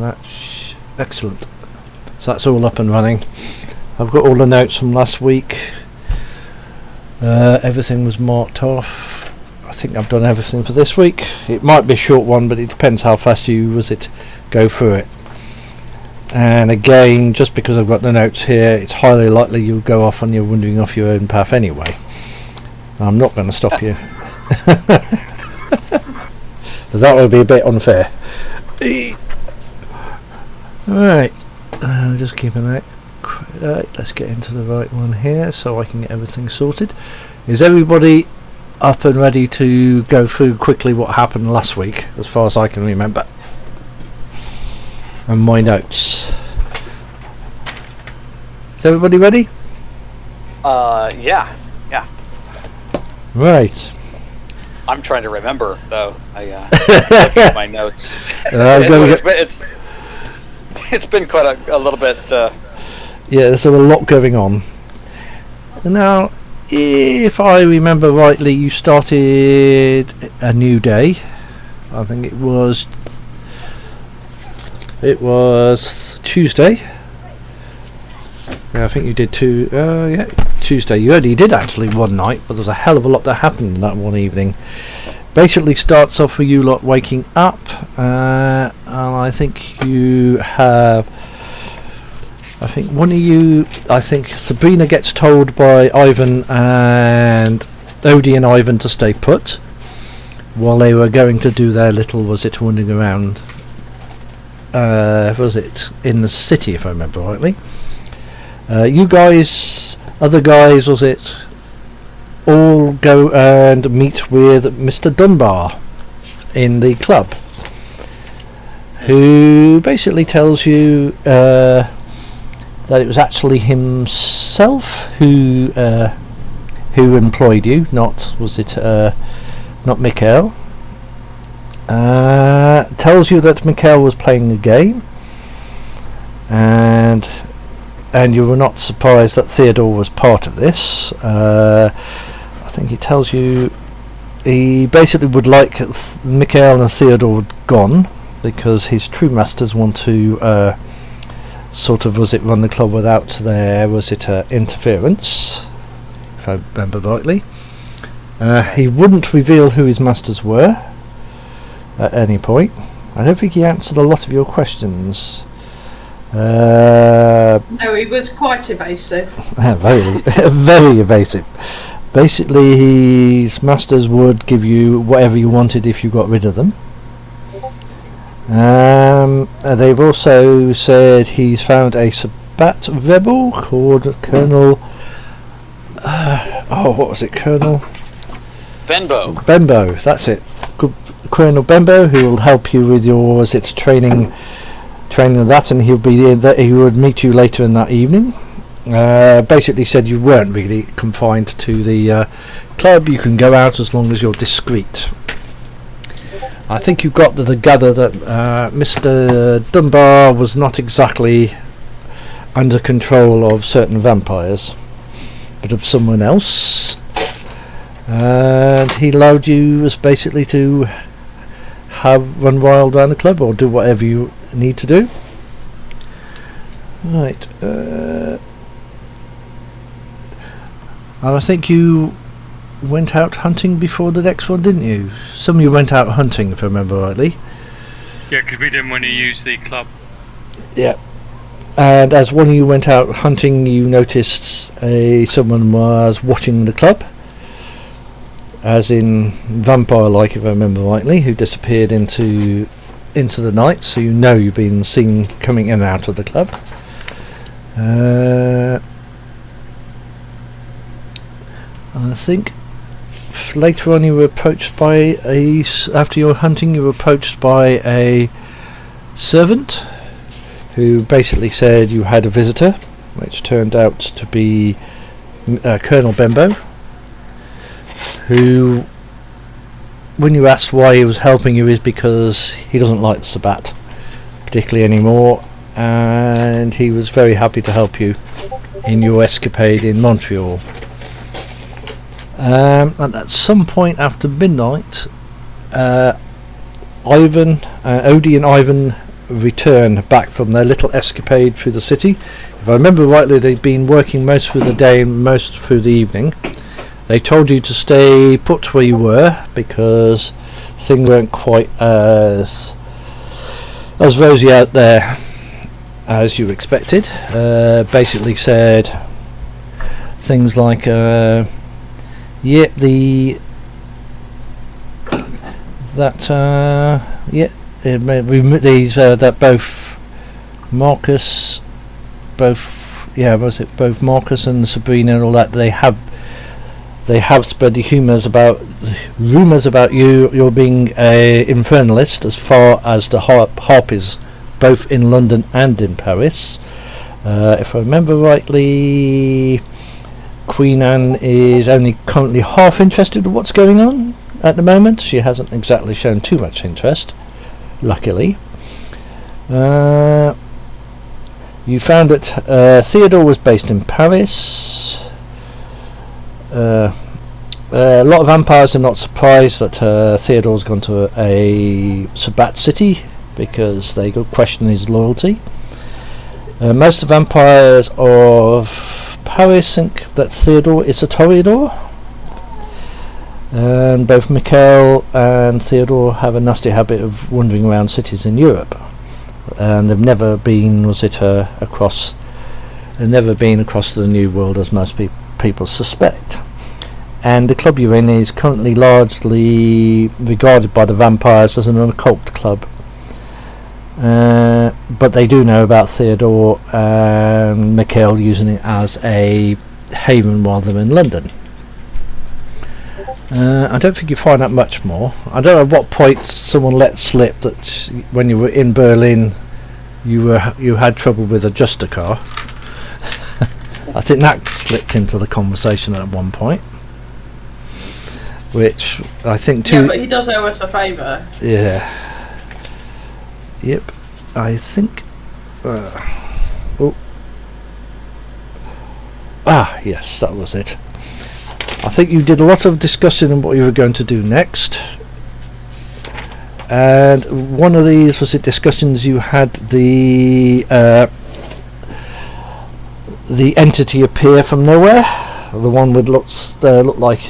match. Excellent. So that's all up and running. I've got all the notes from last week. Everything was marked off. I think I've done everything for this week. It might be a short one, but it depends how fast you go through it. And again, just because I've got the notes here, it's highly likely you'll go off on your wandering off your own path anyway. I'm not going to stop you. Because that would be a bit unfair. Alright, just keep an eye. Let's get into the right one here so I can get everything sorted. Is everybody up and ready to go through quickly what happened last week, as far as I can remember? And my notes. Is everybody ready? Yeah. Right. I'm trying to remember, though. I looking at my notes. It's been quite a little bit. Yeah, there's a lot going on. Now, if I remember rightly, you started a new day. I think it was Tuesday. Yeah, I think you did Tuesday. You only did actually one night, but there was a hell of a lot that happened that one evening. Basically starts off with you lot waking up, and I think you have... I think Sabrina gets told by Ivan and Odie and Ivan to stay put while they were going to do their little, wandering around, in the city, if I remember rightly. You guys, other guys, all go and meet with Mr. Dunbar in the club, who basically tells you that it was actually himself who employed you, not Mikhail. Tells you that Mikhail was playing the game, and you were not surprised that Theodore was part of this. I think he tells you he basically would like Mikhail and Theodore gone because his true masters want to run the club without their interference, if I remember rightly. He wouldn't reveal who his masters were at any point. I don't think he answered a lot of your questions. No, he was quite evasive. Very, very evasive. Basically, his masters would give you whatever you wanted if you got rid of them. They've also said he's found a Sabbat rebel called Colonel... what was it? Colonel... Benbow, that's it. Colonel Benbow, who will help you with your training of that, and he would meet you later in that evening. Basically said you weren't really confined to the club. You can go out as long as you're discreet. I think you got to gather that Mr. Dunbar was not exactly under control of certain vampires, but of someone else, and he allowed you basically to run wild around the club or do whatever you need to do. Right. And I think you went out hunting before the next one, didn't you? Some of you went out hunting, if I remember rightly. Yeah, because we didn't want to use the club. Yeah. And as one of you went out hunting, you noticed someone was watching the club, as in vampire-like, if I remember rightly, who disappeared into the night, so you know you've been seen coming in and out of the club. I think later on you were approached by after your hunting, you were approached by a servant who basically said you had a visitor, which turned out to be Colonel Benbow, who, when you asked why he was helping you, is because he doesn't like the Sabbat particularly anymore, and he was very happy to help you in your escapade in Montreal. And at some point after midnight, Odie and Ivan return back from their little escapade through the city. If I remember rightly, they'd been working most through the day and most through the evening. They told you to stay put where you were because things weren't quite as rosy out there as you expected. Basically said things like, that both Marcus and Sabrina and all that, they have spread the rumours about you're being a infernalist as far as the harp is, both in London and in Paris. If I remember rightly, Queen Anne is only currently half interested in what's going on at the moment. She hasn't exactly shown too much interest, luckily. You found that Theodore was based in Paris. A lot of vampires are not surprised that Theodore's gone to a Sabbat city because they could question his loyalty. Most of the vampires of Paris think that Theodore is a Toreador, and both Mikhail and Theodore have a nasty habit of wandering around cities in Europe, and they've never been across the New World as most people suspect. And the club you're in is currently largely regarded by the vampires as an occult club. But they do know about Theodore and Mikhail using it as a haven while they're in London. I don't think you find out much more. I don't know at what point someone let slip that when you were in Berlin you had trouble with a Juster car. I think that slipped into the conversation at one point. Which I think too. Yeah, but he does owe us a favour. Yeah. Yep. I think. Yes, that was it. I think you did a lot of discussion on what you were going to do next. And one of these was the discussions you had the entity appear from nowhere. The one with lots, looked like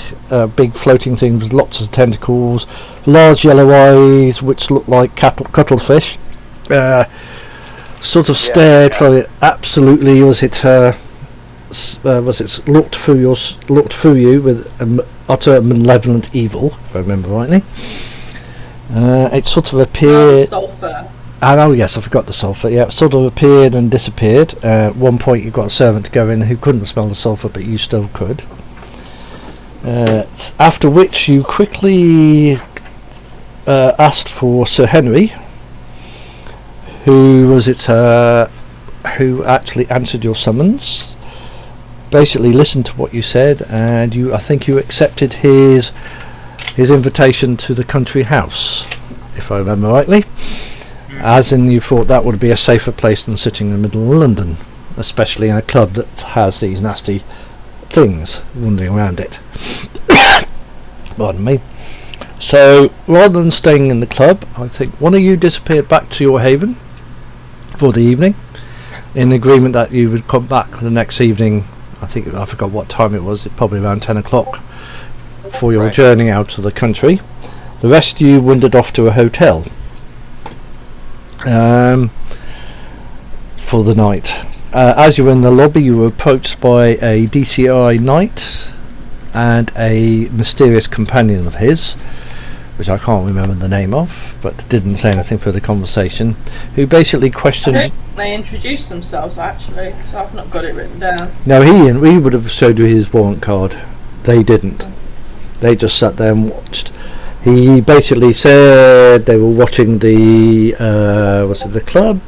big floating things with lots of tentacles, large yellow eyes, which looked like cuttlefish. Sort of stared from it. Absolutely, looked through you with utter malevolent evil, if I remember rightly. It sort of appeared. Sulphur. Yes, I forgot the sulphur. Yeah, it sort of appeared and disappeared. At one point, you got a servant to go in who couldn't smell the sulphur, but you still could. After which, you quickly asked for Sir Henry, who actually answered your summons. Basically, listened to what you said, and I think you accepted his invitation to the country house, if I remember rightly. As in, you thought that would be a safer place than sitting in the middle of London, especially in a club that has these nasty things wandering around it. Pardon me. So, rather than staying in the club, I think one of you disappeared back to your haven for the evening, in agreement that you would come back the next evening. I forgot what time it was. Probably around 10 o'clock for your journey out to the country. The rest of you wandered off to a hotel. For the night. As you were in the lobby, you were approached by a DCI knight and a mysterious companion of his, which I can't remember the name of, but didn't say anything for the conversation, who basically questioned. I think they introduced themselves actually, because I've not got it written down. No, he would have showed you his warrant card. They didn't. They just sat there and watched. He basically said they were watching the club,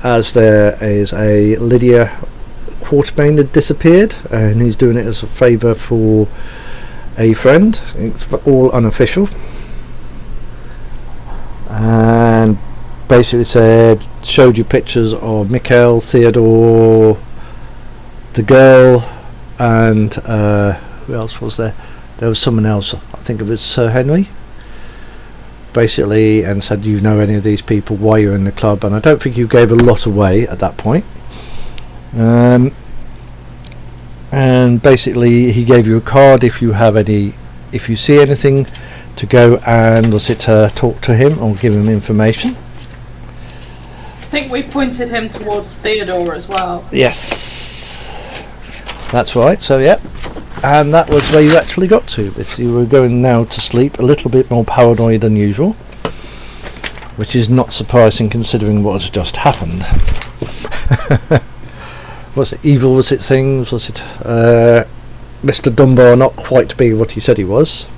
as there is a Lydia Quarterbane that disappeared, and he's doing it as a favour for a friend. It's all unofficial, and basically showed you pictures of Mikhail, Theodore, the girl, and who else was there? There was someone else. I think it was Sir Henry. basically, and said, "Do you know any of these people? Why you're in the club?" And I don't think you gave a lot away at that point. And basically, he gave you a card if you see anything, to go and talk to him or give him information. I think we pointed him towards Theodore as well. Yes, that's right. So yeah, and that was where you actually got to. You were going now to sleep, a little bit more paranoid than usual, which is not surprising considering what has just happened. Was it evil? Was it things? Was it Mr. Dunbar not quite being what he said he was,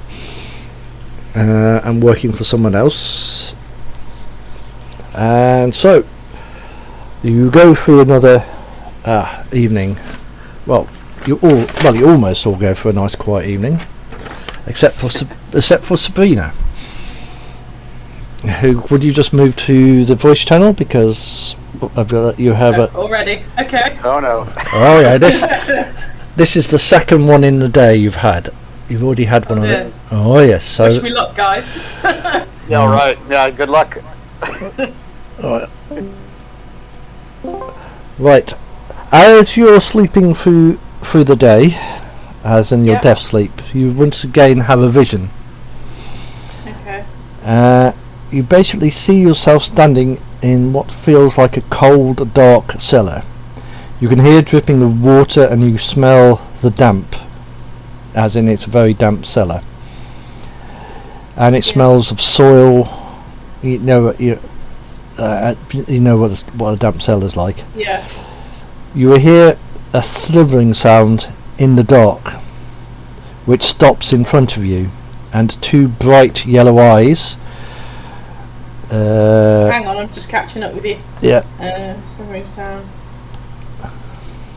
and working for someone else? And so you go through another evening. Well, you almost all go for a nice quiet evening, except for Sabrina. Who would you just move to the voice channel because you have already? Okay. Oh no. Oh yeah, this is the second one in the day you've had. You've already had one on it. Oh yes. So wish me luck, guys. Yeah. All right. Yeah. Good luck. Right. As you're sleeping through the day, as in your death sleep, you once again have a vision. Okay. You basically see yourself standing in what feels like a cold, dark cellar. You can hear dripping of water and you smell the damp, as in it's a very damp cellar. And it smells of soil. You know what a damp cellar's like. Yeah. You will hear a slithering sound in the dark, which stops in front of you, and two bright yellow eyes. Hang on, I'm just catching up with you. Yeah. Slithering sound.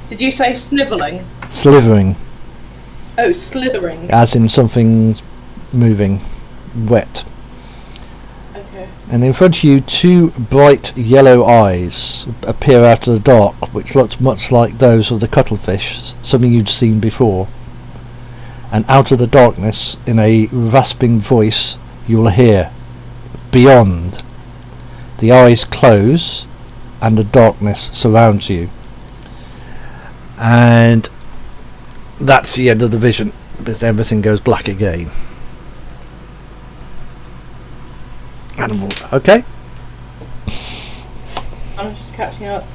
Did you say snivelling? Slithering. Oh, slithering. As in something moving, wet. Okay. And in front of you, two bright yellow eyes appear out of the dark, which looks much like those of the cuttlefish, something you'd seen before. And out of the darkness, in a rasping voice, you'll hear, "Beyond." The eyes close, and the darkness surrounds you. And that's the end of the vision, because everything goes black again. Okay. I'm just catching up.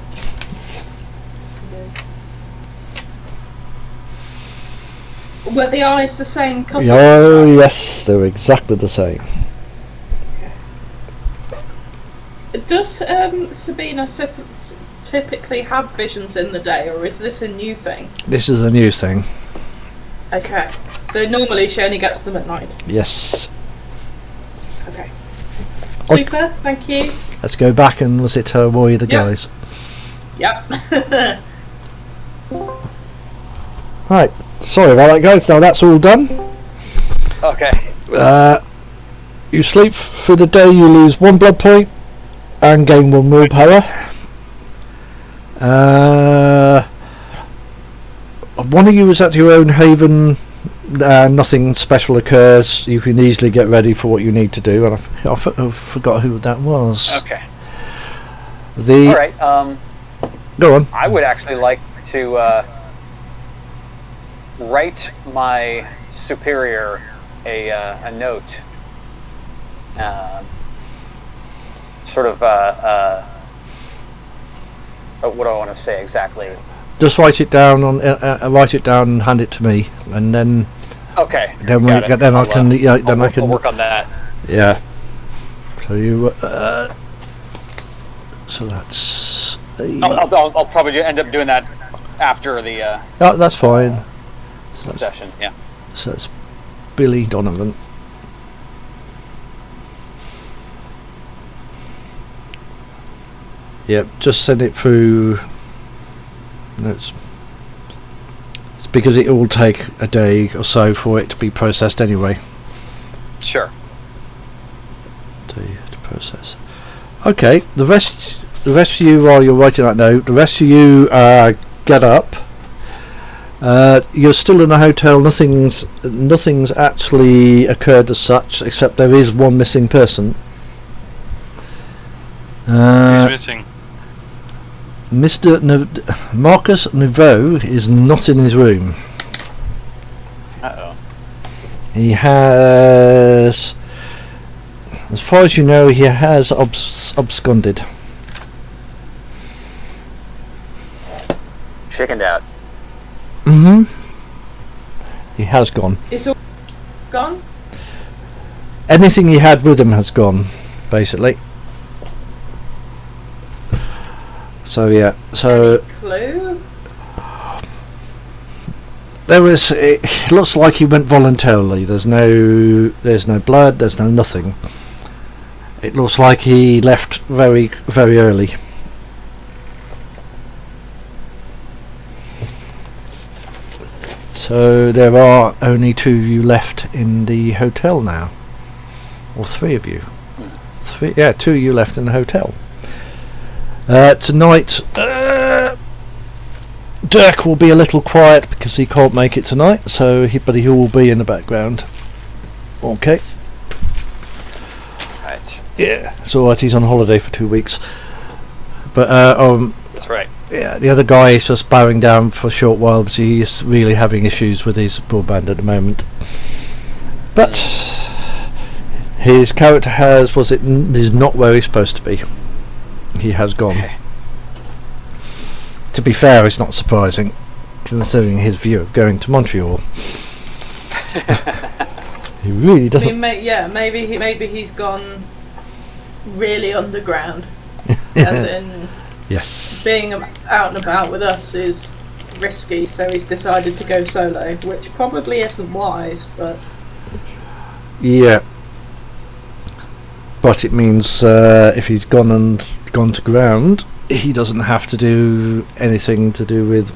Were the eyes the same colour? Oh yes, they're exactly the same. Does Sabina typically have visions in the day, or is this a new thing? This is a new thing. Okay. So normally she only gets them at night. Yes. Okay. Super, thank you. Let's go back and worry the guys. Yep. Right. Sorry about that, guys. Now that's all done. Okay. You sleep through the day. You lose 1 blood point and gain 1 willpower. One of you is at your own haven. Nothing special occurs. You can easily get ready for what you need to do. And I forgot who that was. Okay. All right. Go on. I would actually like to write my superior a note. What do I want to say exactly? Just write it down write it down and hand it to me, and then. Okay. Then I can work on that. Yeah. So you. So that's. I'll probably end up doing that after the. Oh, that's fine. So session. Yeah. So it's Billy Donovan. Yep, just send it through. No, it's because it will take a day or so for it to be processed anyway. Sure. Day to process. Okay, the rest of you, while you're writing that note, the rest of you get up, You're still in a hotel. Nothing's actually occurred as such, except there is one missing person. Who's missing? Mr. Marcus Neuveu is not in his room. Uh-oh. He has, as far as you know, he has absconded. Chickened out. He has gone. It's all gone? Anything he had with him has gone, basically. So yeah, so Clue? there was. It looks like he went voluntarily. There's no blood. There's no nothing. It looks like he left very, very early. So there are only 2 of you left in the hotel now, or 3 of you. 2 of you left in the hotel. Tonight, Dirk will be a little quiet because he can't make it tonight. But he will be in the background. Okay. Right. Yeah, it's alright. He's on holiday for 2 weeks. But That's right. yeah, the other guy is just bowing down for a short while because he's really having issues with his broadband at the moment. But his character is not where he's supposed to be. He has gone. Okay. To be fair, it's not surprising, considering his view of going to Montreal. He really I doesn't. mean, maybe he's gone really underground. As in, Yes. being out and about with us is risky, so he's decided to go solo, which probably isn't wise, but... Yeah. But it means if he's gone to ground, he doesn't have to do anything to do with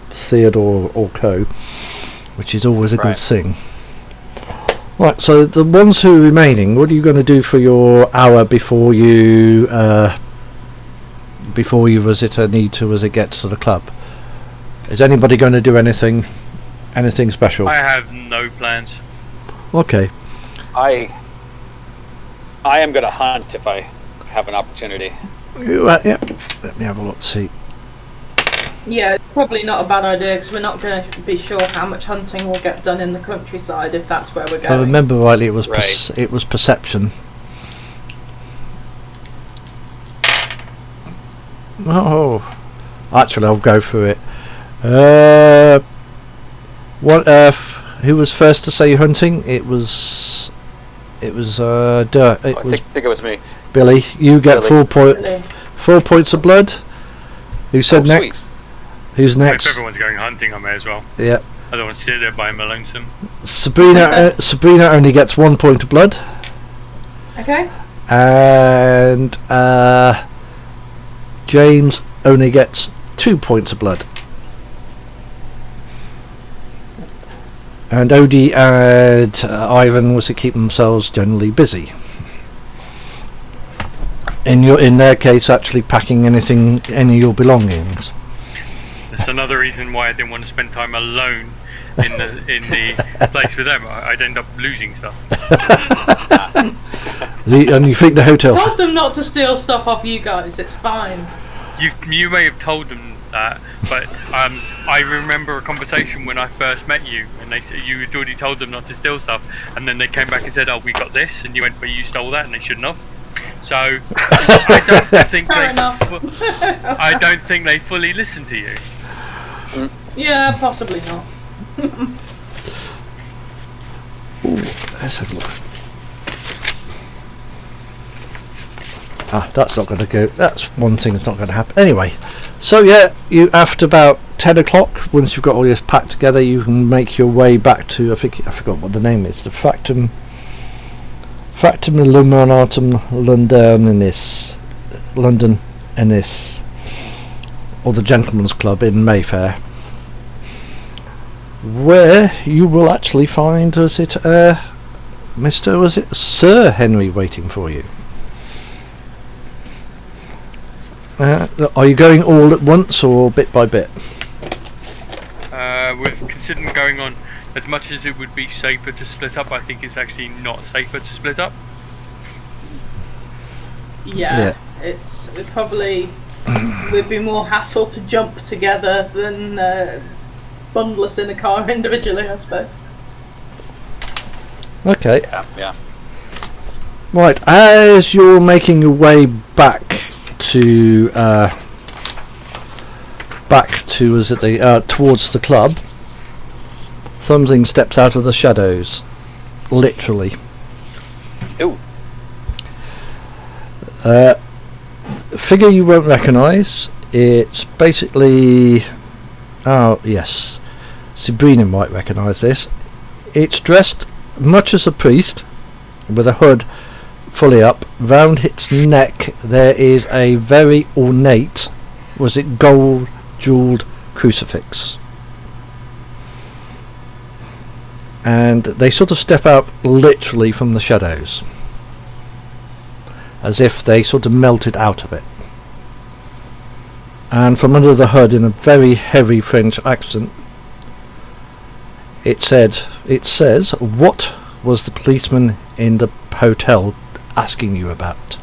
Theodore or co, which is always a good thing. Right, so the ones who are remaining, what are you going to do for your hour before you visit Anita as it gets to the club? Is anybody going to do anything special? I have no plans. Okay. I am going to hunt if I have an opportunity. Yeah. Let me have a look. See. Yeah, it's probably not a bad idea, because we're not going to be sure how much hunting will get done in the countryside if that's where we're If I going. remember rightly, it was Right. it was perception. Oh, actually, I'll go through it. What? Who was first to say hunting? It was Dirk. I think it was me. Billy. You get Billy. 4 points of blood. Who said Oh, next? sweet. Who's If next? everyone's going hunting, I may as well. Yeah. I don't want to sit there by my lonesome. Sabrina. Sabrina only gets 1 point of blood, Okay? and James only gets 2 points of blood. And Odie and Ivan was to keep themselves generally busy. In their case, actually packing any of your belongings. That's another reason why I didn't want to spend time alone in the place with them. I'd end up losing stuff. And you think the hotel? Told them not to steal stuff off you guys, it's fine. You may have told them that, but I remember a conversation when I first met you, and they said you had already told them not to steal stuff, and then they came back and said, "Oh, we got this," and you went, "But you stole that," and they shouldn't have. So I don't think Fair enough. I don't think they fully listened to you. Yeah, possibly not. Let's have a look. That's not going to go. That's one thing that's not going to happen. Anyway, so yeah, you after about 10 o'clock, once you've got all this packed together, you can make your way back to, I forgot what the name is, the Fractum Illuminatum London Ennis, or the Gentleman's Club in Mayfair, where you will actually find, was it Sir Henry waiting for you. Yep. Are you going all at once or bit by bit? with considering going on, as much as it would be safer to split up, I think it's actually not safer to split up. Yeah. It probably would be more hassle to jump together than bundle us in a car individually, I suppose. Okay. Yeah. Right, as you're making your way back to towards the club, something steps out of the shadows, literally. Ooh. Figure you won't recognise. It's basically, oh yes, Sabrina might recognise this. It's dressed much as a priest, with a hood fully up. Round its neck there is a very ornate, was it gold jewelled crucifix, and they sort of step out literally from the shadows, as if they sort of melted out of it. And from under the hood, in a very heavy French accent, it says, "What was the policeman in the hotel asking you about?"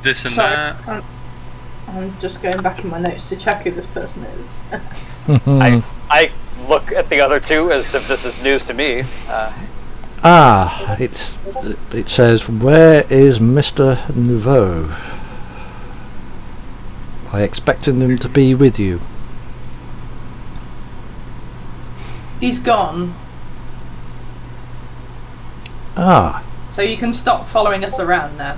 This and Sorry, that. I'm just going back in my notes to check who this person is. I look at the other two as if this is news to me. It says, "Where is Mr. Neuveu? I expected him to be with you." He's gone, Ah, so you can stop following us around now.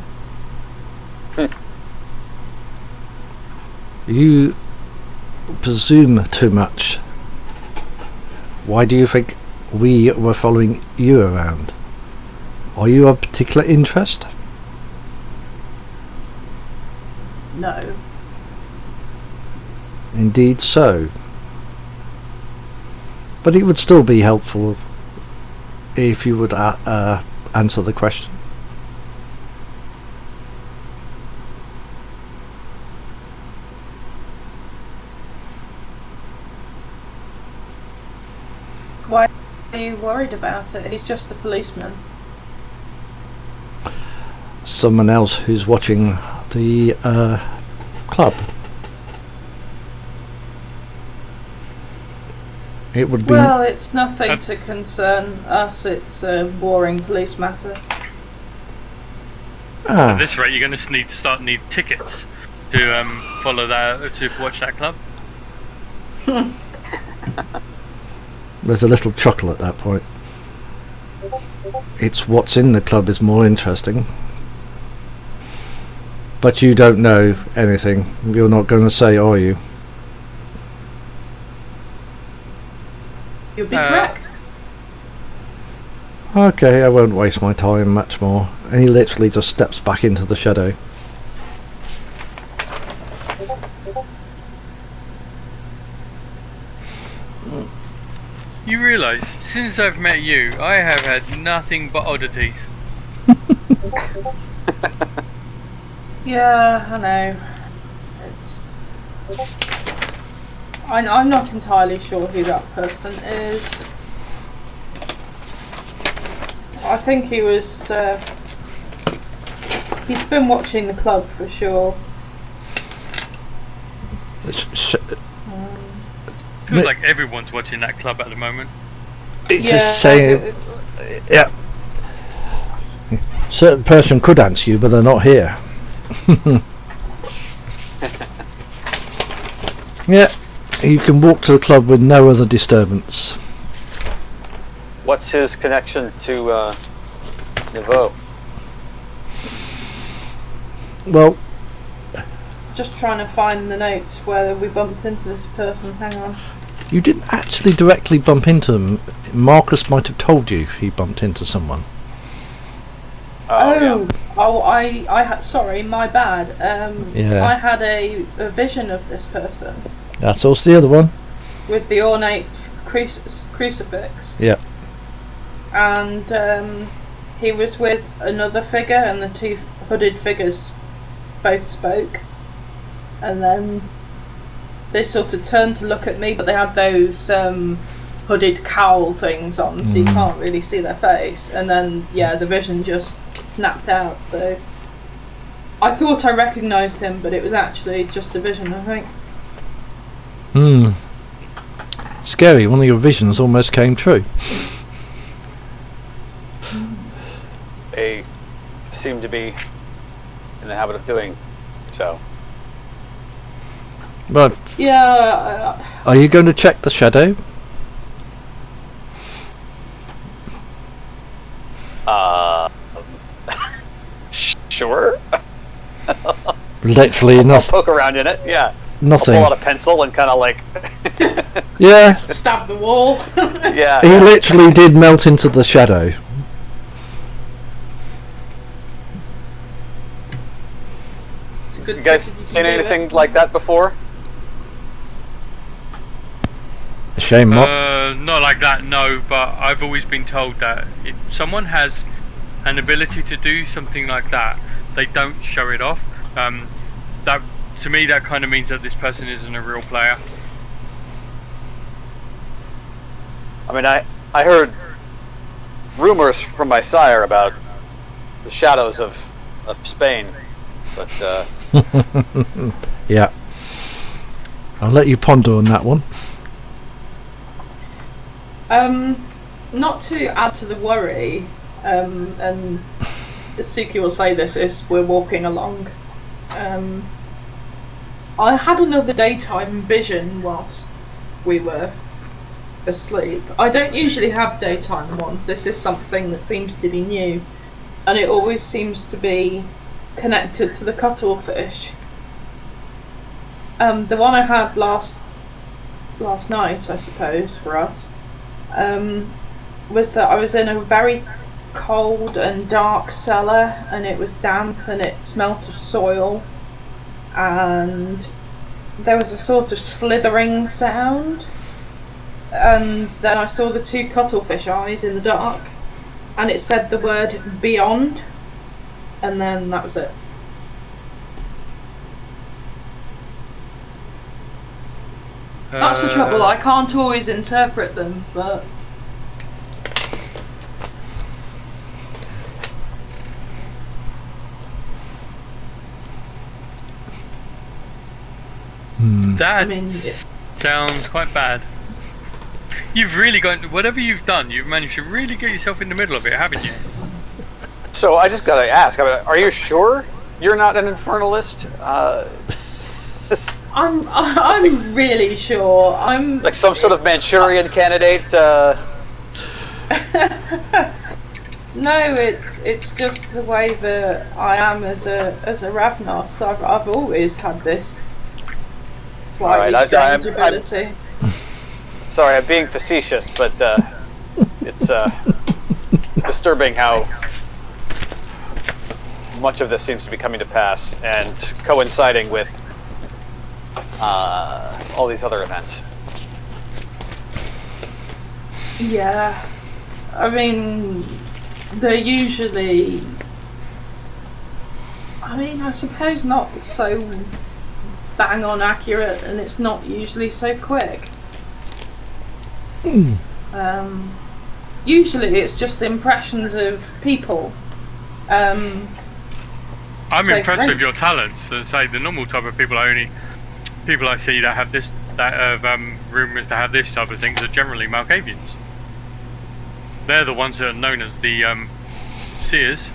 you presume too much. Why do you think we were following you around? Are you of particular interest? No. Indeed so. But it would still be helpful if you would answer the question. Why are you worried about it? He's just a policeman. Someone else who's watching the club. It would be. Well, it's nothing to concern us. It's a boring police matter. At this rate, you're going to need tickets to follow that, to watch that club. There's a little chuckle at that point. It's what's in the club is more interesting. But you don't know anything. You're not going to say, are you? You'll be correct. Okay, I won't waste my time much more. And he literally just steps back into the shadow. You realise, since I've met you, I have had nothing but oddities. Yeah, I know. I'm not entirely sure who that person is. I think he was. He's been watching the club for sure. Feels like everyone's watching that club at the moment. It's the same. Yeah. Certain person could answer you, but they're not here. Yeah, you can walk to the club with no other disturbance. What's his connection to Neuveu? Well, Just trying to find the notes where we bumped into this person. Hang on. you didn't actually directly bump into them. Marcus might have told you he bumped into someone. Yeah. I had. Sorry, my bad. Yeah. I had a vision of this person That's also the other one. with the ornate crucifix, Yeah. and he was with another figure, and the two hooded figures both spoke, and then they sort of turned to look at me, but they had those hooded cowl things on, so you can't really see their face, and then the vision just snapped out. So I thought I recognised him, but it was actually just a vision, I think. Scary, one of your visions almost came true. They seem to be in the habit of doing so. Right. Yeah. Are you going to check the shadow? Sure. Literally I'll nothing. poke around in it, yeah. Nothing. I'll pull out a pencil and kind of like... Yeah. Stab the wall. Yeah. He literally did melt into the shadow. You guys seen anything like that before? Shame not. Not like that, no, but I've always been told that if someone has an ability to do something like that, they don't show it off. That, to me, that kind of means that this person isn't a real player. I mean, I heard rumors from my sire about the shadows of Spain, but Yeah. I'll let you ponder on that one. Not to add to the worry, and Suki will say this as we're walking along. I had another daytime vision whilst we were asleep. I don't usually have daytime ones. This is something that seems to be new, and it always seems to be connected to the cuttlefish. The one I had last night, I suppose, for us, was that I was in a very cold and dark cellar, and it was damp and it smelt of soil, and there was a sort of slithering sound, and then I saw the two cuttlefish eyes in the dark, and it said the word beyond, and then that was it. That's the trouble, I can't always interpret them, but... That I mean, sounds quite bad. You've really got, whatever you've done, you've managed to really get yourself in the middle of it, haven't you? so I just gotta ask, I mean, are you sure you're not an infernalist? I'm really sure. I'm Like some sort of Manchurian candidate? No, it's just the way that I am as a Ravnos. I've always had this slightly Alright, strange ability. Sorry, I'm being facetious, but it's disturbing how much of this seems to be coming to pass and coinciding with all these other events. Yeah, I mean, they're usually, I suppose not so bang on accurate, and it's not usually so quick. Usually it's just impressions of people. I'm So impressed French- with your talents. As I say, the normal type of people I see that have this, that have rumours to have this type of things are generally Malkavians. They're the ones that are known as the seers.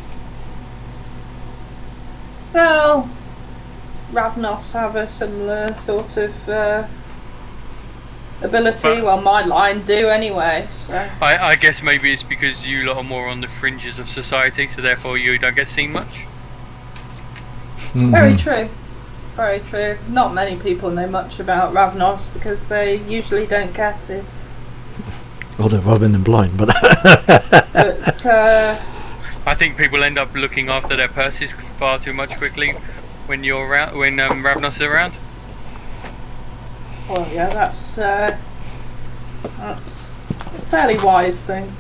Well, Ravnos have a similar sort of ability. But- Well, my line do anyway. So I guess maybe it's because you lot are more on the fringes of society, so therefore you don't get seen much. very true. Very true. Not many people know much about Ravnos because they usually don't care to. Well, they're rubbing them blind, but But I think people end up looking after their purses far too much quickly when you're around, when Ravnos is around. well, yeah, that's a fairly wise thing.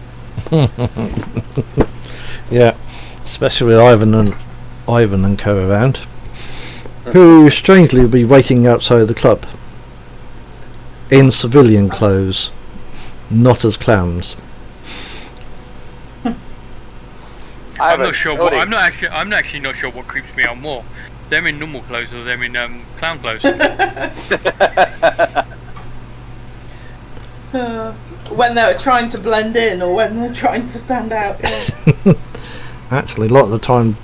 Yeah, especially with Ivan and co around, who strangely will be waiting outside the club in civilian clothes, not as clowns. I'm not sure. I'm actually not sure what creeps me out more: them in normal clothes or them in clown clothes. When they're trying to blend in or when they're trying to stand out. Yeah. Actually, a lot of the time,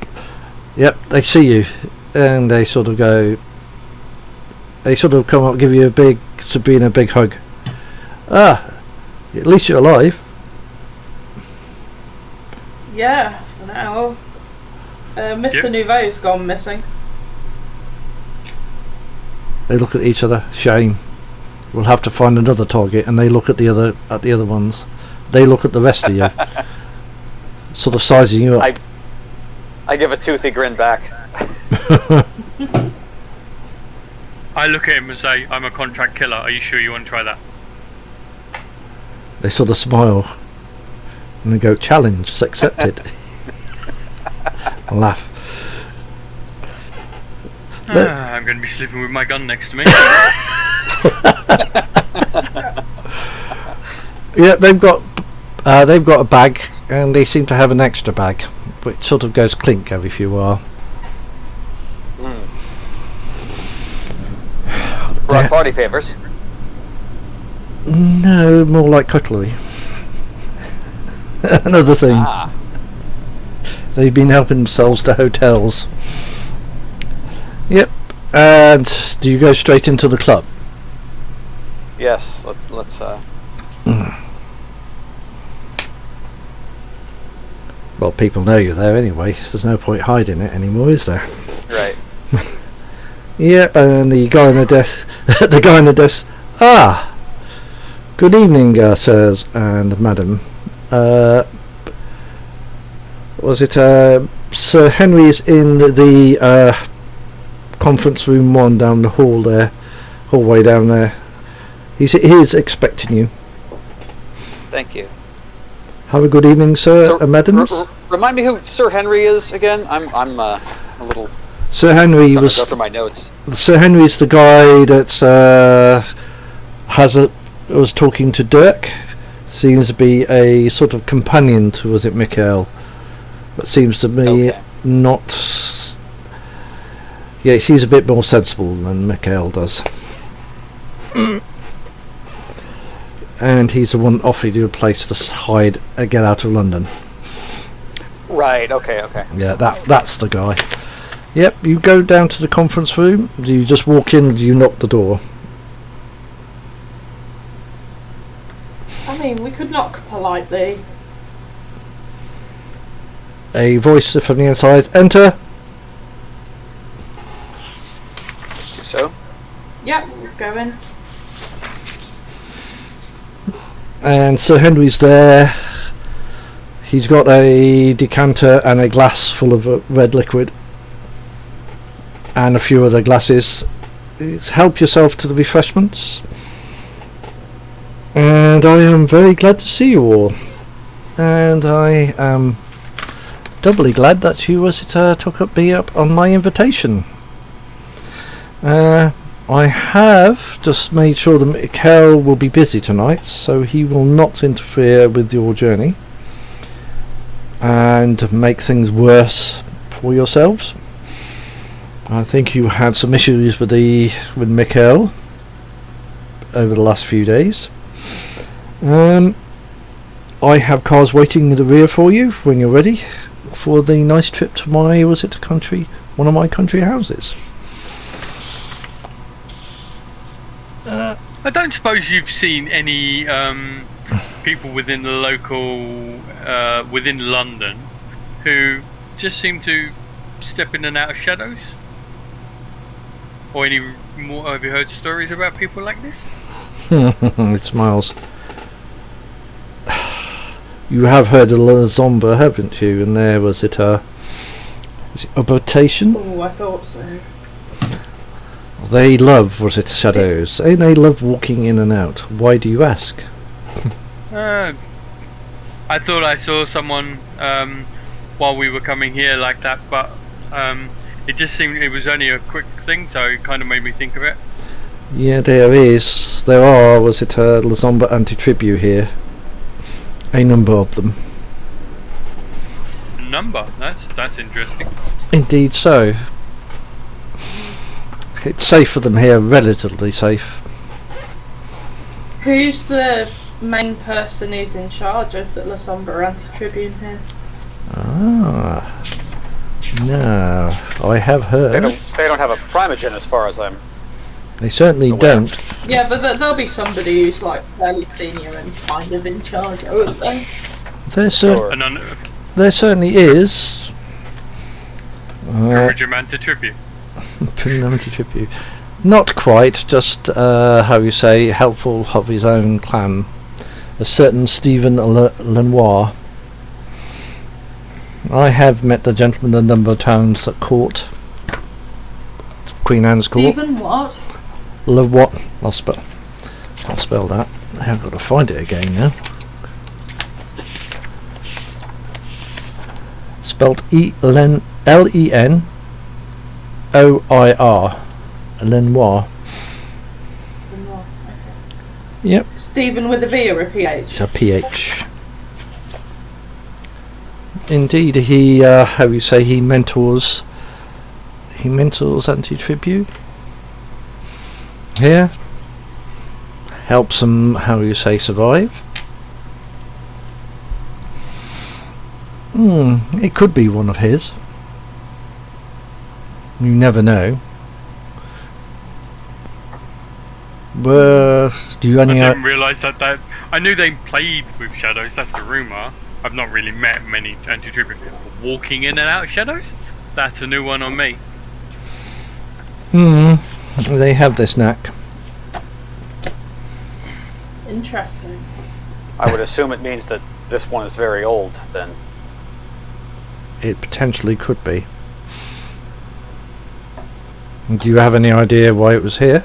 yep, they see you and they sort of go. They sort of come up, give you Sabrina, a big hug. Ah, at least you're alive. Yeah, for now. Mr. Neuveu's gone missing. They look at each other. Shame. We'll have to find another target. And they look at the other ones. They look at the rest of you, sort of sizing you up. I give a toothy grin back. I look at him and say, "I'm a contract killer. Are you sure you want to try that?" They sort of smile and they go, "Challenge accepted." Laugh. I'm going to be sleeping with my gun next to me. Yeah, they've got a bag, and they seem to have an extra bag, which sort of goes clink every few while. Brought party favors. No, more like cutlery. Another thing. Ah. They've been helping themselves to hotels. Yep. And do you go straight into the club? Yes. Let's. Well, people know you're there anyway, so there's no point hiding it anymore, is there? Right. Yep. And the guy on the desk. The guy on the desk. Ah. Good evening, sirs and madam. Was it Sir Henry is in the conference room 1 down the hallway down there. He's expecting you. Thank you. Have a good evening, sir and madams. Remind me who Sir Henry is again. I'm a little. Sir Henry was. Go through my notes. Sir Henry's the guy that was talking to Dirk. Seems to be a sort of companion to, was it Mikhail? But seems to be not. Yeah, he seems a bit more sensible than Mikhail does. And he's the one offering you a place to hide and get out of London. Right. Okay. Yeah, that's the guy. Yep. You go down to the conference room. Do you just walk in? Or do you knock the door? I mean, we could knock politely. A voice from the inside. Enter. So. Yep, we'll go in. And Sir Henry's there. He's got a decanter and a glass full of red liquid. And a few other glasses. Help yourself to the refreshments. And I am very glad to see you all. And I am doubly glad that you took me up on my invitation. I have just made sure that Mikhail will be busy tonight, so he will not interfere with your journey and make things worse for yourselves. I think you had some issues with Mikhail over the last few days. I have cars waiting in the rear for you when you're ready for the nice trip to one of my country houses. I don't suppose you've seen any people within the local, within London, who just seem to step in and out of shadows? Or any more? Have you heard stories about people like this? It smiles. You have heard of La Zomba, haven't you? And there was it a rotation? Oh, I thought so. They love, shadows? And they love walking in and out. Why do you ask? I thought I saw someone while we were coming here like that, but it just seemed it was only a quick thing, so it kind of made me think of it. Yeah, there are, was it a Lazomba anti-tribute here? A number of them. Number? That's interesting. Indeed so. It's safe for them here, relatively safe. Who's the main person who's in charge of the La Sombra Anti-Tribune here? Ah. No, I have heard. They don't have a primogen as far as I'm... They certainly aware. don't. Yeah, but there'll be somebody who's like fairly senior and kind of in charge, won't they? There Sure. certainly is. Primogen Tribute. Tribute. Not quite, just how you say, helpful of his own clan. A certain Stephen Lenoir. I have met the gentleman a number of times at court. Queen Anne's court. Stephen what? What? I'll spell that. I've got to find it again now. Spelt Lenoir. Lenoir. Yep. Stephen with a V or a PH? It's a PH. Indeed, he how you say, he mentors anti-tribute here, helps them, how you say, survive. It could be one of his, you never know. Do you I any didn't realise that I knew they played with shadows, that's the rumour. I've not really met many anti-tribute people walking in and out of shadows. That's a new one on me. They have this knack. Interesting. I would assume it means that this one is very old, then. It potentially could be. Do you have any idea why it was here?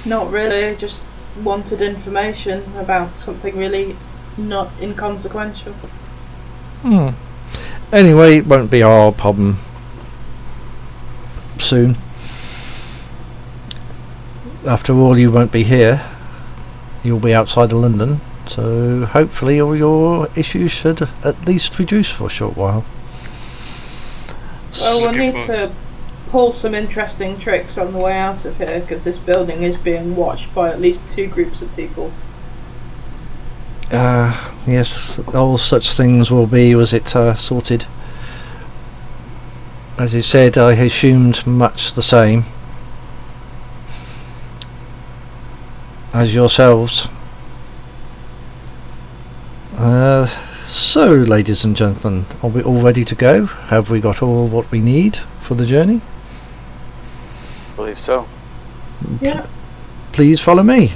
Not really, just wanted information about something really not inconsequential. Anyway, it won't be our problem soon. After all, you won't be here. You'll be outside of London, so hopefully all your issues should at least reduce for a short while. Well, we'll need to pull some interesting tricks on the way out of here, because this building is being watched by at least 2 groups of people. Yes, all such things will be, sorted. As you said, I assumed much the same as yourselves. So, ladies and gentlemen, are we all ready to go? Have we got all what we need for the journey? I believe so. Yeah. Please follow me,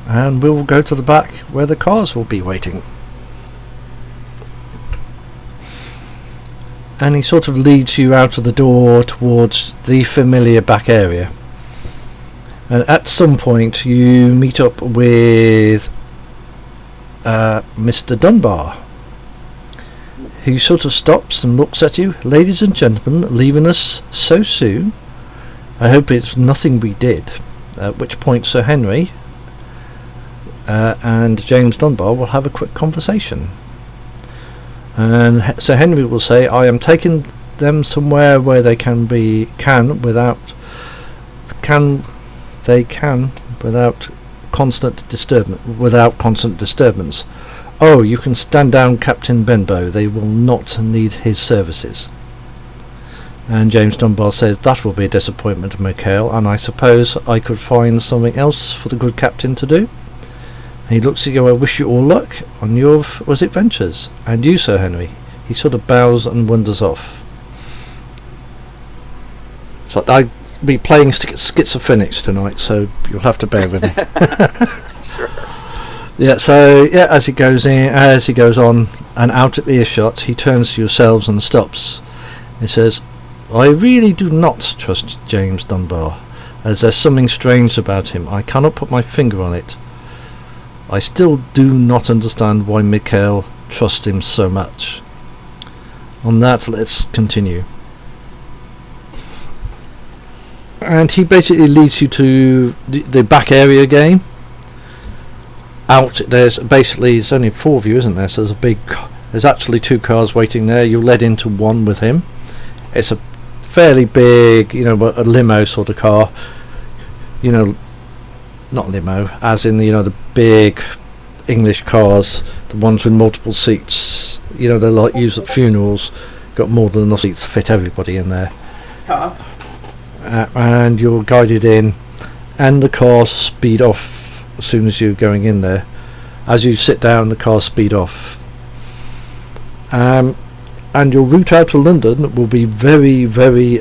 and we'll go to the back where the cars will be waiting. And he sort of leads you out of the door towards the familiar back area. And at some point you meet up with Mr. Dunbar, who sort of stops and looks at you. Ladies and gentlemen, leaving us so soon? I hope it's nothing we did. At which point Sir Henry and James Dunbar will have a quick conversation. And Sir Henry will say, I am taking them somewhere where they can without constant disturbance. Oh, you can stand down Captain Benbow. They will not need his services. And James Dunbar says, that will be a disappointment, Mikhail, and I suppose I could find something else for the good captain to do. And he looks at you. I wish you all luck on your adventures. And you, Sir Henry. He sort of bows and wanders off. So I'll be playing schizophrenics tonight, so you'll have to bear with me. Sure. Yeah. So yeah, as he goes on and out of earshot, he turns to yourselves and stops. He says, I really do not trust James Dunbar, as there's something strange about him. I cannot put my finger on it. I still do not understand why Mikhail trusts him so much. On that, let's continue. And he basically leads you to the back area again. Out there's only 4 of you, isn't there? So there's actually 2 cars waiting there. You're led into one with him. It's a fairly big, a limo sort of car. Not limo, as in the big English cars, the ones with multiple seats. They're like used at funerals. Got more than enough seats to fit everybody in there. Car. And you're guided in, and the cars speed off as soon as you're going in there. As you sit down, the cars speed off. And your route out of London will be very, very,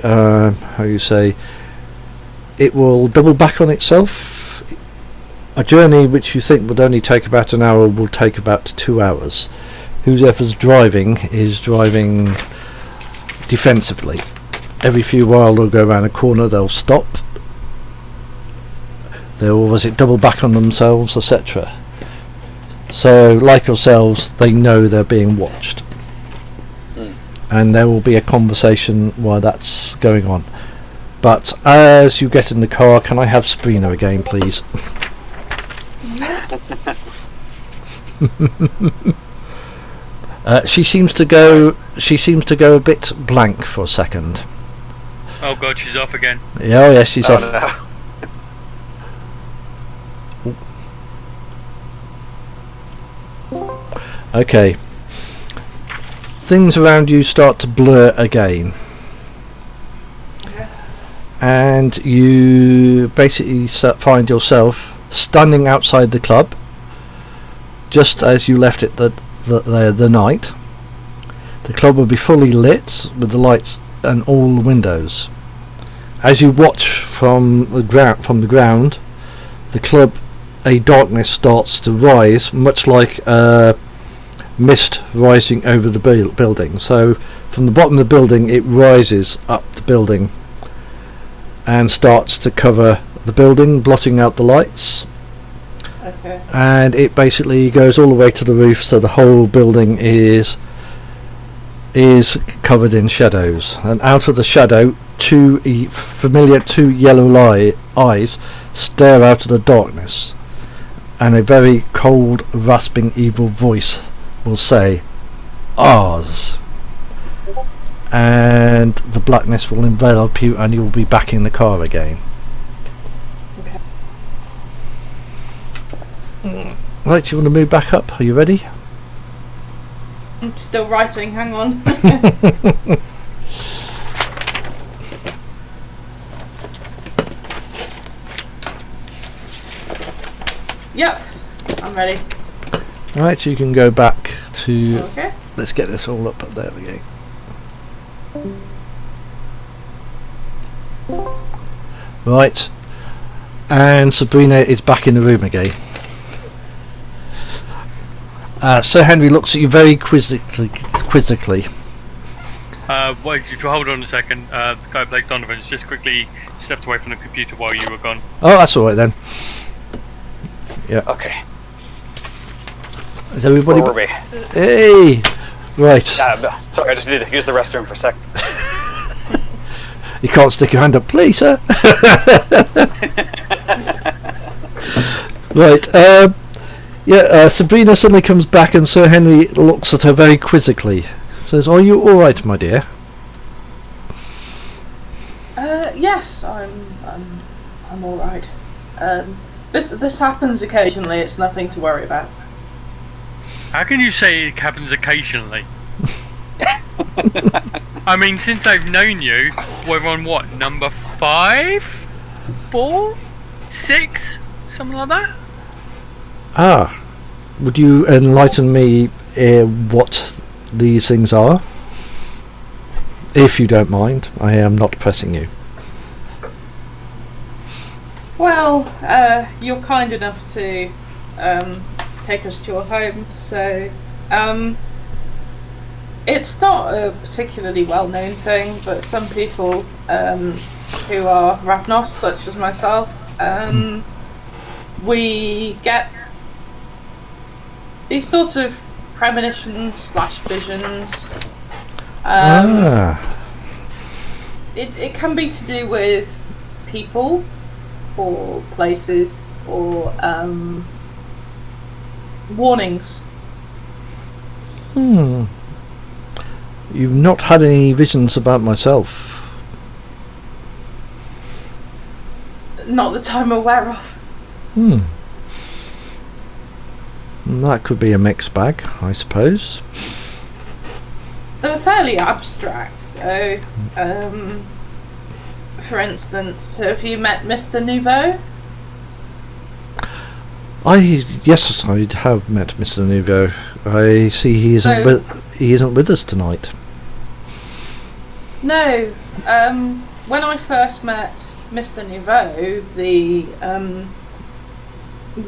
it will double back on itself. A journey which you think would only take about an hour will take about 2 hours. Whoever's driving is driving defensively. Every few while they'll go around a corner, they'll stop. They'll double back on themselves, etc. So, like yourselves, they know they're being watched. And there will be a conversation while that's going on. But as you get in the car, can I have Sabrina again, please? She seems to go a bit blank for a second. Oh god, she's off again. Yeah, yes, she's off. No. Okay. Things around you start to blur again. Okay. And you basically find yourself standing outside the club just as you left it the night. The club will be fully lit with the lights and all the windows. As you watch from the ground, the club, a darkness starts to rise, much like mist rising over the building. So from the bottom of the building it rises up the building and starts to cover the building, blotting out the lights. Okay. And it basically goes all the way to the roof, so the whole building is covered in shadows. And out of the shadow, two yellow eyes stare out of the darkness, and a very cold, rasping, evil voice will say, "Ours." And the blackness will envelop you, and you'll be back in the car again. Right, you want to move back up? Are you ready? I'm still writing, hang on. Yep, I'm ready. Right, so you can go back to... Okay. Let's get this all up. There we go. Right, and Sabrina is back in the room again. Sir Henry looks at you very quizzically. Wait, if you hold on a second, the guy who plays Donovan's just quickly stepped away from the computer while you were gone. Oh, that's alright then. Yeah. Okay. Is everybody... Where were we? Hey! Right. Sorry, I just need to use the restroom for a sec. You can't stick your hand up, please, sir. Right. Sabrina suddenly comes back, and Sir Henry looks at her very quizzically. Says, "Are you all right, my dear?" Yes, I'm all right. This happens occasionally. It's nothing to worry about. How can you say it happens occasionally? I mean, since I've known you, we're on what, number 5? 4? 6? Something like that? Ah. Would you enlighten me what these things are? If you don't mind. I am not pressing you. Well, you're kind enough to take us to your home, so it's not a particularly well-known thing, but some people who are Ravnos, such as myself, we get these sorts of premonitions / visions. It can be to do with people or places or warnings. You've not had any visions about myself? Not that I'm aware of. That could be a mixed bag, I suppose. They're fairly abstract, though. For instance, have you met Mr. Neuveu? Yes, I have met Mr. Neuveu. I see he isn't with us tonight. No. When I first met Mr. Neuveu, the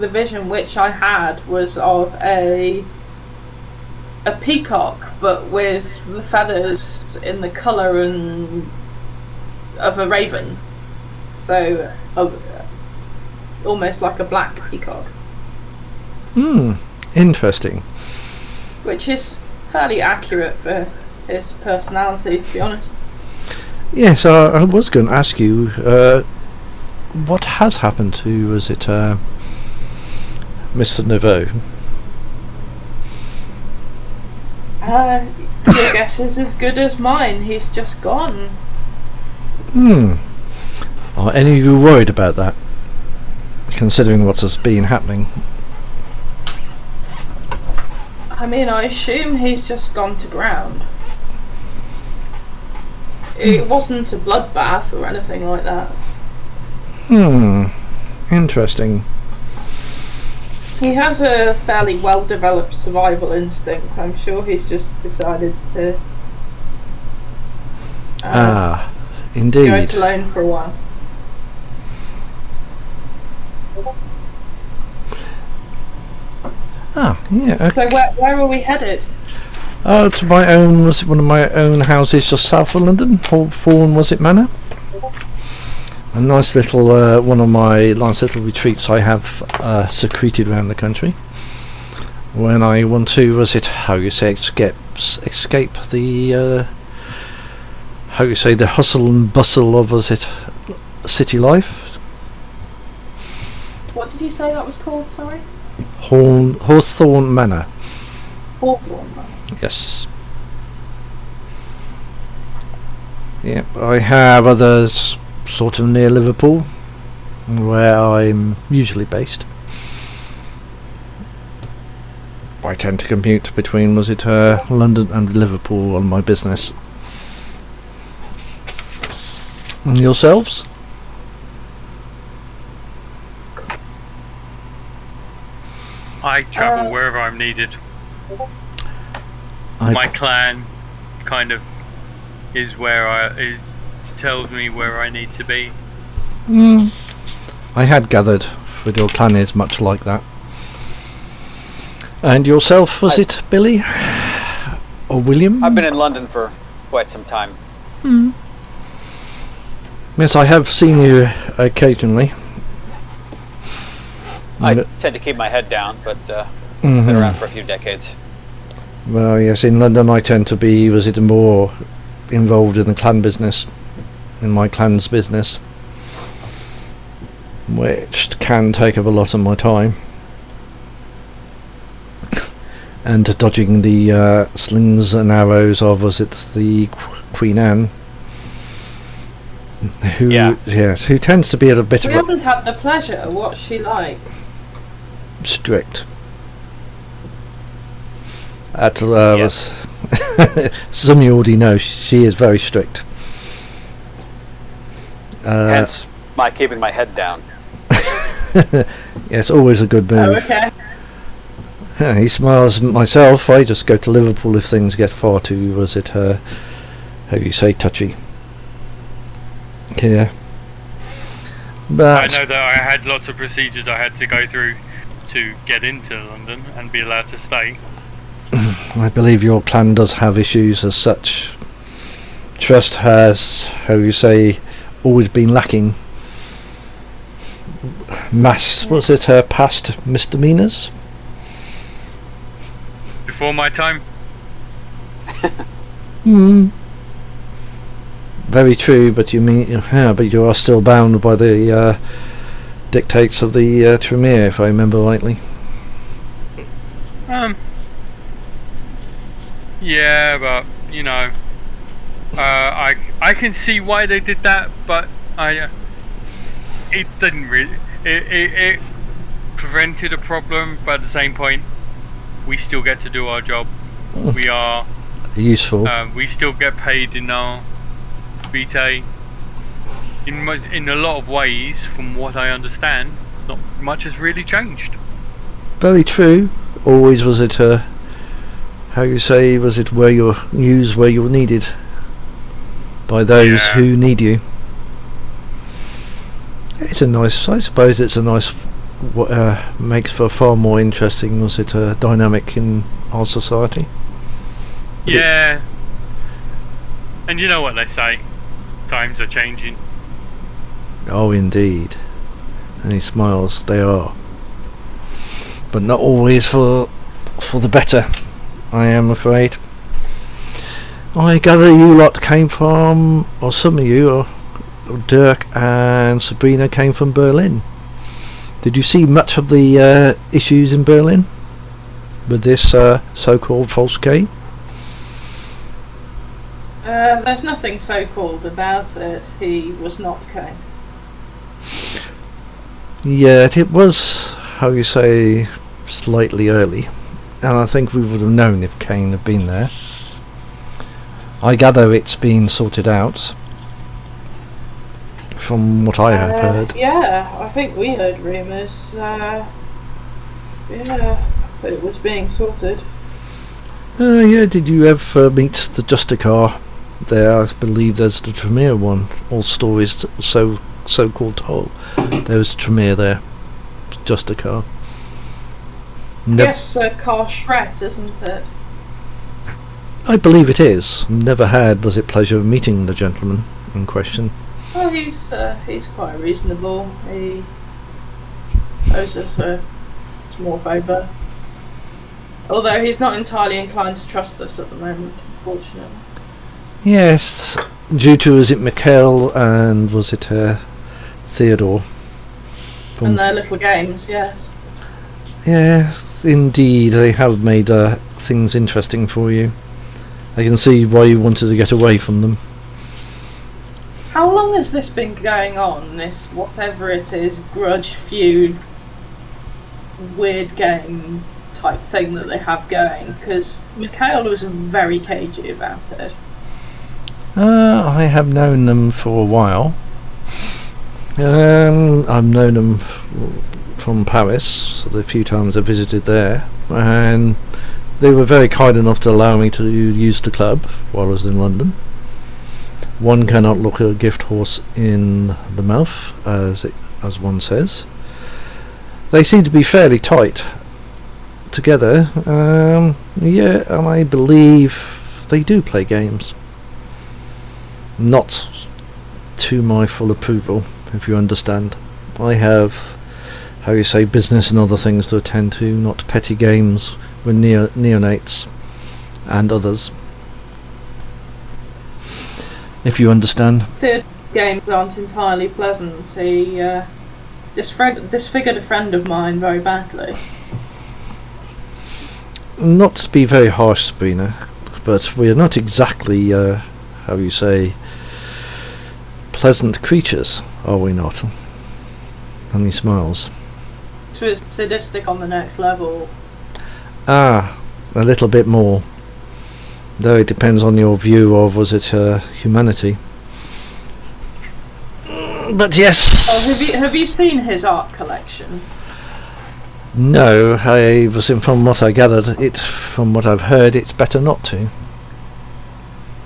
vision which I had was of a peacock, but with the feathers in the colour of a raven, so almost like a black peacock. Interesting. Which is fairly accurate for his personality, to be honest. Yes, I was going to ask you, what has happened to, was it, Mr. Neuveu? Your guess is as good as mine. He's just gone. Are any of you worried about that, considering what's been happening? I mean, I assume he's just gone to ground. It wasn't a bloodbath or anything like that. Interesting. He has a fairly well-developed survival instinct. I'm sure he's just decided to indeed. go it alone for a while. Yeah. Okay. So where are we headed? To my own, was it one of my own houses just south of London, Thorn, was it, Manor? A nice little, one of my nice little retreats I have secreted around the country. When I want to, was it, how you say, escape the, how you say, the hustle and bustle of, was it, city life? What did you say that was called, sorry? Hawthorne Manor. Hawthorne Manor. Yes. Yep, I have others sort of near Liverpool, where I'm usually based. I tend to commute between, was it, London and Liverpool on my business. And yourselves? I travel wherever I'm needed. My clan kind of is tells me where I need to be. I had gathered that your clan is much like that. And yourself, was it Billy? Or William? I've been in London for quite some time. Yes, I have seen you occasionally. I tend to keep my head down, but been around for a few decades. Well, yes, in London I tend to be, was it, more involved in the clan business, in my clan's business, which can take up a lot of my time. And dodging the slings and arrows of, was it, the Queen Anne, who tends to be a bit we haven't had the pleasure. What's she like? Strict. Some you already know, she is very strict. Hence my keeping my head down. Yes, always a good move. Oh, okay. He smiles at myself. I just go to Liverpool if things get far too, was it, how you say, touchy. Yeah. But I know that I had lots of procedures I had to go through to get into London and be allowed to stay. I believe your clan does have issues as such. Trust has, how you say, always been lacking. Past misdemeanors? Yeah, I mean, I think Before my time. Very true, but but you are still bound by the dictates of the Tremere, if I remember rightly. Yeah, but you know, I can see why they did that, but it didn't really. It prevented a problem, but at the same point, we still get to do our job. We are useful. We still get paid in our vitae. In a lot of ways, from what I understand, not much has really changed. Very true. Always was it how you say, was it where you're used where you're needed by those who need you. It's a nice, I suppose it's a nice, makes for a far more interesting, was it, dynamic in our society. Yeah. And you know what they say, times are changing. Oh indeed. And he smiles, they are. But not always for the better, I am afraid. I gather you lot came from, or some of you, or Dirk and Sabrina came from Berlin. Did you see much of the issues in Berlin with this so-called false game? There's nothing so-called about it. He was not Kane. Yeah, it was, how you say, slightly early, and I think we would have known if Kane had been there. I gather it's been sorted out, from what I have heard. Yeah, I think we heard rumours. That it was being sorted. Yeah, did you ever meet the Justicar there? I believe there's the Tremere one. All stories so-called told. There was Tremere there. Justicar. Yes, Carl Schret, isn't it? I believe it is. Never had, was it, pleasure of meeting the gentleman in question. Well, he's quite reasonable. He owes us a small favour. Although he's not entirely inclined to trust us at the moment, unfortunately. Yes, due to, was it Mikhail and was it Theodore? And their little games, yes. Yeah, indeed, they have made things interesting for you. I can see why you wanted to get away from them. How long has this been going on, this whatever it is, grudge, feud, weird game type thing that they have going? Because Mikhail was very cagey about it. I have known them for a while. I've known them from Paris, so the few times I visited there, and they were very kind enough to allow me to use the club while I was in London. One cannot look a gift horse in the mouth, as one says. They seem to be fairly tight together. Yeah, and I believe they do play games. Not to my full approval, if you understand. I have, how you say, business and other things to attend to, not petty games with neonates and others. If you understand. The games aren't entirely pleasant. He disfigured a friend of mine very badly. Not to be very harsh, Sabrina, but we are not exactly, how you say, pleasant creatures, are we not? And he smiles. It was sadistic on the next level. Ah, a little bit more. Though it depends on your view of, was it, humanity. But yes. Oh, have you seen his art collection? No, from what I gathered, from what I've heard, it's better not to.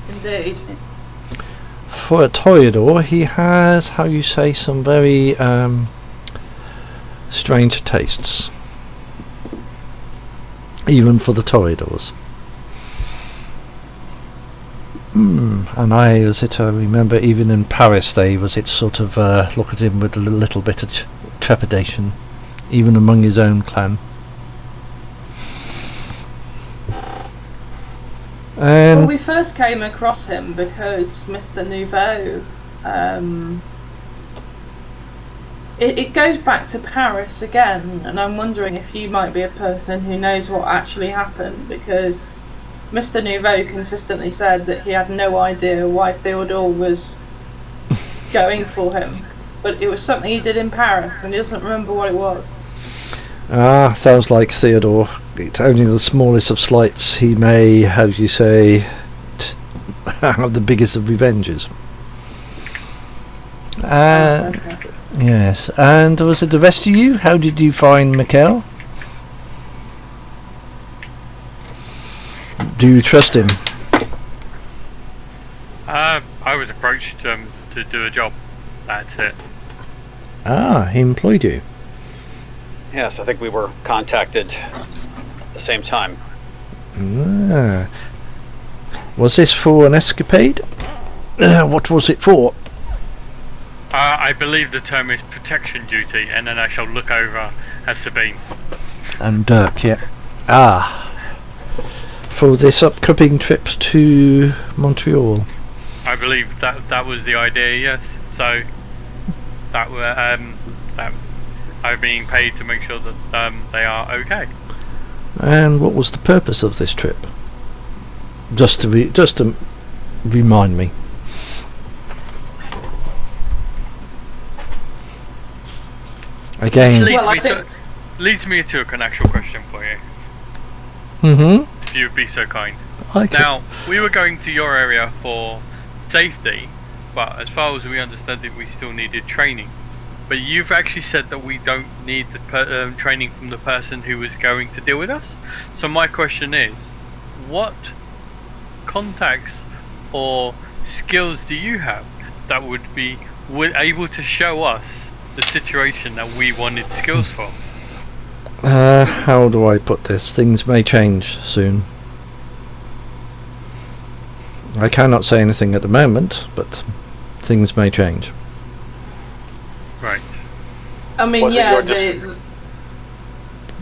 Indeed. For a Toreador, he has, how you say, some very strange tastes. Even for the Toreadors. And I remember even in Paris they sort of look at him with a little bit of trepidation, even among his own clan. And Well, we first came across him because Mr. Neuveu. It goes back to Paris again, and I'm wondering if you might be a person who knows what actually happened, because Mr. Neuveu consistently said that he had no idea why Theodore was going for him, but it was something he did in Paris, and he doesn't remember what it was. sounds like Theodore. It's only the smallest of slights. He may, how do you say, have the biggest of revenges. Okay. Yes, and was it the rest of you? How did you find Mikhail? Do you trust him? I was approached to do a job. That's it. He employed you. Yes, I think we were contacted at the same time. Was this for an escapade? What was it for? I believe the term is protection duty, and then I shall look over at Sabine. And Dirk, yeah. For this upcoming trip to Montreal. I believe that was the idea. Yes. So that I'm being paid to make sure that they are okay. And what was the purpose of this trip? Just to remind me. Again. Leads me to an actual question for you. If you would be so kind. Now, we were going to your area for safety, but as far as we understand it, we still needed training. But you've actually said that we don't need the training from the person who was going to deal with us. So my question is, what contacts or skills do you have that would be able to show us the situation that we wanted skills for? How do I put this? Things may change soon. I cannot say anything at the moment, but things may change. Right. I mean, Was it yeah, your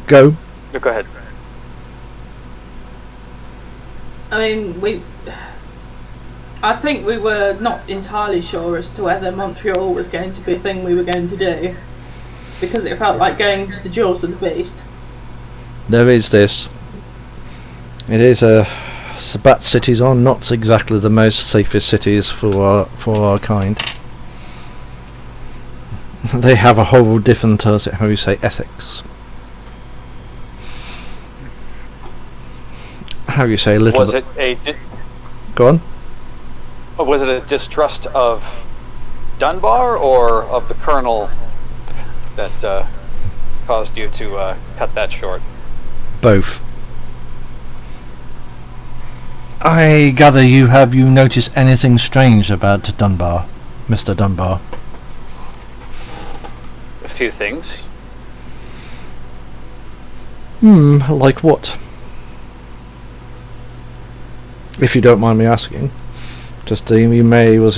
Go. No, go ahead. I mean, I think we were not entirely sure as to whether Montreal was going to be a thing we were going to do, because it felt like going to the jaws of the beast. There is this. It is Sabat cities are not exactly the most safest cities for our kind. They have a whole different, how you say, ethics. How you say, a little. Was it Go on. Was it a distrust of Dunbar or of the Colonel that caused you to cut that short? Both. I gather you noticed anything strange about Dunbar, Mr. Dunbar? A few things. Like what? If you don't mind me asking. Just you may, was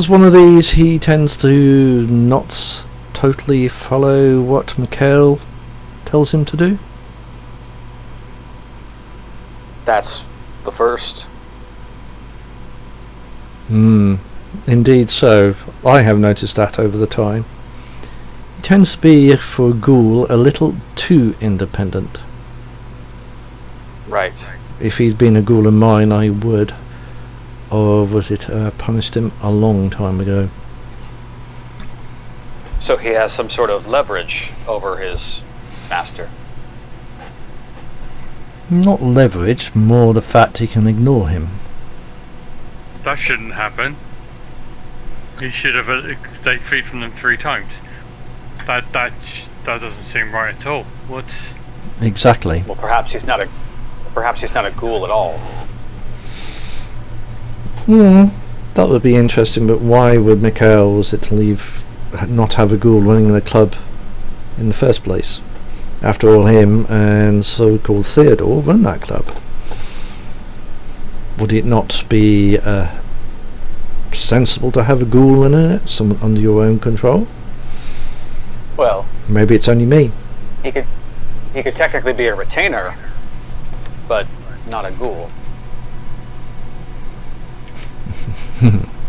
one of these he tends to not totally follow what Mikhail tells him to do? That's the first. Indeed so. I have noticed that over the time. He tends to be, for a ghoul, a little too independent. Right. If he'd been a ghoul of mine, I would. Or was it punished him a long time ago? So he has some sort of leverage over his master. Not leverage, more the fact he can ignore him. That shouldn't happen. He should have they feed from them 3 times. That doesn't seem right at all. What? Exactly. Well, perhaps he's not a ghoul at all. That would be interesting, but why would Mikhail not have a ghoul running the club in the first place? After all, him and so-called Theodore run that club. Would it not be sensible to have a ghoul in it, someone under your own control? Well, maybe it's only me. He could technically be a retainer, but not a ghoul.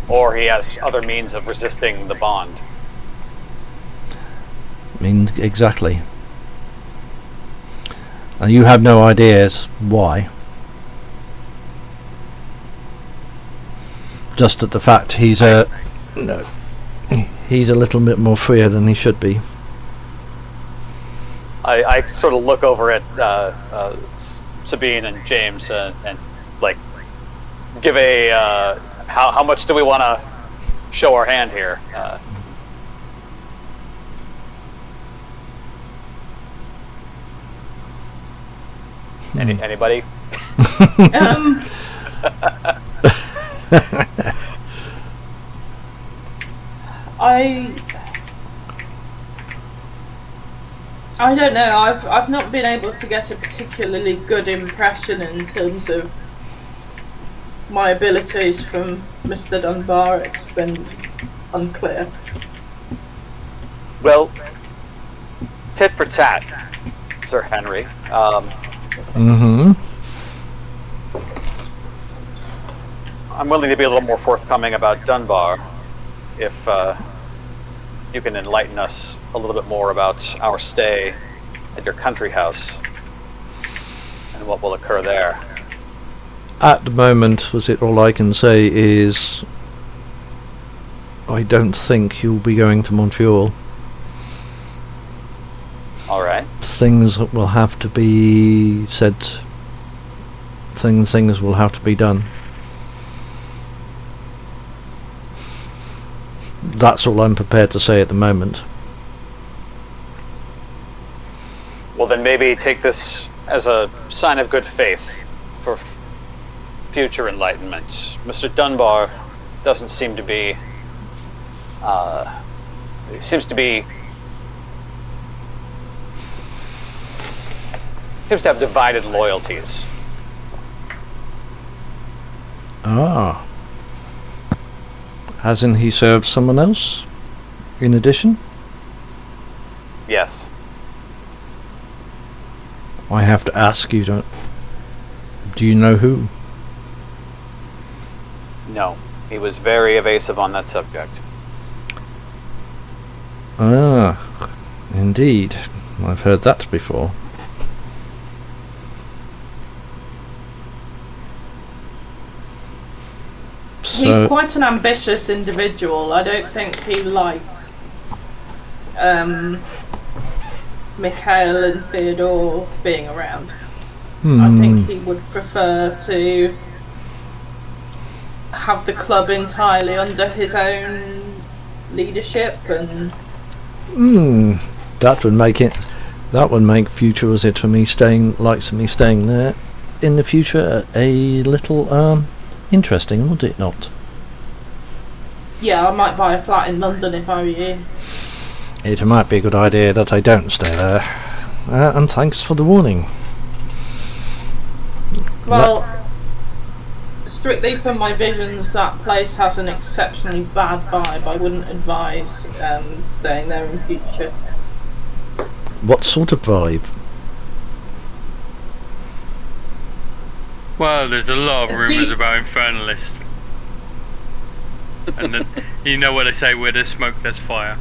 Or he has other means of resisting the bond. Means exactly. And you have no ideas why. Just that the fact he's a little bit more freer than he should be. I sort of look over at Sabine and James and like give a how much do we want to show our hand here? Anybody? I don't know. I've not been able to get a particularly good impression in terms of my abilities from Mr. Dunbar. It's been unclear. Well, tit for tat, Sir Henry. I'm willing to be a little more forthcoming about Dunbar if you can enlighten us a little bit more about our stay at your country house and what will occur there. At the moment, all I can say is I don't think you'll be going to Montreal. Alright. Things will have to be said. Things will have to be done. That's all I'm prepared to say at the moment. Well, then maybe take this as a sign of good faith for future enlightenment. Mr. Dunbar doesn't seem to be seems to have divided loyalties. Ah. Hasn't he served someone else in addition? Yes. I have to ask you, do you know who? No. He was very evasive on that subject. Ah, indeed. I've heard that before. He's quite an ambitious individual. I don't think he liked Mikhail and Theodore being around. I think he would prefer to have the club entirely under his own leadership and that would make future visit for me staying there in the future a little interesting, would it not? Yeah, I might buy a flat in London if I were you. It might be a good idea that I don't stay there. And thanks for the warning. Well, strictly from my visions, that place has an exceptionally bad vibe. I wouldn't advise staying there in future. What sort of vibe? Well, there's a lot of rumours about Infernalists. And then, you know what they say, where there's smoke, there's fire.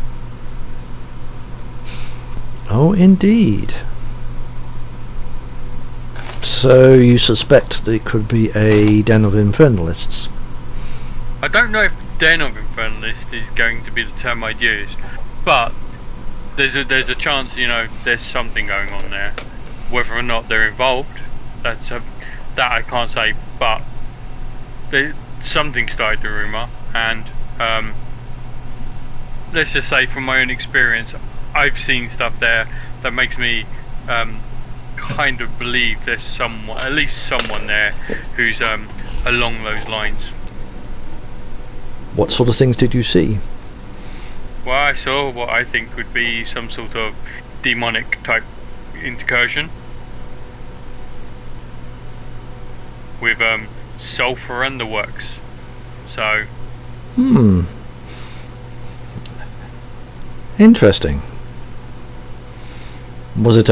Oh, indeed. So you suspect that it could be a den of Infernalists? I don't know if den of Infernalists is going to be the term I'd use, but there's a chance, there's something going on there. Whether or not they're involved, that I can't say, but something started the rumour, and let's just say from my own experience, I've seen stuff there that makes me kind of believe there's at least someone there who's along those lines. What sort of things did you see? Well, I saw what I think would be some sort of demonic type incursion with sulphur and the works. So interesting. Was it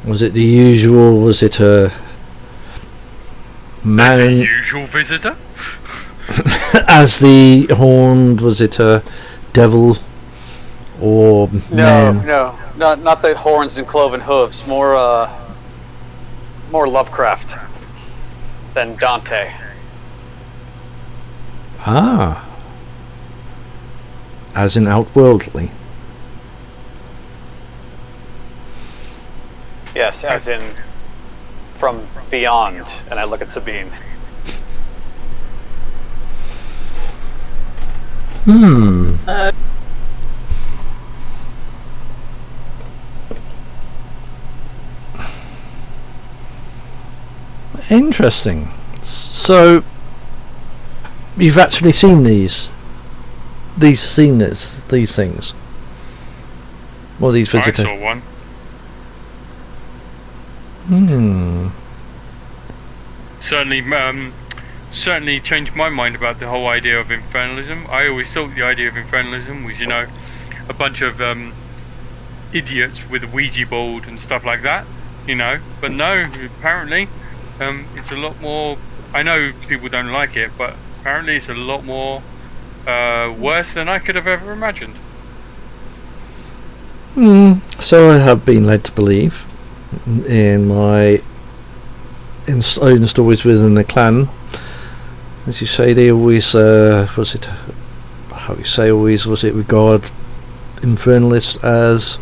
Was it the usual? Was it a man? The usual visitor? As the horned, was it a devil or man? No, not the horns and cloven hooves. More Lovecraft than Dante. Ah. As in outworldly. Yes, as in from beyond. And I look at Sabine. Interesting. So you've actually seen these things. Well, these visitors. I saw one. Certainly changed my mind about the whole idea of infernalism. I always thought the idea of infernalism was, a bunch of idiots with a Ouija board and stuff like that, But no, apparently, it's a lot more. I know people don't like it, but apparently it's a lot more worse than I could have ever imagined. So I have been led to believe in my own stories within the clan. As you say, they always was it regard infernalists as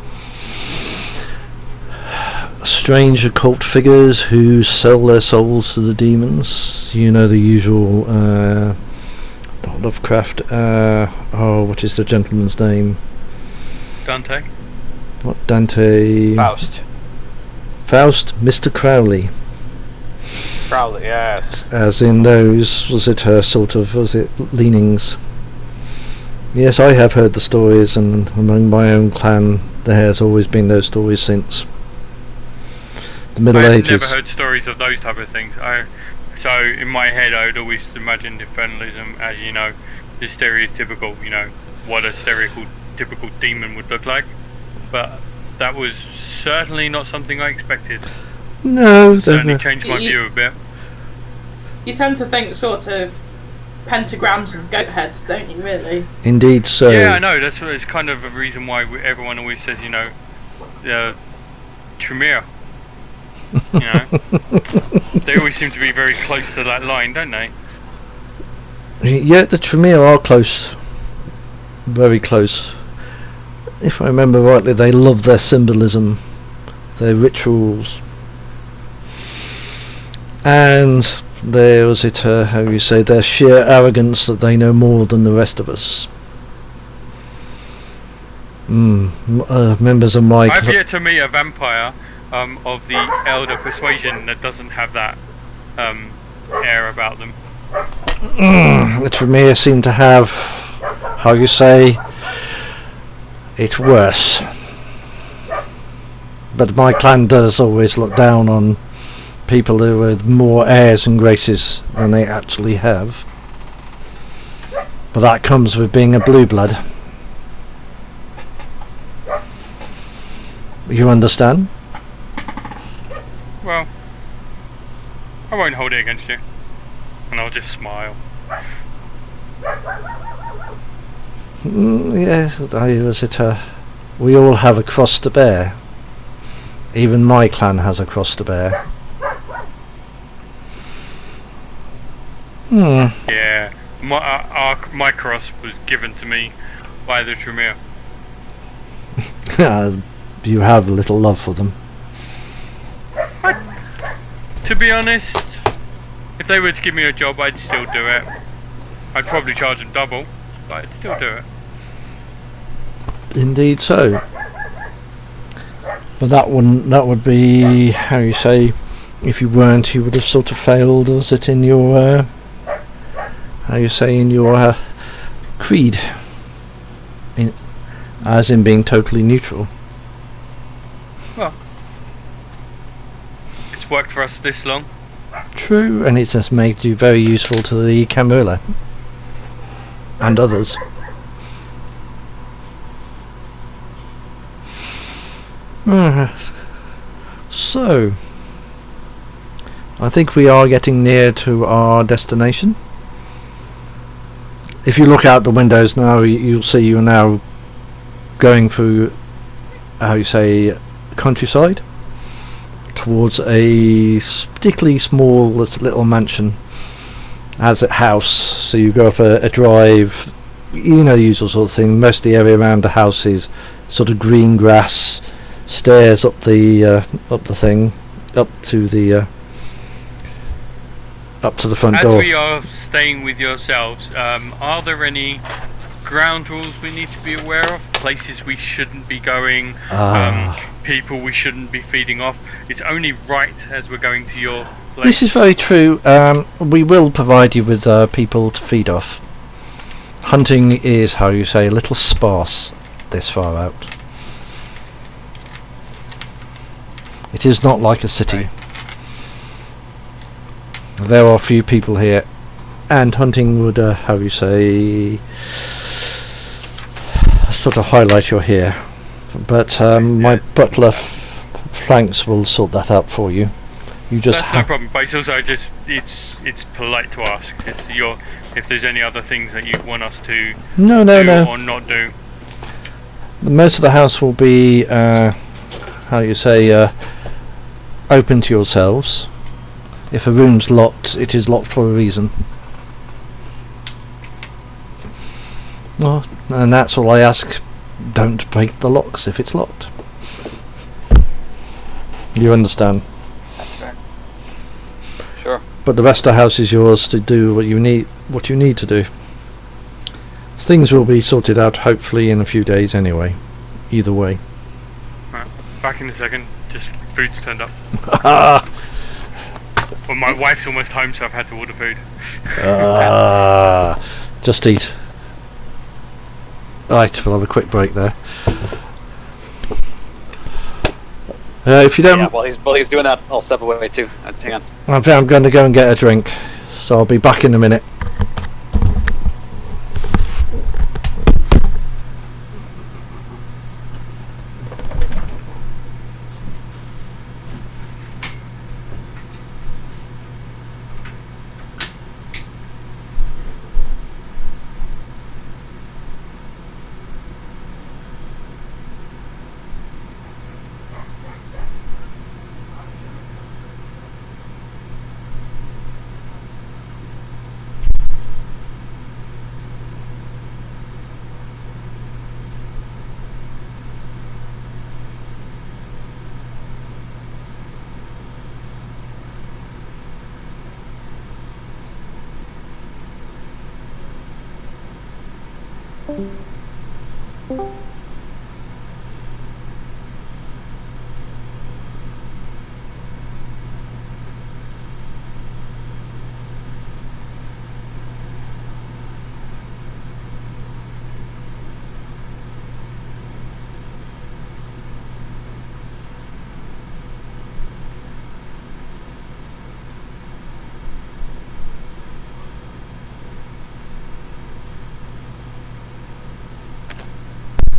strange occult figures who sell their souls to the demons. The usual not Lovecraft. What is the gentleman's name? Dante. Not Dante. Faust, Mr. Crowley. Crowley, yes. As in those, was it leanings? Yes, I have heard the stories, and among my own clan there has always been those stories since the Middle Ages. I've never heard stories of those type of things. So in my head I would always imagined infernalism as, the stereotypical, what a stereotypical demon would look like. But that was certainly not something I expected. No, certainly changed my view a bit. You tend to think sort of pentagrams and goat heads, don't you, really? Indeed so. Yeah, I know, that's kind of a reason why everyone always says, Tremere. They always seem to be very close to that line, don't they? Yeah, the Tremere are close. Very close. If I remember rightly, they love their symbolism, their rituals. And there was their sheer arrogance that they know more than the rest of us. Members of my... I've yet to meet a vampire of the elder persuasion that doesn't have that air about them. The Tremere seem to have, it's worse. But my clan does always look down on people who with more airs and graces than they actually have. But that comes with being a blue blood. You understand? Well, I won't hold it against you. And I'll just smile. Yes, we all have a cross to bear. Even my clan has a cross to bear. Yeah, my cross was given to me by the Tremere. You have a little love for them. To be honest, if they were to give me a job, I'd still do it. I'd probably charge them double, but I'd still do it. Indeed so. But that would be, if you weren't, you would have sort of failed, was it, in your, in your creed? As in being totally neutral. Well, it's worked for us this long. True, and it has made you very useful to the Cambell and others. So, I think we are getting near to our destination. If you look out the windows now, you'll see you're now going through, how you say, countryside, towards a particularly small little mansion. Has a house, so you go up a drive, you know, the usual sort of thing. Most of the area around the house is sort of green grass, stairs up the thing, up to the front door. As we are staying with yourselves, are there any ground rules we need to be aware of? Places we shouldn't be going? People we shouldn't be feeding off? It's only right as we're going to your place. This is very true. We will provide you with people to feed off. Hunting is, how you say, a little sparse this far out. It is not like a city. Right. There are few people here, and hunting would, how you say, sort of highlight you're here. But my butler Franks will sort that out for you. You just That's no problem, but it's also just it's polite to ask. If there's any other things that you want us to no or not do. Most of the house will be, how you say, open to yourselves. If a room's locked, it is locked for a reason. Well, and that's all I ask. Don't break the locks if it's locked. You understand? That's fair. Sure. But the rest of the house is yours to do what you need to do. Things will be sorted out hopefully in a few days anyway. Either way. Right, back in a second. Just food's turned up. Well, my wife's almost home, so I've had to order food. Just eat. Right, we'll have a quick break there. If you don't... Yeah, while he's doing that, I'll step away too. Hang on. I'm going to go and get a drink, so I'll be back in a minute.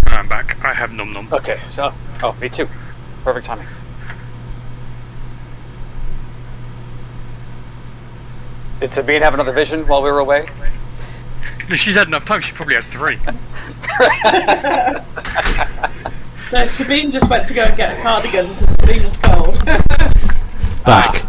I'm back. I have num num. Okay, so me too. Perfect timing. Did Sabine have another vision while we were away? She's had enough time. She probably had 3. No, Sabine just went to go and get a cardigan because Sabine was cold. Back.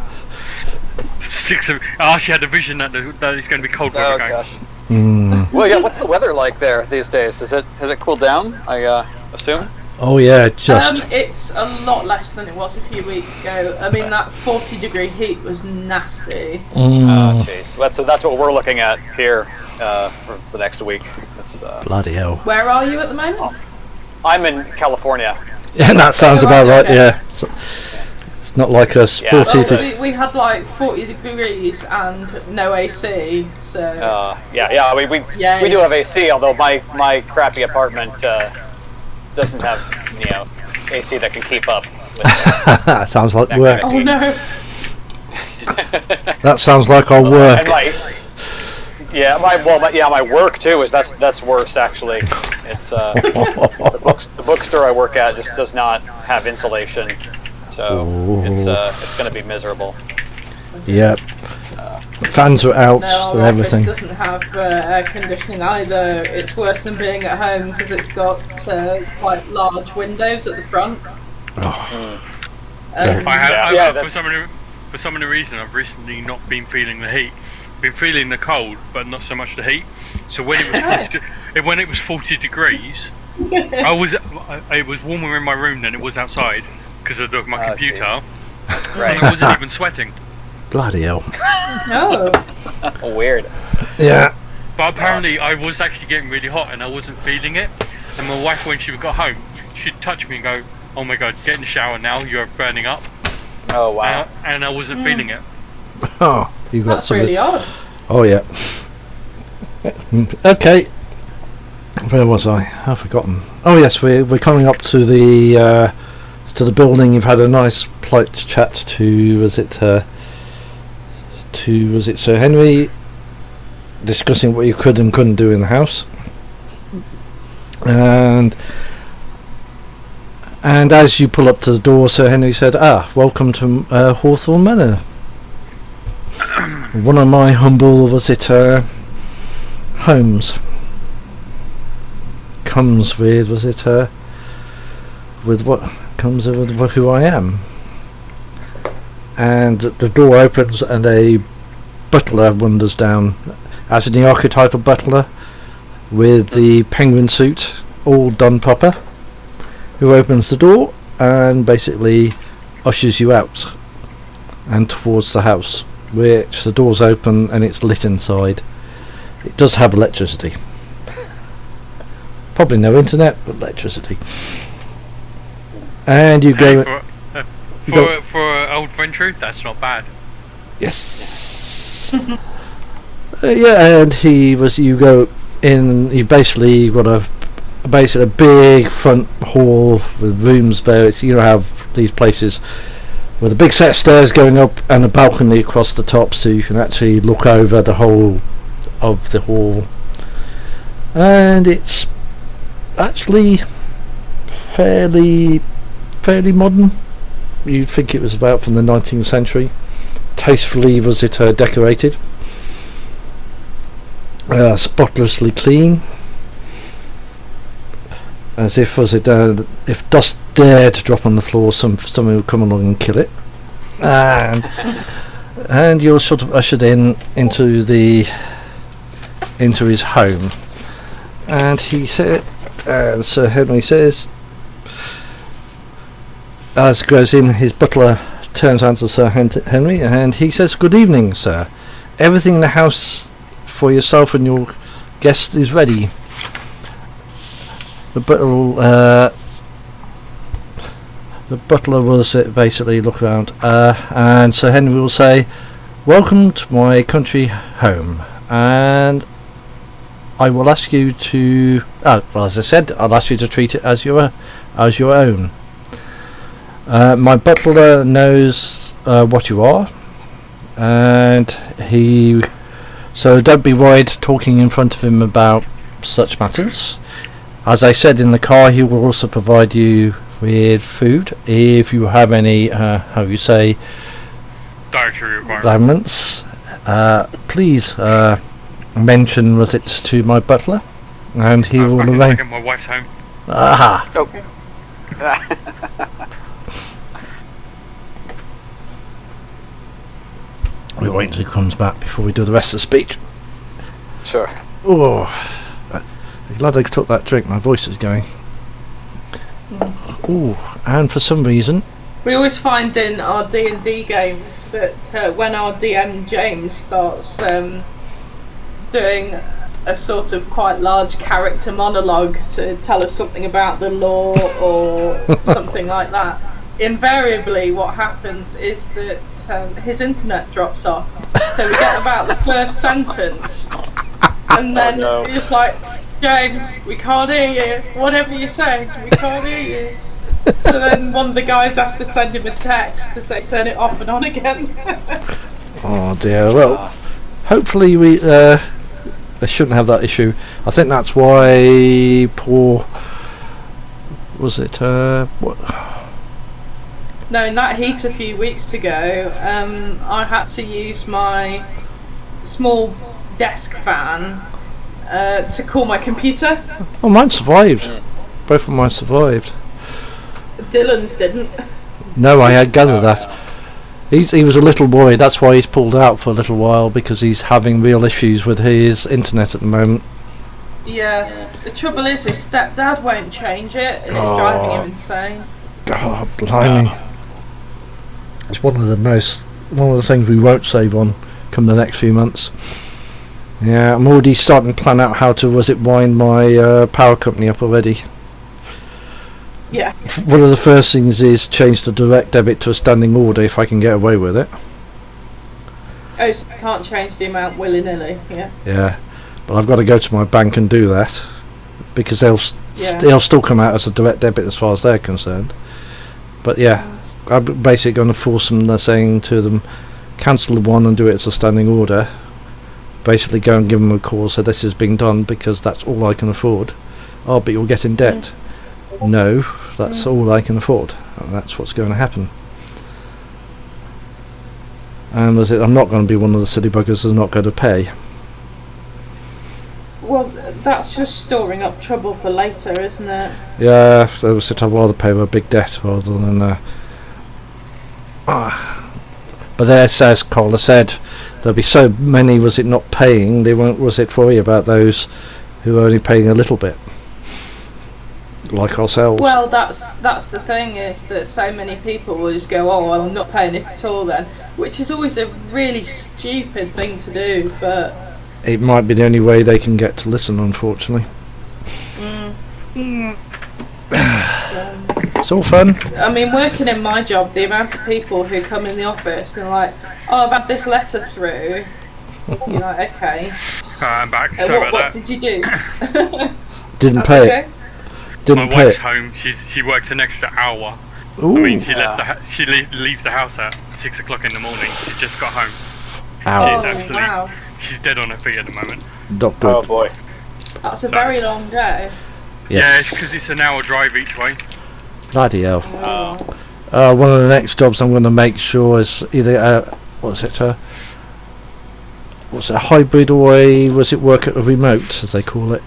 6 of. She had a vision that it's going to be cold when Oh we're going. gosh. Mm. Well, yeah. What's the weather like there these days? Has it cooled down? I assume. Oh yeah, just. It's a lot less than it was a few weeks ago. I mean, that 40-degree heat was nasty. Oh jeez. That's what we're looking at here for the next week. It's, Bloody hell. Where are you at the moment? I'm in California. Yeah, that sounds about right. Okay. Yeah. It's not like us. Yeah. 40 Well, to. we had like 40 degrees and no AC, so... Yeah. We do have AC, although my crappy apartment doesn't have AC that can keep up. With That sounds like that work. Oh no! That sounds like our work. And my work too is that's worse actually. It's the bookstore I work at just does not have insulation. So Ooh. it's going to be miserable. Yep. The fans are out No, and our everything. office doesn't have air conditioning either. It's worse than being at home because it's got quite large windows at the front. Oh, For some reason, I've recently not been feeling the heat. Been feeling the cold, but not so much the heat. So when it was 40 degrees, it was warmer in my room than it was outside because of my computer. Right. And I wasn't even sweating. bloody hell. No. Weird. Yeah. But apparently I was actually getting really hot and I wasn't feeling it. And my wife, when she got home, she'd touch me and go, "Oh my god, get in the shower now, you're burning up." Oh wow. And I wasn't feeling it. Oh, you got That's something. really odd. Oh yeah. Okay. Where was I? I've forgotten. Oh yes, we're coming up to the building. You've had a nice polite chat to was it Sir Henry, discussing what you could and couldn't do in the house, and as you pull up to the door, Sir Henry said, welcome to Hawthorne Manor. One of my humble homes. Comes with with who I am. And the door opens and a butler wanders down, as in the archetypal butler with the penguin suit, all done proper, who opens the door and basically ushers you out and towards the house, which the door's open and it's lit inside. It does have electricity. Probably no internet, but electricity. And you go... For old Venture, that's not bad. Yes. Yeah, and you go in. You basically got a big front hall with rooms there. You have these places with a big set of stairs going up and a balcony across the top, so you can actually look over the whole of the hall. And it's actually fairly modern. You'd think it was about from the 19th century. Tastefully decorated. Spotlessly clean. As if if dust dared to drop on the floor, someone would come along and kill it. And you're sort of ushered into his home. And he said, and Sir Henry says, as goes in, his butler turns around to Sir Henry and he says, "Good evening, sir. Everything in the house for yourself and your guests is ready." The butler will basically look around, and Sir Henry will say, "Welcome to my country home, and I will ask you to, as I said, I'll ask you to treat it as your own. My butler knows what you are, and so don't be worried talking in front of him about such matters. As I said in the car, he will also provide you with food if you have any, dietary requirements. Please mention to my butler, and he will arrange." My wife's home. Aha. Okay. We'll wait until he comes back before we do the rest of the speech. Sure. Oh, I'm glad I took that drink. My voice is going. Ooh, and for some reason, We always find in our D&D games that when our DM James starts doing a sort of quite large character monologue to tell us something about the law or something like that, invariably what happens is that his internet drops off. So we get about the first sentence and then you're just like, "James, we can't hear you. Whatever you say, we can't hear you." So then one of the guys has to send him a text to say turn it off and on again. oh dear. Well, hopefully they shouldn't have that issue. I think that's why poor No, in that heat a few weeks ago, I had to use my small desk fan to cool my computer. Oh, mine survived. Both of mine survived. Dylan's didn't. No, I had gathered that. He was a little worried. That's why he's pulled out for a little while, because he's having real issues with his internet at the moment. Yeah. The trouble is, his stepdad won't change it, and it's driving him insane. God, blimey. It's one of the things we won't save on come the next few months. Yeah, I'm already starting to plan out how to wind my power company up already. Yeah. One of the first things is change the direct debit to a standing order if I can get away with it. Oh, so you can't change the amount willy-nilly, yeah? Yeah, but I've got to go to my bank and do that, because they'll still come out as a direct debit as far as they're concerned. But yeah, I'm basically going to force them. They're saying to them, cancel the one and do it as a standing order. Basically go and give them a call, so this is being done because that's all I can afford. Oh, but you'll get in debt. No, that's all I can afford, and that's what's going to happen. And I'm not going to be one of the silly buggers who's not going to pay. Well, that's just storing up trouble for later, isn't it? Yeah, so I'd rather pay a big debt rather than but there, says Cola said, there'll be so many not paying, they won't worry about those who are only paying a little bit, like ourselves. Well, that's the thing, is that so many people will just go, oh, well, I'm not paying it at all then, which is always a really stupid thing to do, but it might be the only way they can get to listen, unfortunately. It's all fun. I mean, working in my job, the amount of people who come in the office and are like, oh, I've had this letter through. You're like, okay. I'm back. Sorry about what that. did you do? Didn't pay it. Didn't My pay wife's it. home. She works an extra hour. Ooh. I mean, she leaves the house at 6 o'clock in the morning. She just got home. Ow. Wow. She's dead on her feet at the moment. Not good. Oh boy. That's a very long day. Yes. Yeah, it's because it's an hour drive each way. Bloody hell. One of the next jobs I'm going to make sure is either what's it a hybrid or work at a remote, as they call it.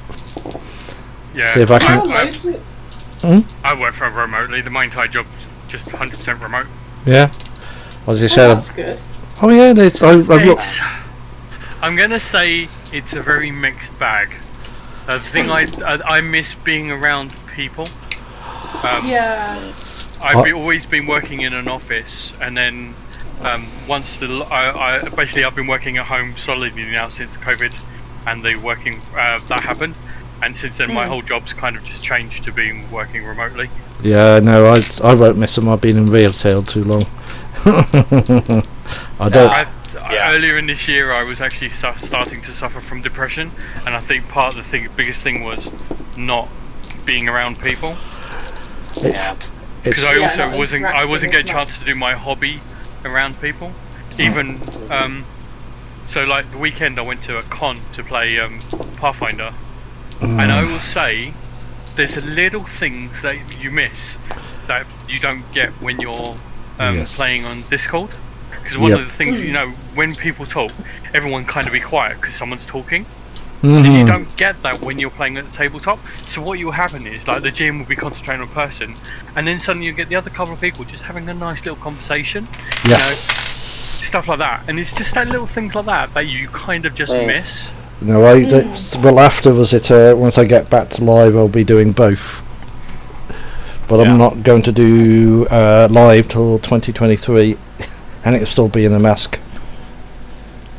Yeah. See if I can. I work for remotely. My entire job's just 100% remote. Yeah. As you said. That's good. Oh yeah, I'm gonna say it's a very mixed bag. The thing I miss being around people. Yeah. I've always been working in an office, and then once I've been working at home solidly now since COVID, and the working that happened, and since then my whole job's kind of just changed to being working remotely. Yeah, no, I won't miss them. I've been in retail too long. I don't. Earlier in this year, I was actually starting to suffer from depression, and I think part of the biggest thing was not being around people. Yeah. Because I wasn't getting a chance to do my hobby around people. Even so, like the weekend, I went to a con to play Pathfinder, and I will say there's little things that you miss that you don't get when you're playing on Discord. Because one of the things, when people talk, everyone kind of be quiet because someone's talking. And you don't get that when you're playing at the tabletop. So what will happen is, like, the GM will be concentrating on a person, and then suddenly you get the other couple of people just having a nice little conversation. Yes. Stuff like that. And it's just that little things like that that you kind of just miss. No, well, afterwards, once I get back to live, I'll be doing both. But I'm not going to do live till 2023. And it'll still be in a mask.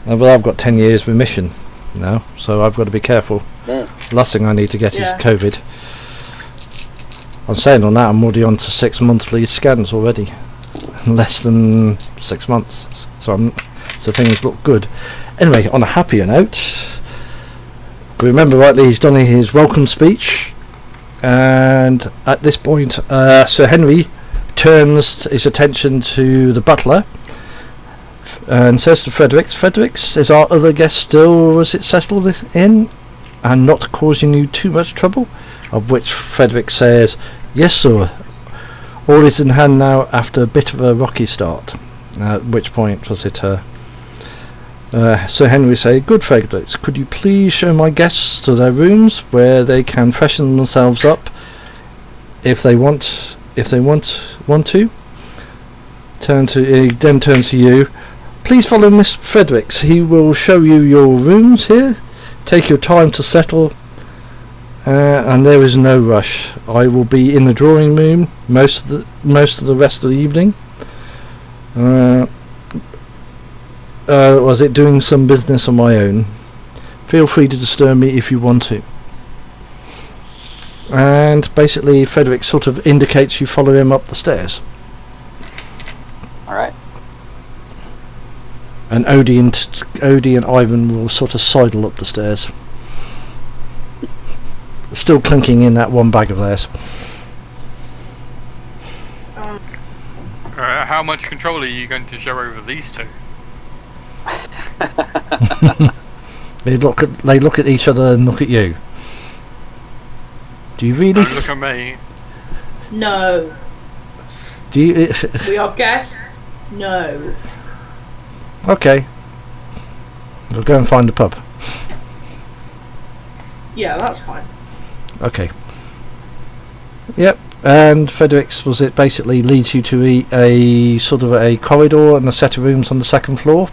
But I've got 10 years remission now, so I've got to be careful. The last thing I need to get is COVID. I'm saying on that, I'm already on to 6 monthly scans already. Less than 6 months. So things look good. Anyway, on a happier note, if I remember rightly, he's done his welcome speech. And at this point, Sir Henry turns his attention to the butler and says to Fredericks, is our other guest still settled in and not causing you too much trouble? Of which Frederick says, yes sir, All is in hand now after a bit of a rocky start. At which point was it Sir Henry say, "Good Fredericks, could you please show my guests to their rooms where they can freshen themselves up if they want to?" He then turns to you. "Please follow Miss Fredericks. He will show you your rooms here. Take your time to settle, and there is no rush. I will be in the drawing room most of the rest of the evening. Was it doing some business on my own? Feel free to disturb me if you want to." And basically Frederick sort of indicates you follow him up the stairs. Alright. And Odie and Ivan will sort of sidle up the stairs. Still clinking in that one bag of theirs. How much control are you going to show over these two? They look at each other and look at you. Do you really? Don't look at me. No. Do you? We are guests? No. Okay. We'll go and find a pub. Yeah, that's fine. Okay. Yep. And Fredericks basically leads you to a sort of a corridor and a set of rooms on the second floor.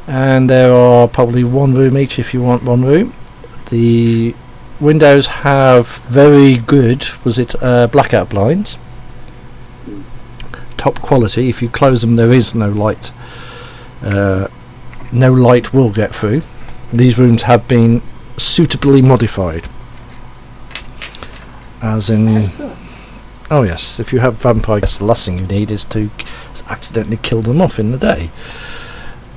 And there are probably one room each if you want one room. The windows have very good blackout blinds. Top quality. If you close them, there is no light. No light will get through. These rooms have been suitably modified. As in, oh yes, if you have vampires, the last thing you need is to accidentally kill them off in the day.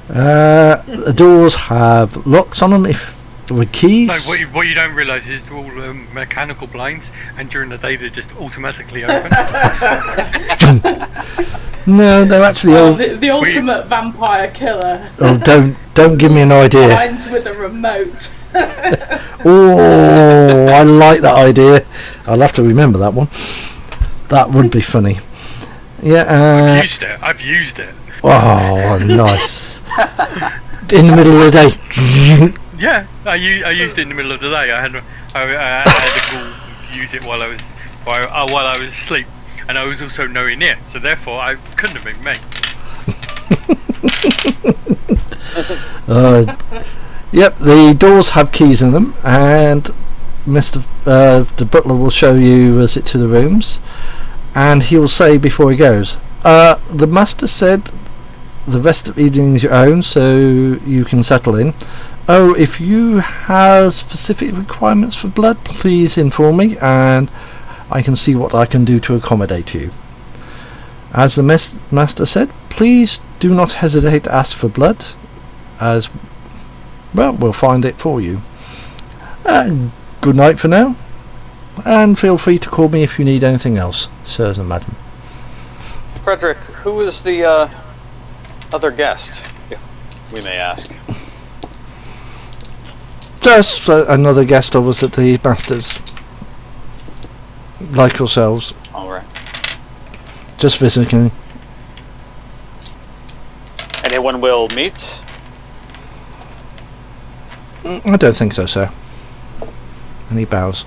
The doors have locks on them with keys. No, what you don't realise is they're all mechanical blinds, and during the day they're just automatically open. No, they're actually all. The ultimate vampire killer. Oh, don't give me an idea. Blinds with a remote. Oh, I like that idea. I'll have to remember that one. That would be funny. Yeah. I've used it. Oh, nice. In the middle of the day. Yeah, I used it in the middle of the day. I had a ghoul use it while I was asleep, and I was also nowhere near, so therefore I couldn't have been me. Yep, the doors have keys in them, and the butler will show you to the rooms, and he will say before he goes, the master said the rest of the evening is your own, so you can settle in. Oh, if you have specific requirements for blood, please inform me, and I can see what I can do to accommodate you. As the master said, please do not hesitate to ask for blood, as well, we'll find it for you. Good night for now, and feel free to call me if you need anything else, sirs and madam. Frederick, who is the other guest, if we may ask? Just another guest of us at the Masters, like yourselves. Alright. Just visiting. Anyone will meet? I don't think so, sir. And he bows.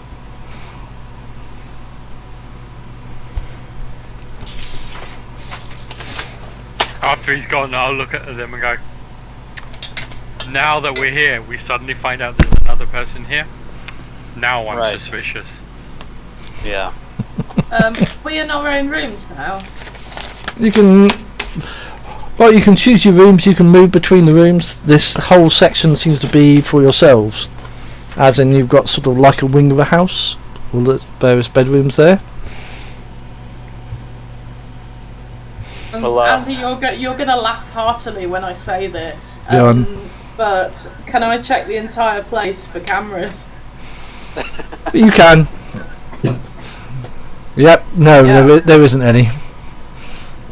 After he's gone, I'll look at them and go, now that we're here, we suddenly find out there's another person here. Now I'm suspicious. Yeah. We're in our own rooms now. You can choose your rooms, you can move between the rooms. This whole section seems to be for yourselves. As in, you've got sort of like a wing of a house, all the various bedrooms there. Well, Andy, you're gonna laugh heartily when I say this. But can I check the entire place for cameras? You can. Yep. No, yeah. There isn't any.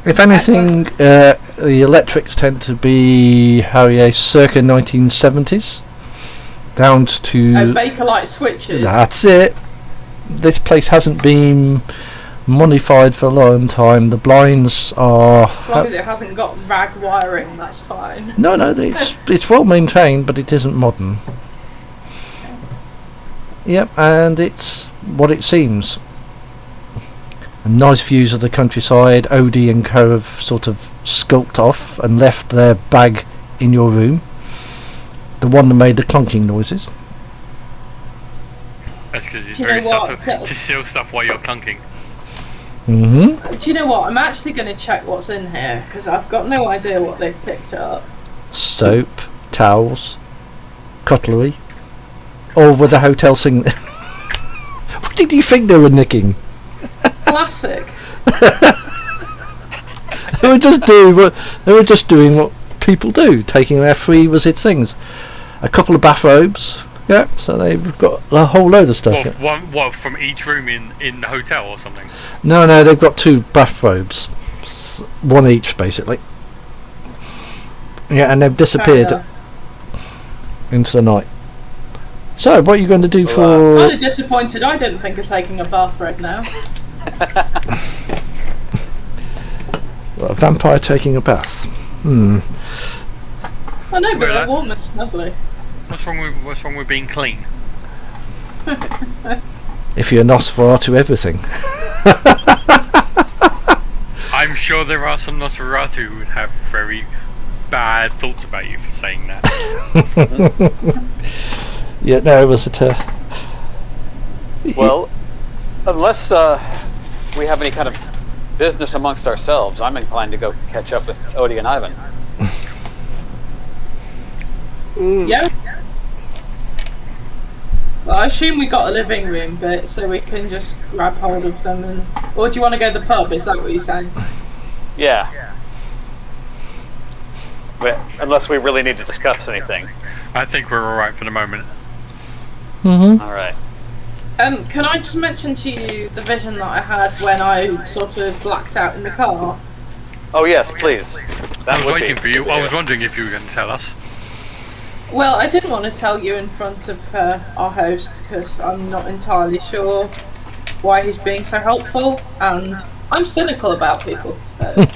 If anything, the electrics tend to be circa 1970s, down to Bakelite switches. That's it. This place hasn't been modified for a long time. The blinds are... As long as it hasn't got rag wiring, that's fine. No, it's well maintained, but it isn't modern. Yep, and it's what it seems. And nice views of the countryside. Odie and Co have sort of skulked off and left their bag in your room. The one that made the clunking noises. That's because it's Do you very know what? subtle to steal stuff while you're clunking. Mm-hmm. Do you know what? I'm actually going to check what's in here, because I've got no idea what they've picked up. Soap, towels, cutlery. Or with the hotel sign... What did you think they were nicking? Classic. They were just doing what people do, taking their free visit things. A couple of bathrobes, yeah. So they've got a whole load of stuff. What from each room in the hotel or something? No, they've got 2 bathrobes, one each basically. Yeah, and they've disappeared into the night. So, what are you going to do for... I'm kind of disappointed I didn't think of taking a bathrobe now. A vampire taking a bath. I know, but Well, they're warm and snuggly. What's wrong with being clean? If you're Nosferatu everything. I'm sure there are some Nosferatu who would have very bad thoughts about you for saying that. Yeah, no, it was Well, unless we have any kind of business amongst ourselves, I'm inclined to go catch up with Odie and Ivan. Yeah. Well, I assume we got a living room bit, so we can just grab hold of them and... Or do you want to go to the pub? Is that what you're saying? Yeah. But unless we really need to discuss anything. I think we're alright for the moment. Mm-hmm. All right. Can I just mention to you the vision that I had when I sort of blacked out in the car? Oh yes, please. I was waiting for you. I was wondering if you were going to tell us. Well, I didn't want to tell you in front of our host because I'm not entirely sure why he's being so helpful, and I'm cynical about people. So.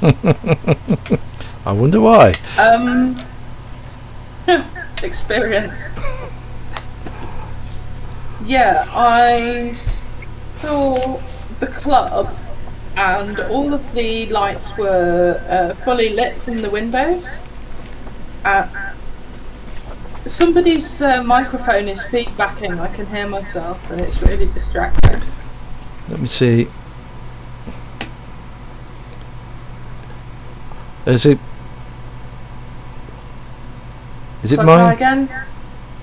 I wonder why. Experience. Yeah, I saw the club, and all of the lights were fully lit from the windows. Somebody's microphone is feedbacking. I can hear myself, and it's really distracting. Let me see. Is it Shall I mine? try again?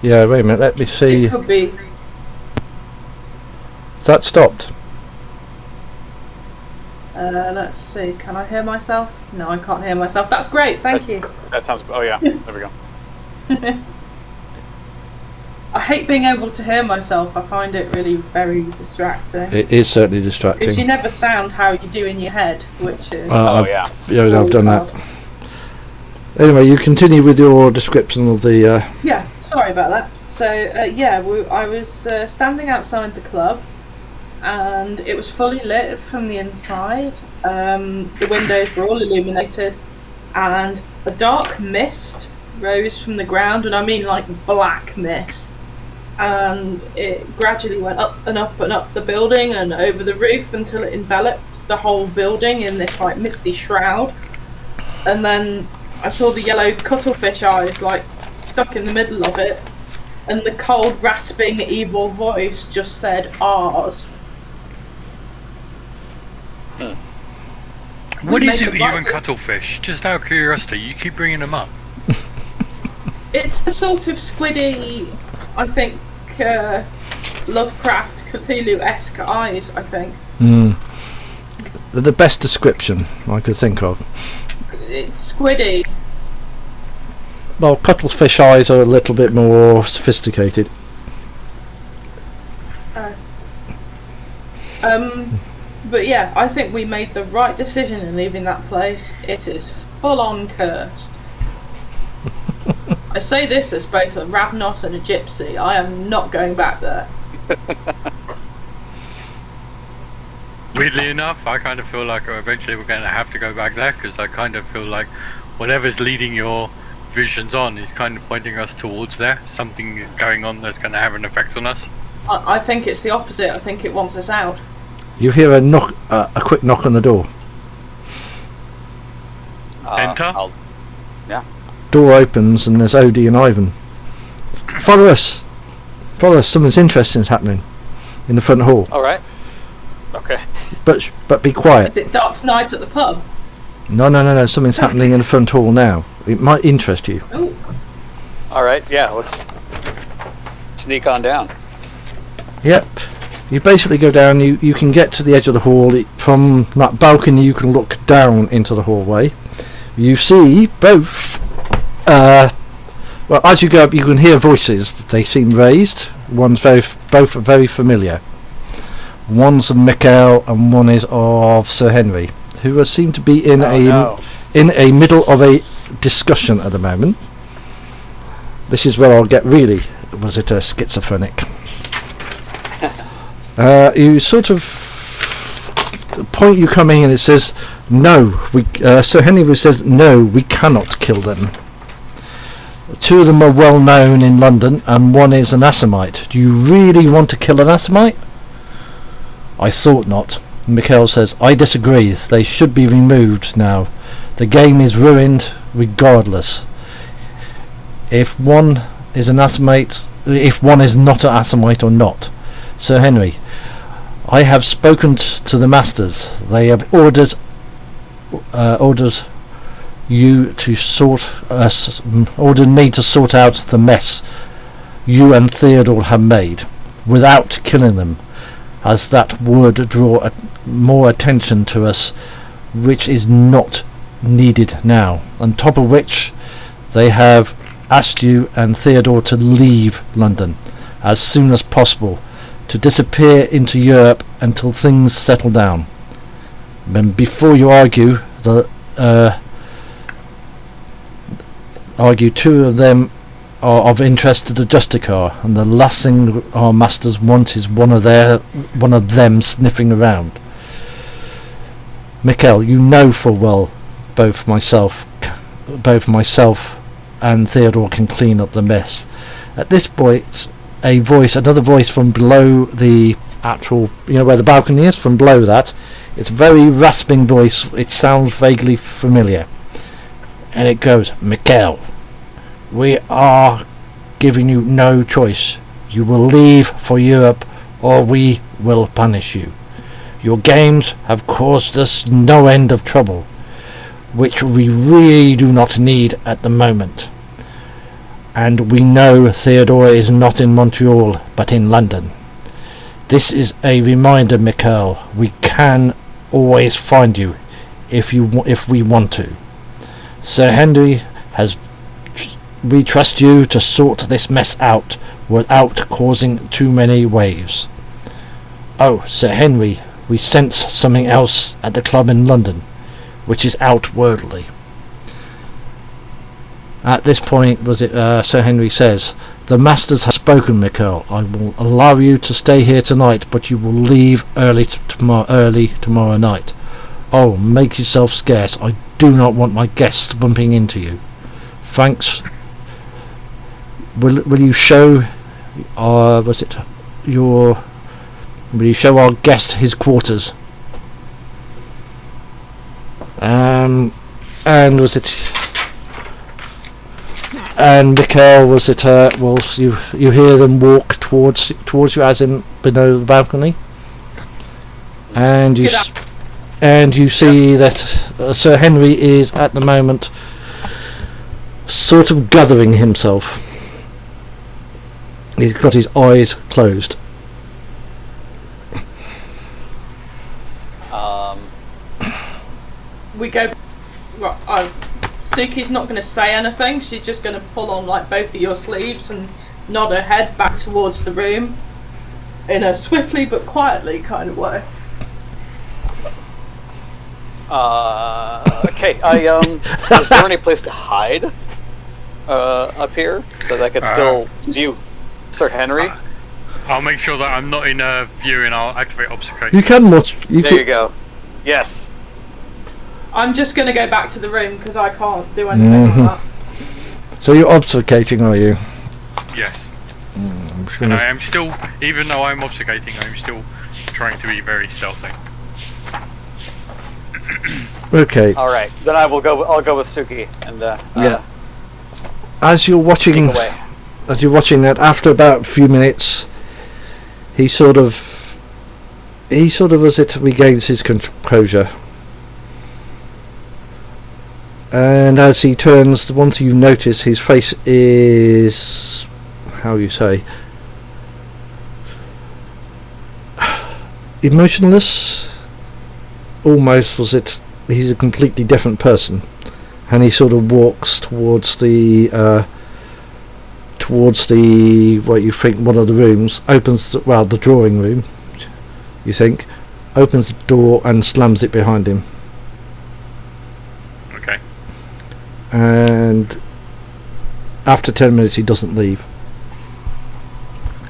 Yeah, wait a minute. Let me see. It could be. Is that stopped? Let's see. Can I hear myself? No, I can't hear myself. That's great. Thank you. That sounds. Oh yeah. There we go. I hate being able to hear myself. I find it really very distracting. It is certainly distracting. Because you never sound how you do in your head, which is... Yeah. Yeah, I've done that. Anyway, you continue with your description of the... Yeah, sorry about that. So, I was standing outside the club, and it was fully lit from the inside. The windows were all illuminated, and a dark mist rose from the ground, and I mean like black mist. And it gradually went up and up and up the building and over the roof until it enveloped the whole building in this like misty shroud. And then I saw the yellow cuttlefish eyes like stuck in the middle of it, and the cold rasping evil voice just said ours. What is it with you and cuttlefish? Just out of curiosity, you keep bringing them up. It's the sort of squiddy, I think, Lovecraft Cthulhu-esque eyes, I think. The best description I could think of. It's squiddy. Well, cuttlefish eyes are a little bit more sophisticated. But yeah, I think we made the right decision in leaving that place. It is full on cursed. I say this as both a Ravnos and a gypsy. I am not going back there. Weirdly enough, I kind of feel like eventually we're going to have to go back there, because I kind of feel like whatever's leading your visions on is kind of pointing us towards there. Something is going on that's going to have an effect on us. I think it's the opposite. I think it wants us out. You hear a knock, a quick knock on the door. Enter? Yeah. Door opens and there's Odie and Ivan. Follow us. Follow us. Something's interesting is happening in the front hall. All right. Okay. But be quiet. Is it darts night at the pub? No. Something's happening in the front hall now. It might interest you. Ooh. All right. Yeah. Let's sneak on down. Yep. You basically go down. You can get to the edge of the hall. From that balcony you can look down into the hallway. You see both. Well, as you go up, you can hear voices. They seem raised. Both are very familiar. One's of Mikael and one is of Sir Henry, who seem to be in a middle of a discussion at the moment. This is where I'll get really schizophrenic. You sort of the point you coming in, it says no. Sir Henry says no, we cannot kill them. Two of them are well known in London, and one is an Assamite. Do you really want to kill an Assamite? I thought not. Mikael says, I disagree. They should be removed now. The game is ruined regardless. If one is an Assamite, if one is not an Assamite or not. Sir Henry, I have spoken to the masters. They have ordered you to ordered me to sort out the mess you and Theodore have made without killing them, as that would draw more attention to us, which is not needed now. On top of which, they have asked you and Theodore to leave London as soon as possible, to disappear into Europe until things settle down. Then before you argue, two of them are of interest to the Justicar, and the last thing our masters want is one of them sniffing around. Mikael, you know full well both myself and Theodore can clean up the mess. At this point, another voice from below the actual, where the balcony is, from below that, it's a very rasping voice. It sounds vaguely familiar, and it goes, Mikael, we are giving you no choice. You will leave for Europe, or we will punish you. Your games have caused us no end of trouble, which we really do not need at the moment. And we know Theodore is not in Montreal, but in London. This is a reminder, Mikael. We can always find you if we want to. Sir Henry we trust you to sort this mess out without causing too many waves. Oh, Sir Henry, we sense something else at the club in London, which is outwardly. At this point, Sir Henry says, the masters have spoken, Mikael. I will allow you to stay here tonight, but you will leave early tomorrow night. Oh, make yourself scarce. I do not want my guests bumping into you. Thanks. Will you show our guest his quarters? And Mikael, you hear them walk towards you, as in below the balcony, and you see that Sir Henry is at the moment sort of gathering himself. He's got his eyes closed. We go. Right, Suki's not going to say anything. She's just going to pull on both of your sleeves and nod her head back towards the room in a swiftly but quietly kind of way. Okay. Is there any place to hide up here that I could still view Sir Henry? I'll make sure that I'm not in view, and I'll activate obfuscation. You can watch. There you go. Yes. I'm just going to go back to the room because I can't do anything like that. So you're obfuscating, are you? Yes. I'm just And gonna- I am still, even though I'm obfuscating, I'm still trying to be very stealthy. Okay. All right. Then I'll go with Suki and Yeah. As you're watching, sneak away. that, after about a few minutes, he sort of as it regains his composure. And as he turns, the one thing you notice, his face is, how you say, emotionless. Almost was it. He's a completely different person, and he sort of walks towards the what you think one of the rooms. Opens the drawing room. You think, opens the door and slams it behind him. Okay. And after 10 minutes he doesn't leave.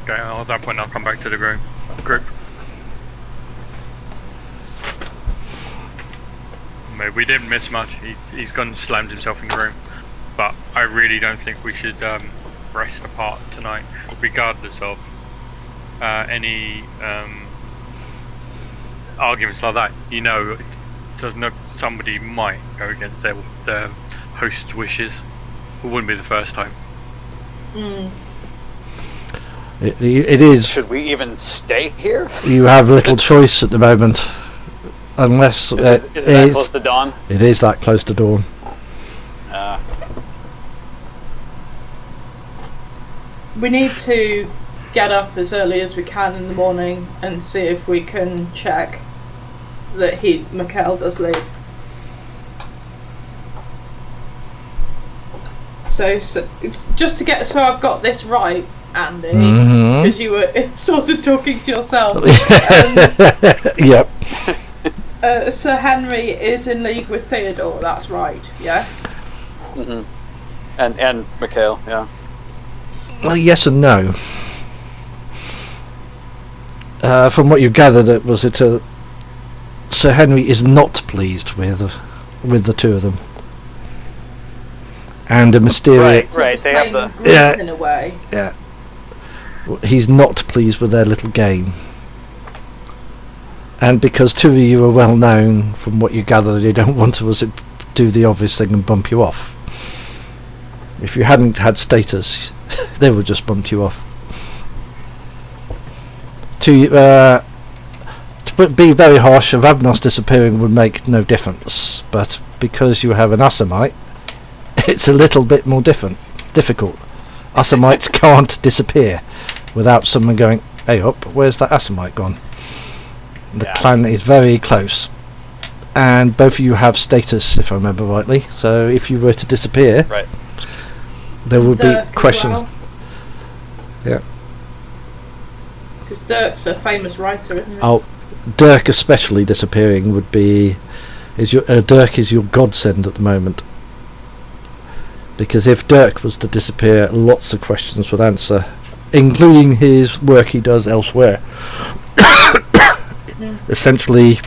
Okay, well, at that point I'll come back to the group. Maybe we didn't miss much. He's gone and slammed himself in the room. But I really don't think we should rest apart tonight, regardless of any arguments like that. You know, somebody might go against their host's wishes. It wouldn't be the first time. It is. Should we even stay here? You have little choice at the moment, unless Is it that close to dawn? It is that close to dawn. We need to get up as early as we can in the morning and see if we can check that Mikhail does leave. So just to get, so I've got this right, Andy, because you were sort of talking to yourself. Yep. Sir Henry is in league with Theodore, that's right, yeah? Mm-hmm. And Mikhail, yeah. Well, yes and no. From what you gathered, Sir Henry is not pleased with the two of them, and a mysterious. Right. They have the Yeah. In a way. Yeah. He's not pleased with their little game, and because two of you are well known, from what you gather, they don't want to do the obvious thing and bump you off. If you hadn't had status, they would just bump you off. To be very harsh, Avnos disappearing would make no difference, but because you have an Assamite, it's a little bit more difficult. Assamites can't disappear without someone going, "Hey up, where's that Assamite gone?" The clan is very close, and both of you have status, if I remember rightly. So if you were to disappear, right, there would be questions. Well. Yeah. Because Dirk's a famous writer, isn't he? Oh, Dirk especially disappearing would be Dirk is your godsend at the moment, because if Dirk was to disappear, lots of questions would answer, including his work he does elsewhere. Essentially.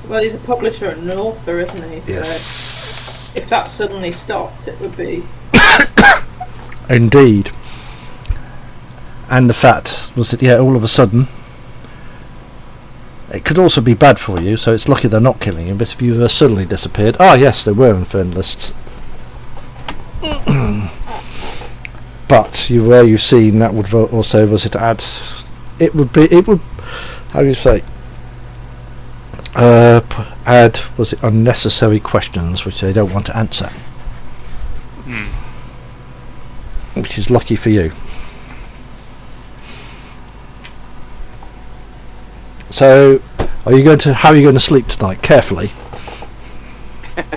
Well, he's a publisher and an author, isn't he? So Yes. if that suddenly stopped, it would be. Indeed. And the fact was that, all of a sudden, it could also be bad for you, so it's lucky they're not killing you, but if you suddenly disappeared, yes, they were infernalists. But you've seen that would also, how do you say, add, unnecessary questions which they don't want to answer. Which is lucky for you. So, how are you going to sleep tonight? Carefully.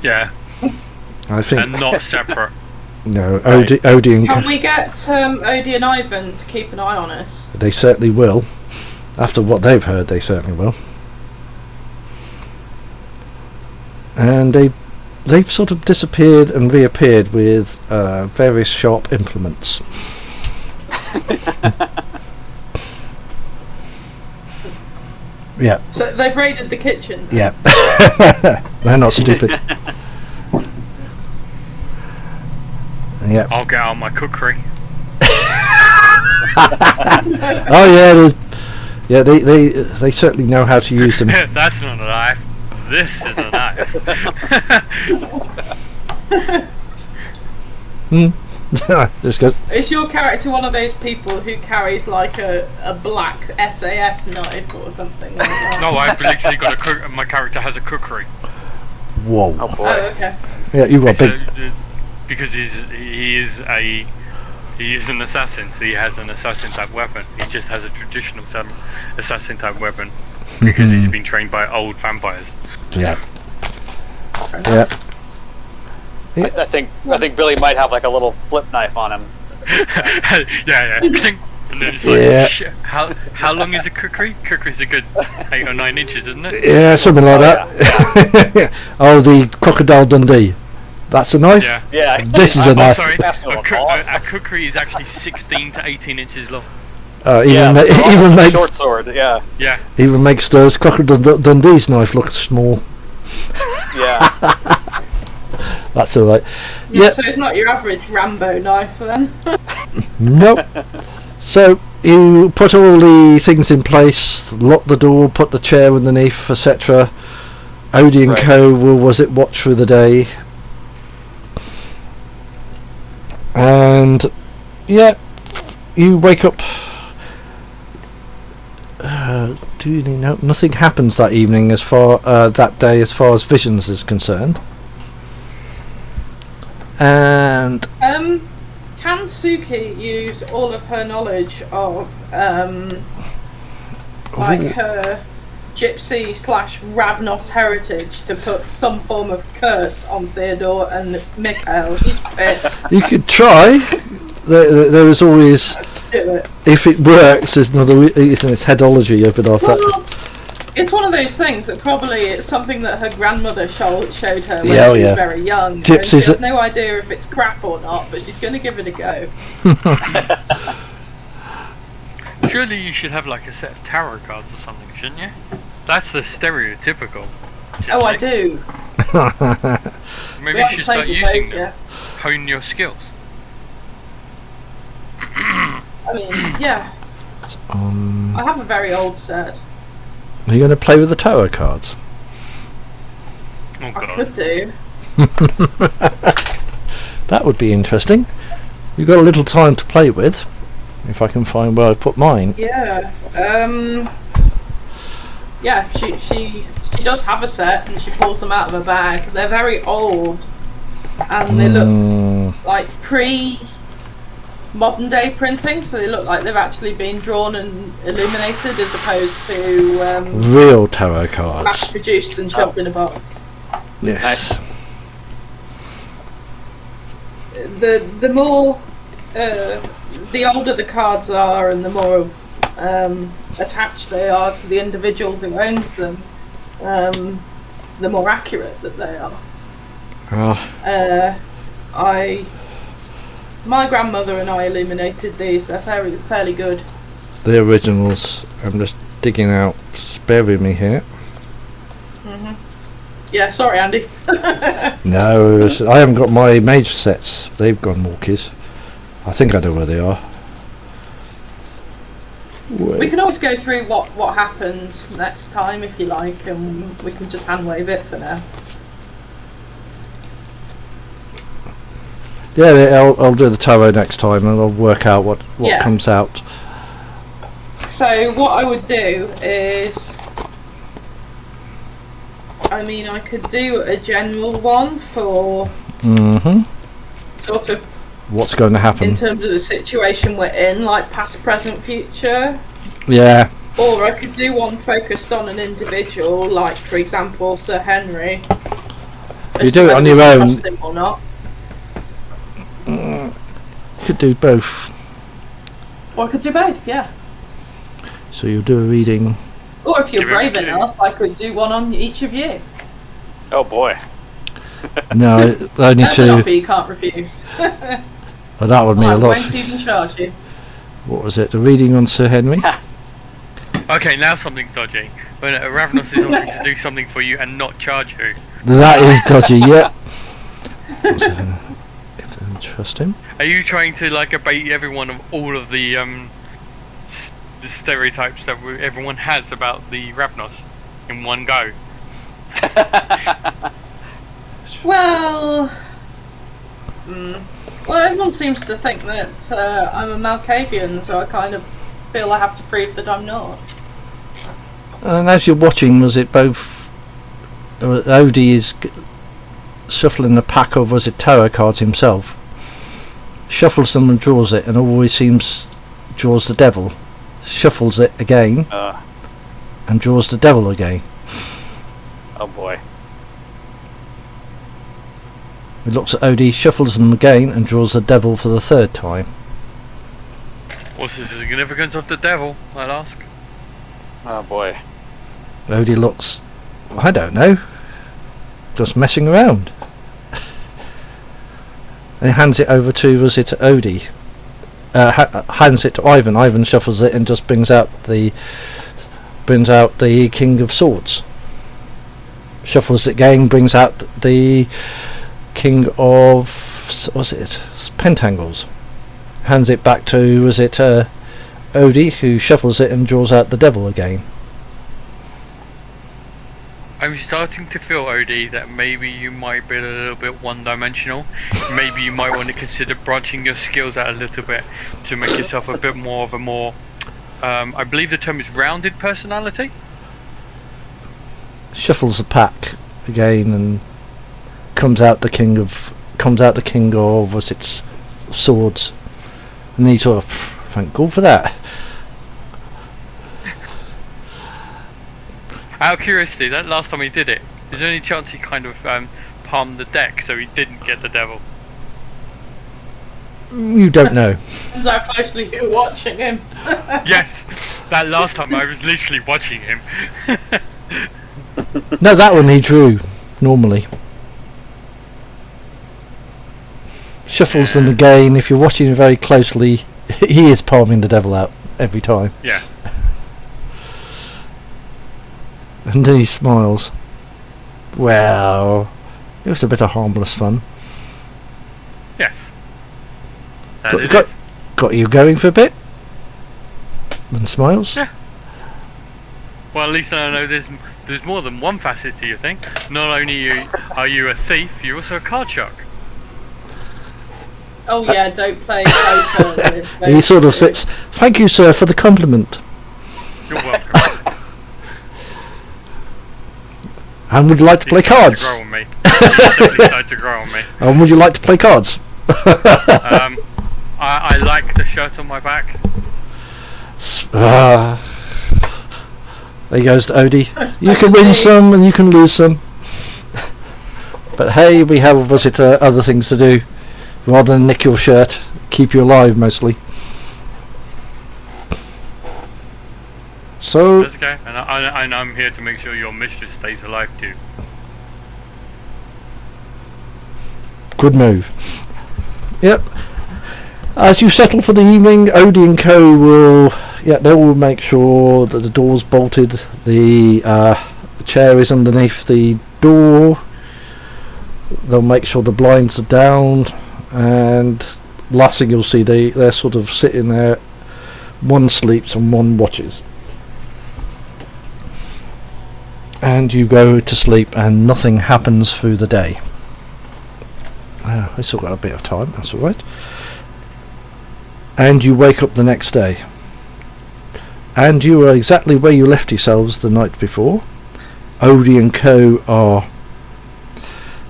Yeah. I think. And not separate. No, Right. Odie and Can we get Odie and Ivan to keep an eye on us? they certainly will. After what they've heard, they certainly will. And they've sort of disappeared and reappeared with various sharp implements. Yeah. So they've raided the kitchen. Yeah. They're not stupid. Yeah. I'll get out my cookery. Oh yeah, they certainly know how to use them. That's not a knife. This is a knife. Just good. Is your character one of those people who carries like a black SAS knife or something like that? No, I've literally got a cook. My character has a cookery. Whoa. Oh boy. Oh, okay. Yeah, you got It's big. because he is an assassin, so he has an assassin type weapon. He just has a traditional assassin type weapon because he's been trained by old vampires. Yeah. Yeah. I think Billy might have like a little flip knife on him. yeah. And then it's like, Yeah. shit, how long is a cookery? Cookery's a good 8 or 9 inches, isn't it? Yeah, something like that. Oh, the Crocodile Dundee. That's a knife? Yeah. Yeah. This is a Oh, knife. sorry. That's not A cookery is actually 16 to 18 inches long. Even makes short sword. Yeah. Yeah. even makes those Crocodile Dundee's knife look small. Yeah. That's all right. Yeah, Yeah. so it's not your average Rambo knife then. Nope. So you put all the things in place, lock the door, put the chair underneath, etc. Odie and Right. Co. was it watch through the day, and yeah, you wake up. Do you know? Nothing happens that evening as far that day as far as visions is concerned. And Can Suki use all of her knowledge of like her gypsy / Ravnos heritage to put some form of curse on Theodore and Mikhail? He's pissed. you could try. There is always, Do it. if it works, there's another reason. It's headology of it off that. Well, it's one of those things that probably it's something that her grandmother showed her when Yeah, oh she yeah. was very young. and Gypsies she has are- no idea if it's crap or not, but she's going to give it a go. Surely you should have like a set of tarot cards or something, shouldn't you? That's the stereotypical. Oh, I do. Maybe We you haven't should start played with using those them. yet. Hone your skills. I mean, yeah, I have a very old set. Are you going to play with the tarot cards? Oh I god. could do. That would be interesting. You've got a little time to play with. If I can find where I put mine. Yeah. Yeah, she does have a set and she pulls them out of a bag. They're very old and they look like pre-modern day printing, so they look like they've actually been drawn and illuminated as opposed to Real tarot mass cards. produced and shoved in a box. Yes. The more the older the cards are and the more attached they are to the individual who owns them, the more accurate that they are. My grandmother and I illuminated these. They're fairly good. The originals. I'm just digging out. Spare with me here. Yeah, sorry, Andy. No, I haven't got my mage sets. They've gone walkies. I think I know where they are. We can always go through what happens next time if you like, and we can just hand wave it for now. Yeah, I'll do the tarot next time and I'll work out what Yeah. comes out. So what I would do is, I mean, I could do a general one for sort of What's going to happen? in terms of the situation we're in, like past, present, future. Yeah. Or I could do one focused on an individual, like for example Sir Henry. You do it on your own. Trust him or not. You could do both. Or I could do both, yeah. So you'll do a reading. Or if you're Give it brave a do. enough, I could do one on each of you. Oh boy. No, only That's an offer two. you can't refuse. Well, that would mean I a lot. won't even charge you. What was it? The reading on Sir Henry? Okay, now something's dodgy. When a Ravenous is offering to do something for you and not charge you. That is dodgy, yeah. If I trust him. Are you trying to like abate everyone of all of the stereotypes that everyone has about the Ravenous in one go? Well, everyone seems to think that I'm a Malkavian, so I kind of feel I have to prove that I'm not. And as you're watching, was it both Odie is shuffling a pack of, was it tarot cards himself, shuffles them and draws it, and always draws the devil, shuffles it again and draws the devil again. Oh boy. He looks at Odie, shuffles them again and draws the devil for the third time. What's the significance of the devil, I'll ask? Oh boy. Odie looks, I don't know, just messing around. And he hands it over to, was it Odie? Hands it to Ivan. Ivan shuffles it and just brings out the King of Swords. Shuffles it again, brings out the King of, what's it? Pentangles. Hands it back to, was it Odie, who shuffles it and draws out the devil again. I'm starting to feel, Odie, that maybe you might be a little bit one-dimensional. Maybe you might want to consider branching your skills out a little bit to make yourself a bit more of a more, I believe the term is rounded personality? Shuffles the pack again and comes out the king of, was it swords, and he sort of, thank God for that. Out of curiosity, that last time he did it, is there any chance he kind of palmed the deck so he didn't get the devil? You don't know. Depends how closely you're watching him. Yes, that last time I was literally watching him. No, that one he drew normally. Shuffles them again. If you're watching very closely, he is palming the devil out every time. Yeah. And then he smiles. Well, it was a bit of harmless fun. Yes. Got you going for a bit? And smiles? Yeah. Well, at least I know there's more than one facet to your thing. Not only are you a thief, you're also a card shark. Oh yeah, don't play poker with He sort of sits. Thank you, sir, for the compliment. You're welcome. And would you like to play cards? To grow on me. Decided to grow on me. And would you like to play cards? I like the shirt on my back. There goes to Odie. You can win some and you can lose some. But hey, we have other things to do. Rather than nick your shirt, keep you alive mostly. So That's okay, and I'm here to make sure your mistress stays alive too. good move. Yep. As you settle for the evening, Odie and Co will, they will make sure that the door's bolted, the chair is underneath the door, they'll make sure the blinds are down, and last thing you'll see, they're sort of sitting there, one sleeps and one watches. And you go to sleep and nothing happens through the day. I still got a bit of time, that's alright. And you wake up the next day. And you are exactly where you left yourselves the night before. Odie and Co are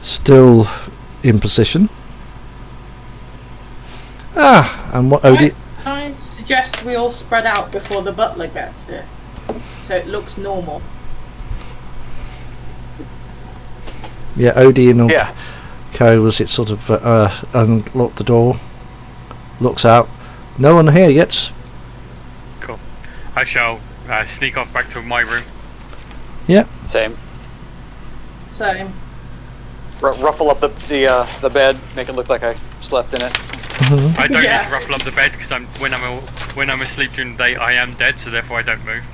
still in position. And what Odie... Can I suggest we all spread out before the butler gets here? So it looks normal. Yeah, Odie and Co was it sort of unlocked the door, looks out. No one here yet. Cool. I shall sneak off back to my room. Yeah. Same. Ruffle up the bed, make it look like I slept in it. Mm-hmm. I don't need to ruffle up the bed because when I'm asleep during the day I am dead, so therefore I don't move.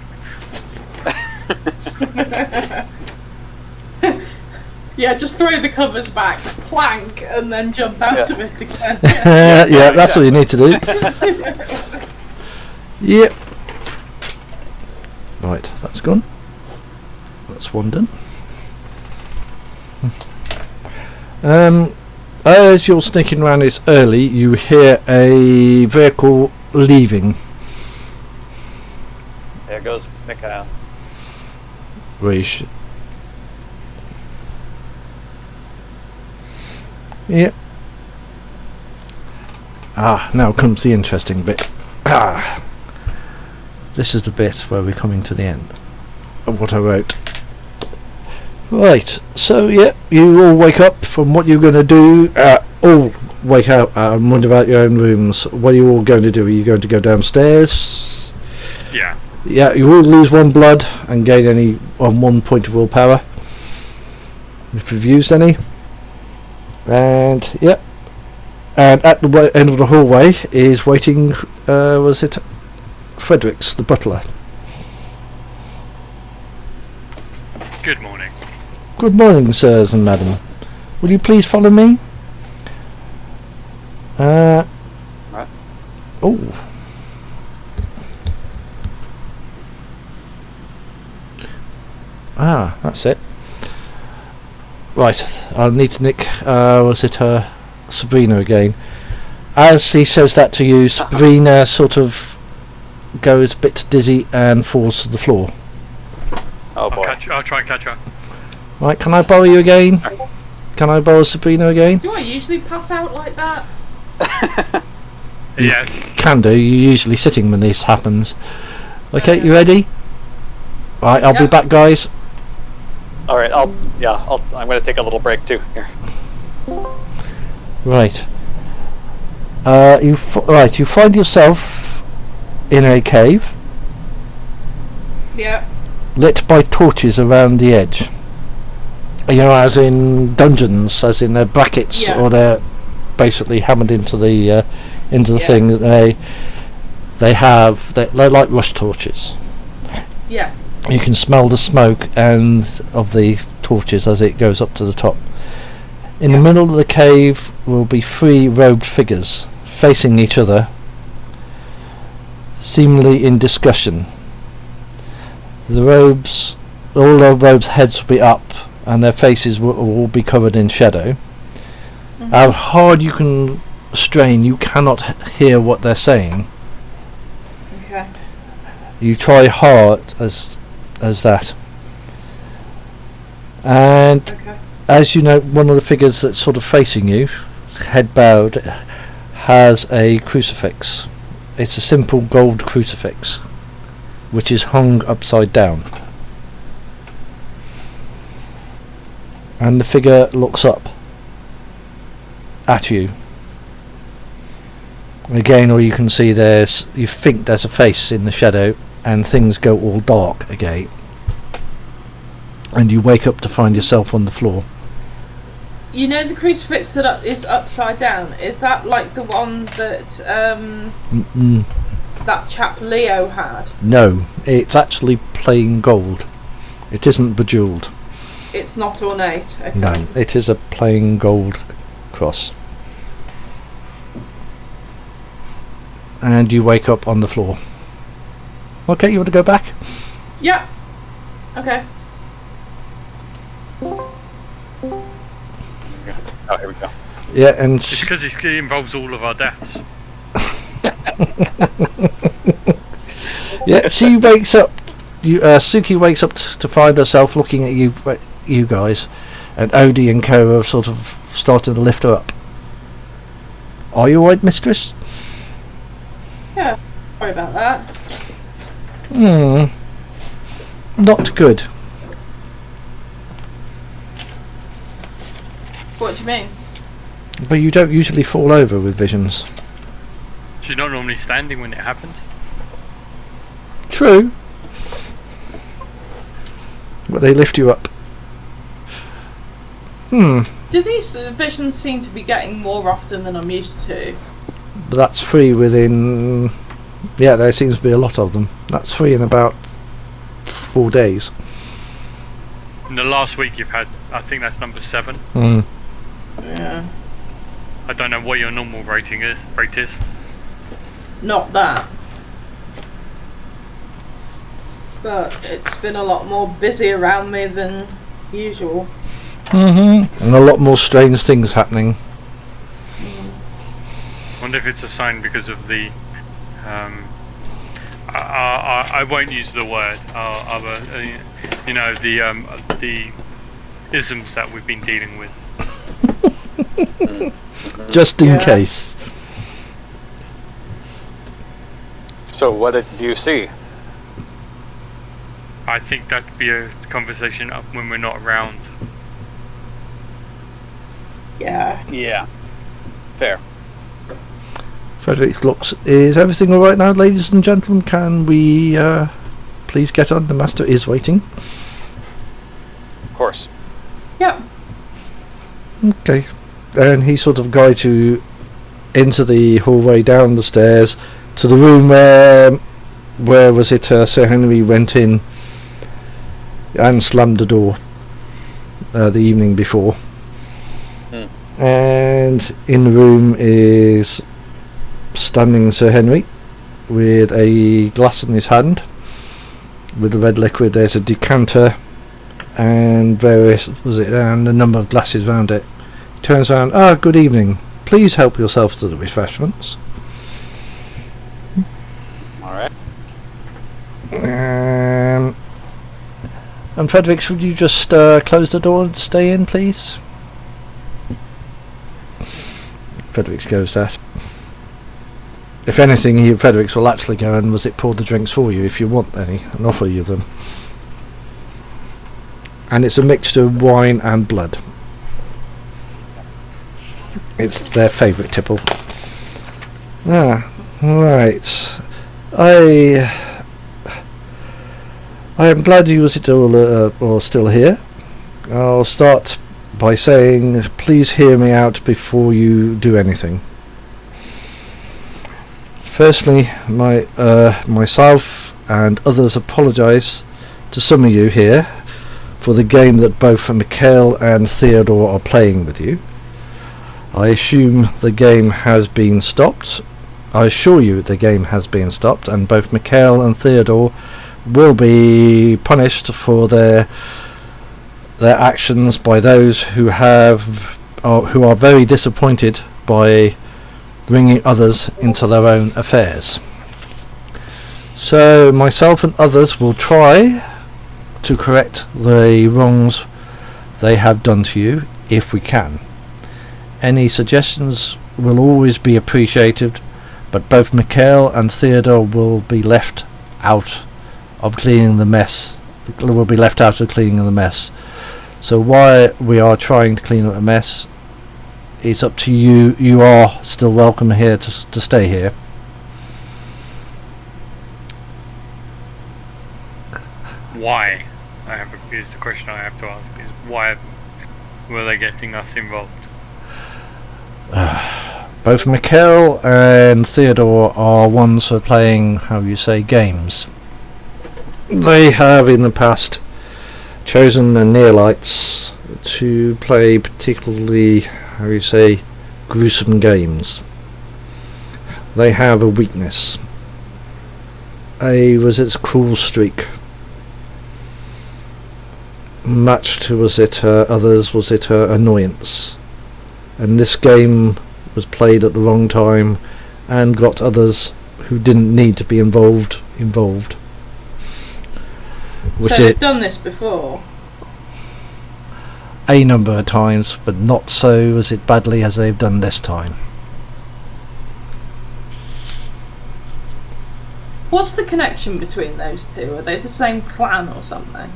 Yeah, just throw the covers back, plank, and then jump out of it again. Yeah, that's all you need to do. Yep. Right, that's gone. That's one done. As you're sneaking around this early, you hear a vehicle leaving. There goes Mikhail. Yep. Now comes the interesting bit. This is the bit where we're coming to the end of what I wrote. Right, so yeah, you all wake up from what you're going to do. All wake up and wonder about your own rooms. What are you all going to do? Are you going to go downstairs? Yeah. Yeah, you will lose 1 blood and gain any on 1 point of willpower if you've used any. And yeah, and at the end of the hallway is waiting. Was it Fredericks, the butler? Good morning. Good morning, sirs and madam. Will you please follow me? Right. Oh. That's it. Right, I'll need to nick, was it Sabrina again? As he says that to you, Sabrina sort of goes a bit dizzy and falls to the floor. Oh boy. I'll try and catch her. Right, can I borrow you again? Can I borrow Sabrina again? Do I usually pass out like that? Yeah. Can do, you're usually sitting when this happens. Okay, you ready? Right, I'll be back, guys. All right, I'm going to take a little break too here. Right. You find yourself in a cave Yeah. lit by torches around the edge. You know, as in dungeons, as in their brackets, or they're basically hammered into the thing that they're like rush torches. Yeah. You can smell the smoke and of the torches as it goes up to the top. In the middle of the cave will be 3 robed figures facing each other, seemingly in discussion. All their robes' heads will be up and their faces will all be covered in shadow. Mm-hmm. How hard you can strain, you cannot hear what they're saying. Okay. You try hard as that. And as you know, one of the figures that's sort of facing you, head bowed, has a crucifix. It's a simple gold crucifix, which is hung upside down. And the figure looks up at you. Again, all you can see you think there's a face in the shadow, and things go all dark again. And you wake up to find yourself on the floor. You know the crucifix that is upside down? Is that like the one that that chap Leo had? No, it's actually plain gold. It isn't bejewelled. It's not ornate. Okay. No, it is a plain gold cross. And you wake up on the floor. Okay, you want to go back? Yeah. Okay. Oh, here we go. Yeah, and It's because it involves all of our deaths. yeah, she wakes up. Suki wakes up to find herself looking at you guys, and Odie and Co have sort of started to lift her up. Are you alright, mistress? Yeah. Sorry about that. Not good. What do you mean? But you don't usually fall over with visions. She's not normally standing when it happens. True. But they lift you up. Do these visions seem to be getting more often than I'm used to? But that's 3 within... Yeah, there seems to be a lot of them. That's 3 in about 4 days. In the last week you've had, I think that's number 7. Yeah. I don't know what your normal rate is. Not that. But it's been a lot more busy around me than usual. And a lot more strange things happening. I wonder if it's a sign because of the I won't use the word the isms that we've been dealing with. Just in case. So what did you see? I think that could be a conversation up when we're not around. Yeah. Fair. Frederick looks. Is everything all right now, ladies and gentlemen? Can we please get on? The master is waiting. Of course. Yep. Okay. And he sort of guides you into the hallway, down the stairs, to the room where was it Sir Henry went in and slammed the door the evening before. And in the room is standing Sir Henry with a glass in his hand with the red liquid. There's a decanter and and a number of glasses around it. He turns around. Good evening. Please help yourself to the refreshments. Alright. And Fredericks, would you just close the door and stay in, please? Fredericks goes that. If anything, Fredericks will actually go and pour the drinks for you if you want any and offer you them. And it's a mixture of wine and blood. It's their favourite tipple. Right. I am glad you all still here. I'll start by saying, please hear me out before you do anything. Firstly, myself and others apologise to some of you here for the game that both Mikhail and Theodore are playing with you. I assume the game has been stopped. I assure you the game has been stopped, and both Mikhail and Theodore will be punished for their actions by those who are very disappointed by bringing others into their own affairs. So myself and others will try to correct the wrongs they have done to you if we can. Any suggestions will always be appreciated, but both Mikhail and Theodore will be left out of cleaning the mess. So while we are trying to clean up a mess, it's up to you. You are still welcome here to stay here. Why? Is the question I have to ask. Is why were they getting us involved? Both Mikhail and Theodore are ones for playing, games. They have in the past chosen the Neolites to play particularly, gruesome games. They have a weakness. It's cruel streak. Much to others annoyance. And this game was played at the wrong time and got others who didn't need to be involved. So they've done this before? A number of times, but not so badly as they've done this time. What's the connection between those two? Are they the same clan or something?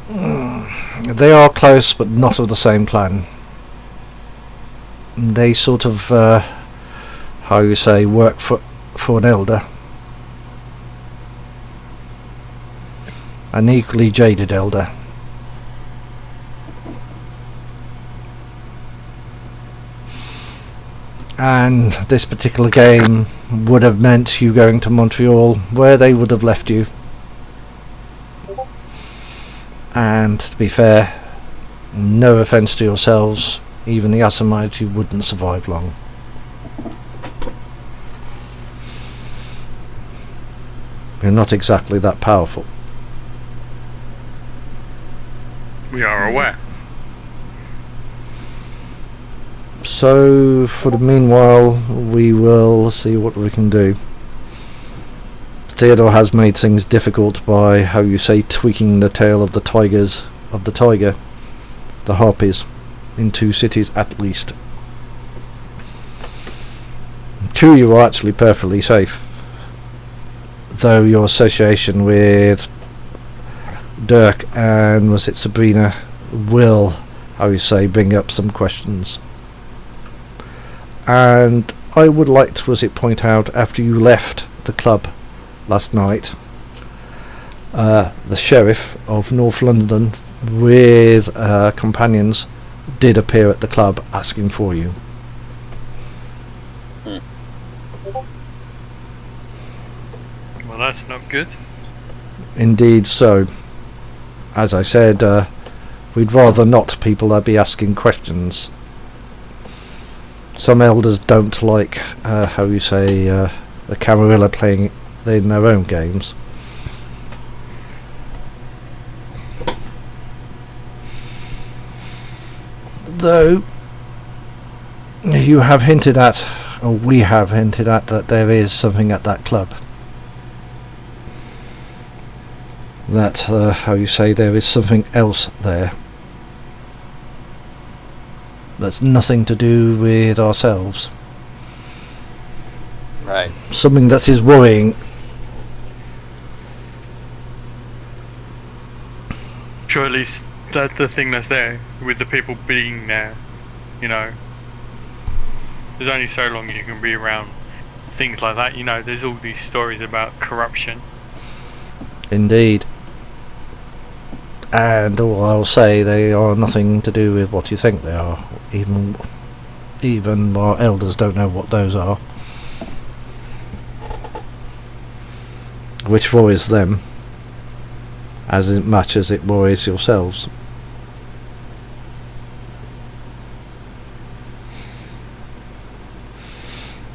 They are close, but not of the same clan. They sort of, work for an elder. An equally jaded elder. And this particular game would have meant you going to Montreal, where they would have left you. And to be fair, no offence to yourselves, even the Assamites, you wouldn't survive long. You're not exactly that powerful. We are aware. So, for the meanwhile, we will see what we can do. Theodore has made things difficult by, how you say, tweaking the tail of the tiger, the harpies, in 2 cities at least. 2 you are actually perfectly safe, though your association with Dirk and was it Sabrina will, how you say, bring up some questions. And I would like to point out, after you left the club last night, the sheriff of North London with companions did appear at the club asking for you. Well, that's not good. Indeed so. As I said, we'd rather not people that be asking questions. Some elders don't like, how you say, the Camarilla playing in their own games. Though, you have hinted at, or we have hinted at, that there is something at that club. That, how you say, there is something else there. That's nothing to do with ourselves. Right. Something that is worrying. Sure, at least that's the thing that's there, with the people being there, you know. There's only so long you can be around things like that, you know. There's all these stories about corruption. Indeed. And all I'll say, they are nothing to do with what you think they are. Even our elders don't know what those are. Which worries them, as much as it worries yourselves.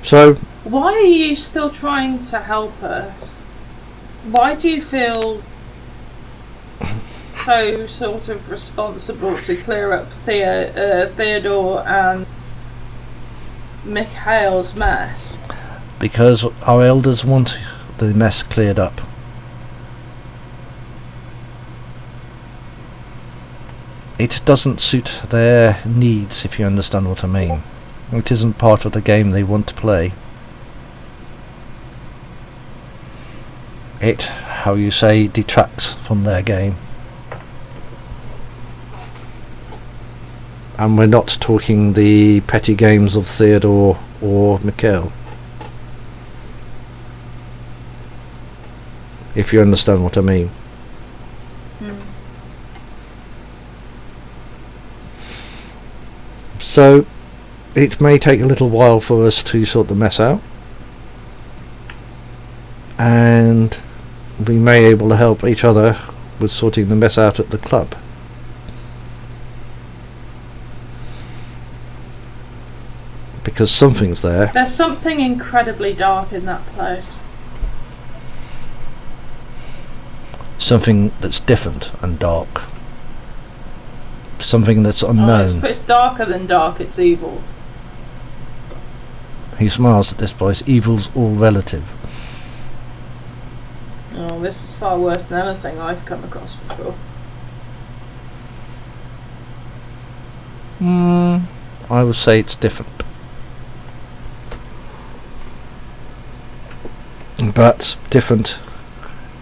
So, Why are you still trying to help us? Why do you feel so sort of responsible to clear up Theodore and Mikhail's mess? because our elders want the mess cleared up. It doesn't suit their needs, if you understand what I mean. It isn't part of the game they want to play. It, how you say, detracts from their game. And we're not talking the petty games of Theodore or Mikhail. If you understand what I mean. So, it may take a little while for us to sort the mess out. And we may be able to help each other with sorting the mess out at the club. Because something's there. There's something incredibly dark in that place. Something that's different and dark. Something that's unknown. It's darker than dark, it's evil. He smiles at this place. Evil's all relative. Oh, this is far worse than anything I've come across before. I would say it's different. But different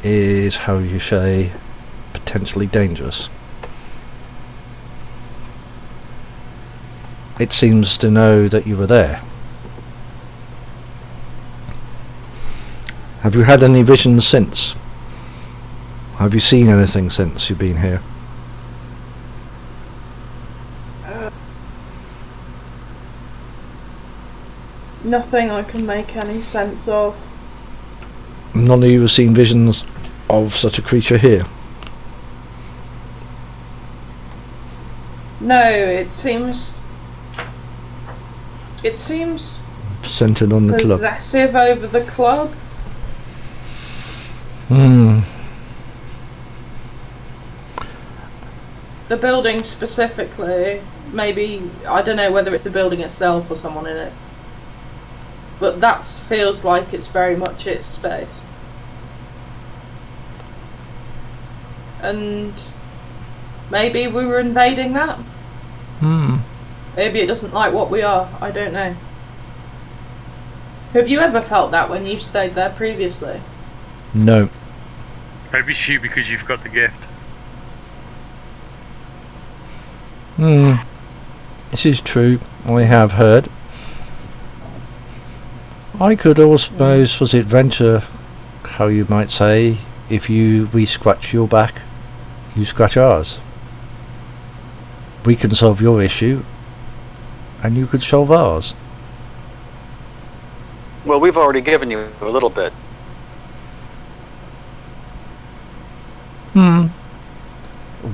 is, how you say, potentially dangerous. It seems to know that you were there. Have you had any visions since? Have you seen anything since you've been here? Nothing I can make any sense of. None of you have seen visions of such a creature here. No, it seems Centered on the club. possessive over the club. The building specifically, maybe, I don't know whether it's the building itself or someone in it. But that feels like it's very much its space. And maybe we were invading that? Maybe it doesn't like what we are, I don't know. Have you ever felt that when you stayed there previously? No. Maybe it's you because you've got the gift. This is true. I have heard. I could suppose, was it venture, how you might say, if we scratch your back, you scratch ours. We can solve your issue, and you could solve ours. Well, we've already given you a little bit.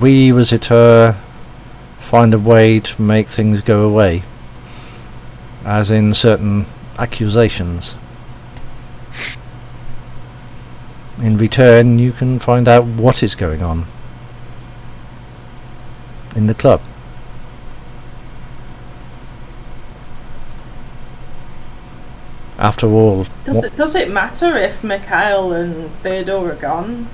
We, was it, find a way to make things go away, as in certain accusations. In return, you can find out what is going on in the club. After all, Does it matter if Mikhail and Theodore are gone?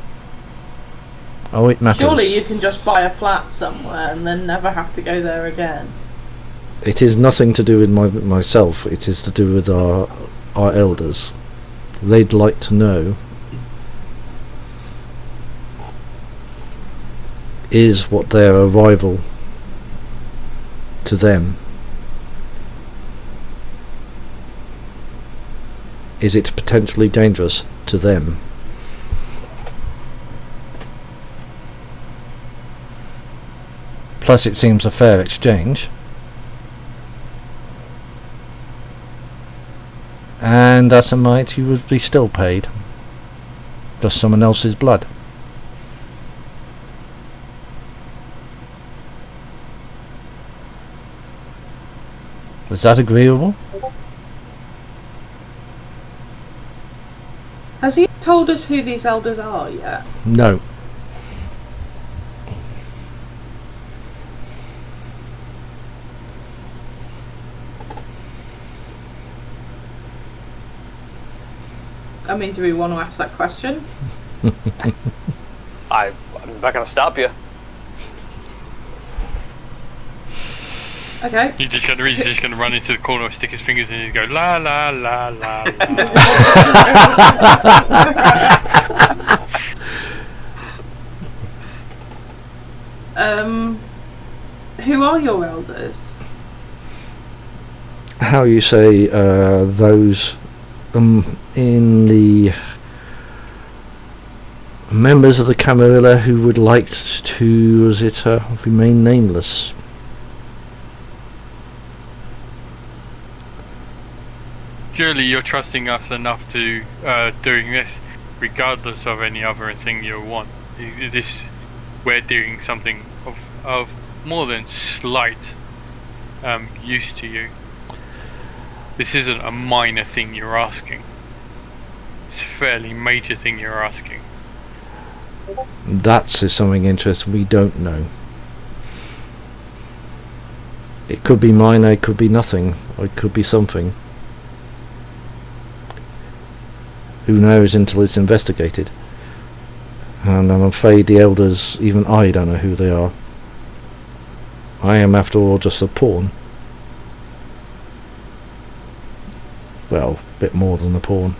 Oh, it matters. Surely you can just buy a flat somewhere and then never have to go there again. It is nothing to do with myself. It is to do with our elders. They'd like to know, is what their arrival to them, is it potentially dangerous to them? Plus it seems a fair exchange. And as a knight you would be still paid. Just someone else's blood. Was that agreeable? Has he told us who these elders are yet? No. I mean, do we want to ask that question? I'm not going to stop you. Okay. He's just gonna run into the corner, stick his fingers in, and go la la la la la. Who are your elders? How you say those in the members of the Camarilla who would like to remain nameless. Surely you're trusting us enough to doing this, regardless of any other thing you want. We're doing something of more than slight use to you. This isn't a minor thing you're asking. It's a fairly major thing you're asking. That's something interesting we don't know. It could be minor, it could be nothing, or it could be something. Who knows until it's investigated? And I'm afraid the elders, even I don't know who they are. I am after all just a pawn. Well, a bit more than a pawn.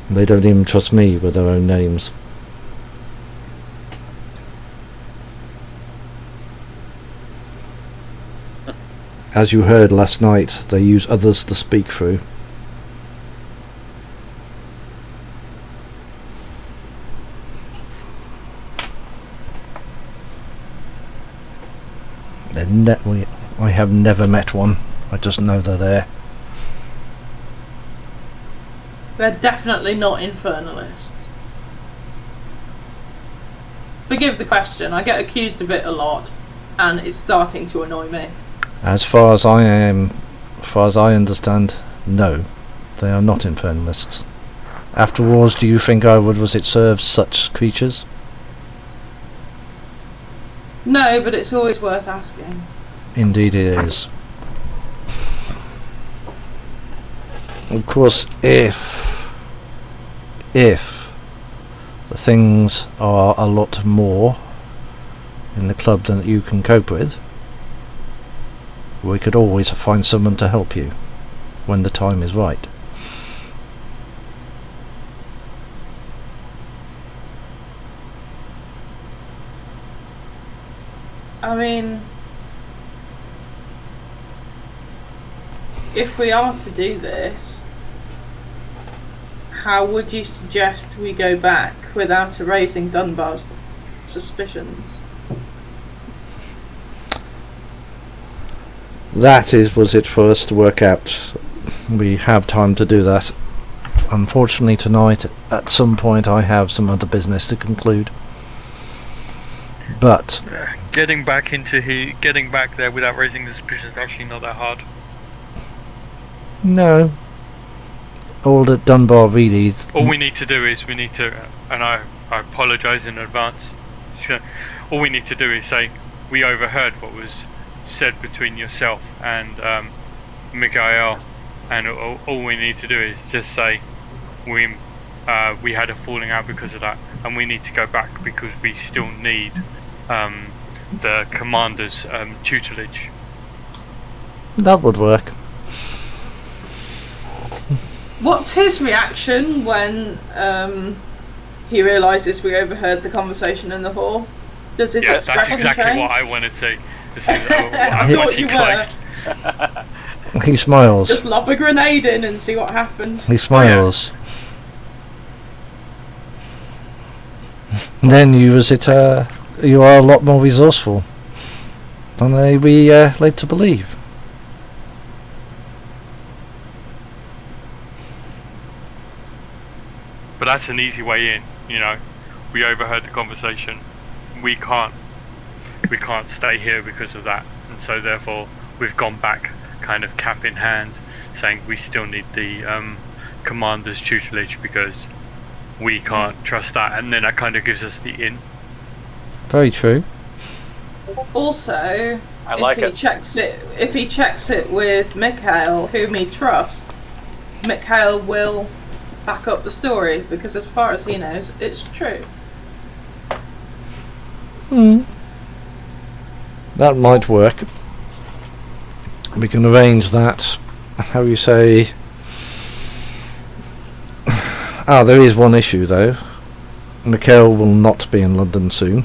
They don't even trust me with their own names. As you heard last night, they use others to speak through. I have never met one. I just know they're there. They're definitely not infernalists. Forgive the question, I get accused of it a lot, and it's starting to annoy me. As far as I understand, no, they are not infernalists. After wars, do you think I would serve such creatures? No, but it's always worth asking. Indeed it is. Of course, if the things are a lot more in the club than you can cope with, we could always find someone to help you when the time is right. I mean, if we are to do this, how would you suggest we go back without erasing Dunbar's suspicions? That was it for us to work out. We have time to do that. Unfortunately tonight, at some point, I have some other business to conclude. But getting back there without raising the suspicion is actually not that hard. no, all that Dunbar really. All we need to do is and I apologise in advance. So, all we need to do is say we overheard what was said between yourself and Mikhail, and all we need to do is just say we had a falling out because of that, and we need to go back because we still need the commander's tutelage. That would work. What's his reaction when he realises we overheard the conversation in the hall? Does his That's expression exactly change? what I wanted to say. This is what I I'm thought watching you were. close. He smiles. Just lob a grenade in and see what happens. He smiles. Then you are a lot more resourceful than we led to believe. But that's an easy way in, you know. We overheard the conversation. We can't stay here because of that, and so therefore we've gone back, kind of cap in hand, saying we still need the commander's tutelage because we can't trust that, and then that kind of gives us the in. Very true. Also, I like it. If he checks it with Mikhail, whom he trusts, Mikhail will back up the story because, as far as he knows, it's true. That might work. We can arrange that. How you say? There is one issue though. Mikhail will not be in London soon.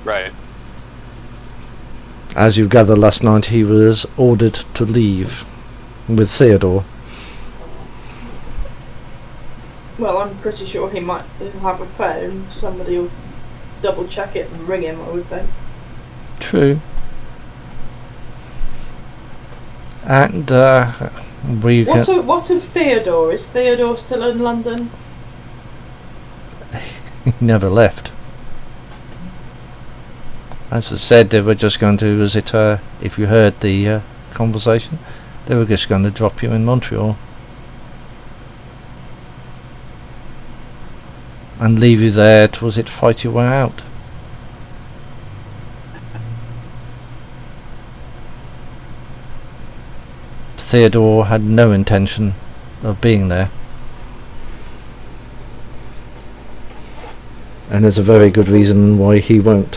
Right. As you gathered last night, he was ordered to leave with Theodore. Well, I'm pretty sure he might have a phone. Somebody will double check it and ring him, I would think. True. And What of Theodore? Is Theodore still in London? he never left. As was said, they were just going to if you heard the conversation, they were just going to drop you in Montreal and leave you there to fight your way out. Theodore had no intention of being there, and there's a very good reason why he won't,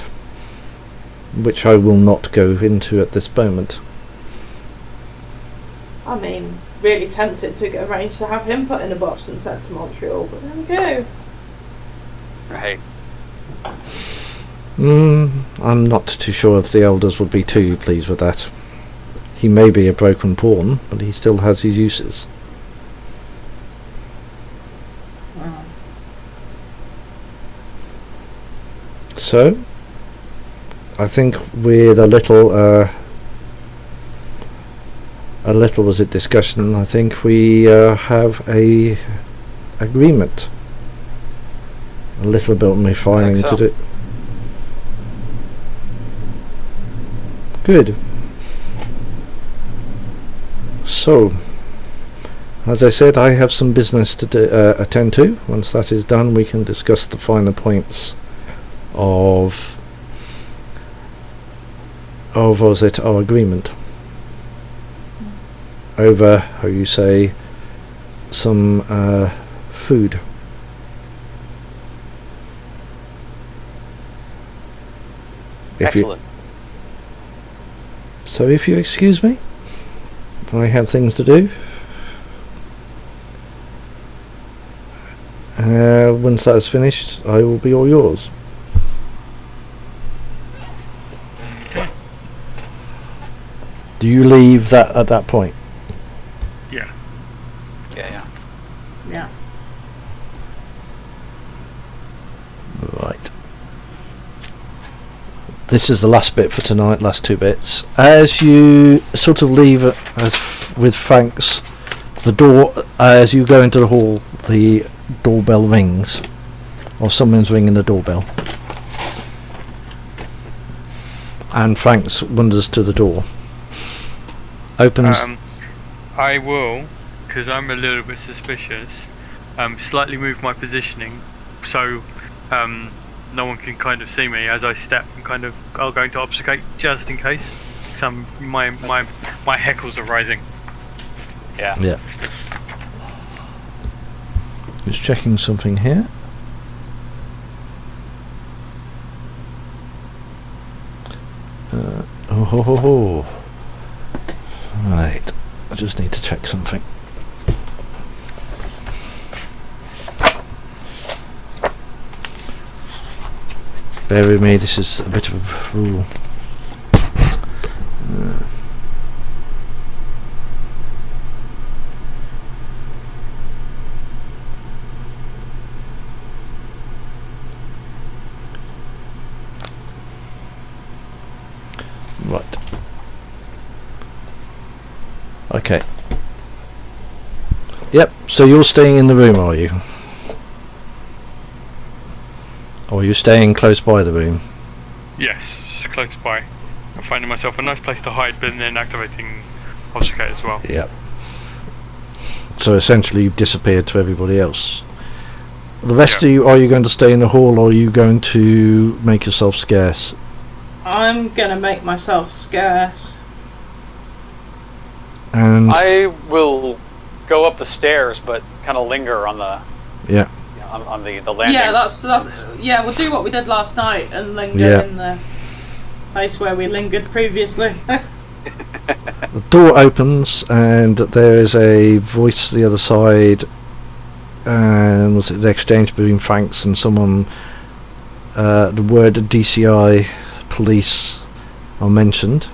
which I will not go into at this moment. I mean, really tempted to arrange to have him put in a box and sent to Montreal, but there we go. Right. I'm not too sure if the elders would be too pleased with that. He may be a broken pawn, but he still has his uses. So, I think with a little was it discussion, I think we have a agreement. A little bit of me firing so. to do. Good. So, as I said, I have some business to attend to. Once that is done, we can discuss the finer points of was it our agreement over, how you say, some food. Excellent. So if you excuse me, I have things to do. Once that is finished, I will be all yours. Do you leave that at that point? Yeah. Yeah. Right. This is the last bit for tonight, last two bits. As you sort of leave with Frank's, the door, as you go into the hall, the doorbell rings, or someone's ringing the doorbell. And Frank's wanders to the door. Opens. I will, because I'm a little bit suspicious, slightly move my positioning so no one can kind of see me as I step and kind of are going to obfuscate just in case. My heckles are rising. Yeah. Yeah. Just checking something here. Right. I just need to check something. Bear with me, this is a bit of a rule. Right. Okay. Yep, so you're staying in the room, are you? Or are you staying close by the room? Yes, close by. I'm finding myself a nice place to hide, but then activating obfuscate as well. Yep. So essentially you've disappeared to everybody else. The rest of you, are you going to stay in the hall, or are you going to make yourself scarce? I'm gonna make myself scarce. And I will go up the stairs, but kind of linger on the yeah. on the landing. Yeah, that's yeah. We'll do what we did last night and linger in the place where we lingered previously. The door opens and there is a voice the other side, and was it the exchange between Franks and someone? The word DCI police are mentioned.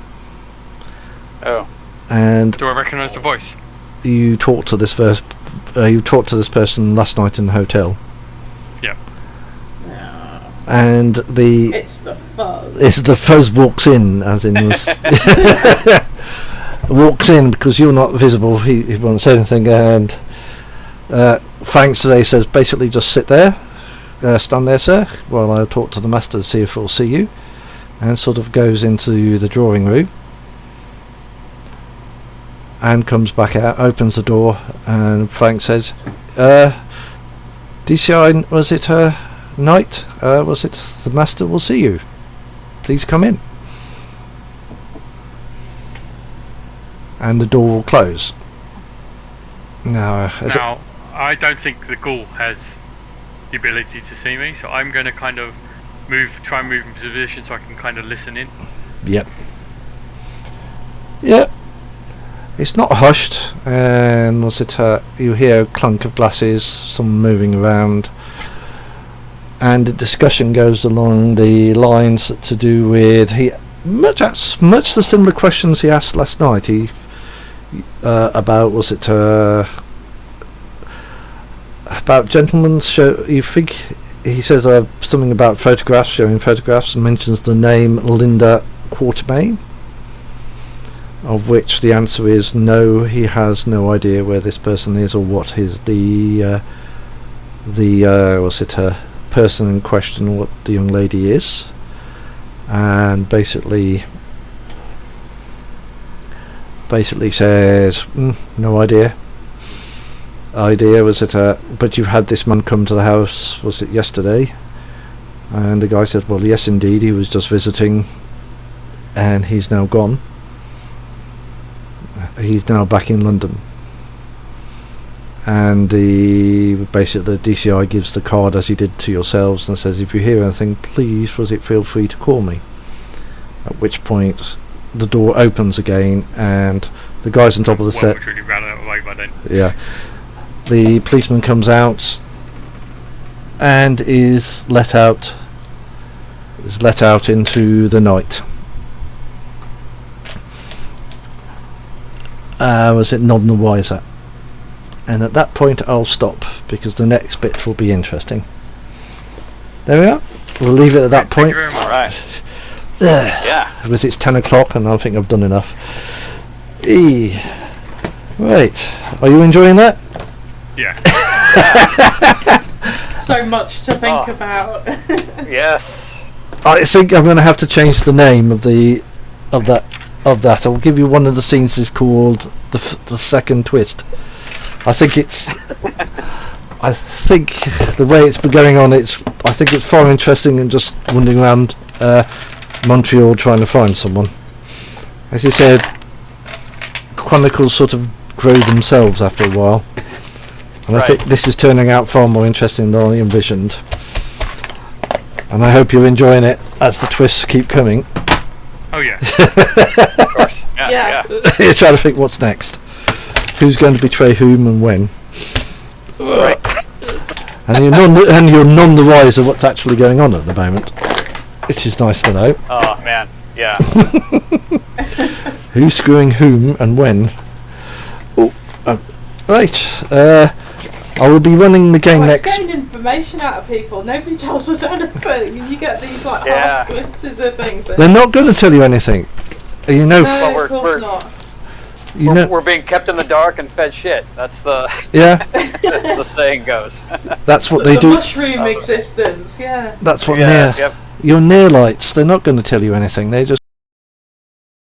Oh. And do I recognise the voice? You talked to this person last night in the hotel. Yeah. And it's the fuzz. The fuzz walks in, as in walks in because you're not visible. He won't say anything, and Frank today says basically just sit there, stand there, sir, while I talk to the master to see if he'll see you, and sort of goes into the drawing room. And comes back out, opens the door, and Frank says, DCI, was it Knight? Was it the master will see you? Please come in. And the door will close. Now, I don't think the ghoul has the ability to see me, so I'm going to kind of try and move in position so I can kind of listen in. Yep. Yep. It's not hushed, and was it you hear a clunk of glasses, some moving around, and the discussion goes along the lines to do with much the similar questions he asked last night. About was it about gentlemen's show? You think he says something about photographs, showing photographs, and mentions the name Linda Quartermain, of which the answer is no, he has no idea where this person is or what is the person in question, what the young lady is, and basically says no idea. Was it but you've had this man come to the house, was it yesterday? And the guy said, well, yes indeed, he was just visiting and he's now gone. He's now back in London. And the DCI gives the card as he did to yourselves and says, if you hear anything, please feel free to call me. At which point the door opens again and the guys on top of the set. Really ran out of way by then. Yeah. The policeman comes out and is let out into the night. Was it none the wiser? And at that point I'll stop because the next bit will be interesting. There we are. We'll leave it at that point. All right. Yeah. Because it's 10 o'clock and I think I've done enough. Right. Are you enjoying that? Yeah. So much to think about. Yes. I think I'm going to have to change the name of that. I'll give you one of the scenes is called the second twist. I think the way it's been going on, I think it's far interesting than just wandering around Montreal trying to find someone. As you said, chronicles sort of grow themselves after a while. And I think this is turning out far more interesting than I envisioned. And I hope you're enjoying it as the twists keep coming. Oh yeah. Of course. Yeah. You're trying to think what's next. Who's going to betray whom and when. Right. And you're none the wiser what's actually going on at the moment. Which is nice to know. Oh man. Yeah. Who's screwing whom and when. Right. I will be running the game It's next. getting information out of people. Nobody tells us anything. You get these half glimpses of things. They're not going to tell you anything. You know. No, Well, of course not. We're being kept in the dark and fed shit. That's the the saying goes. That's what The they do. mushroom existence. Yeah. That's what Yep. your near lights. They're not going to tell you anything. They're just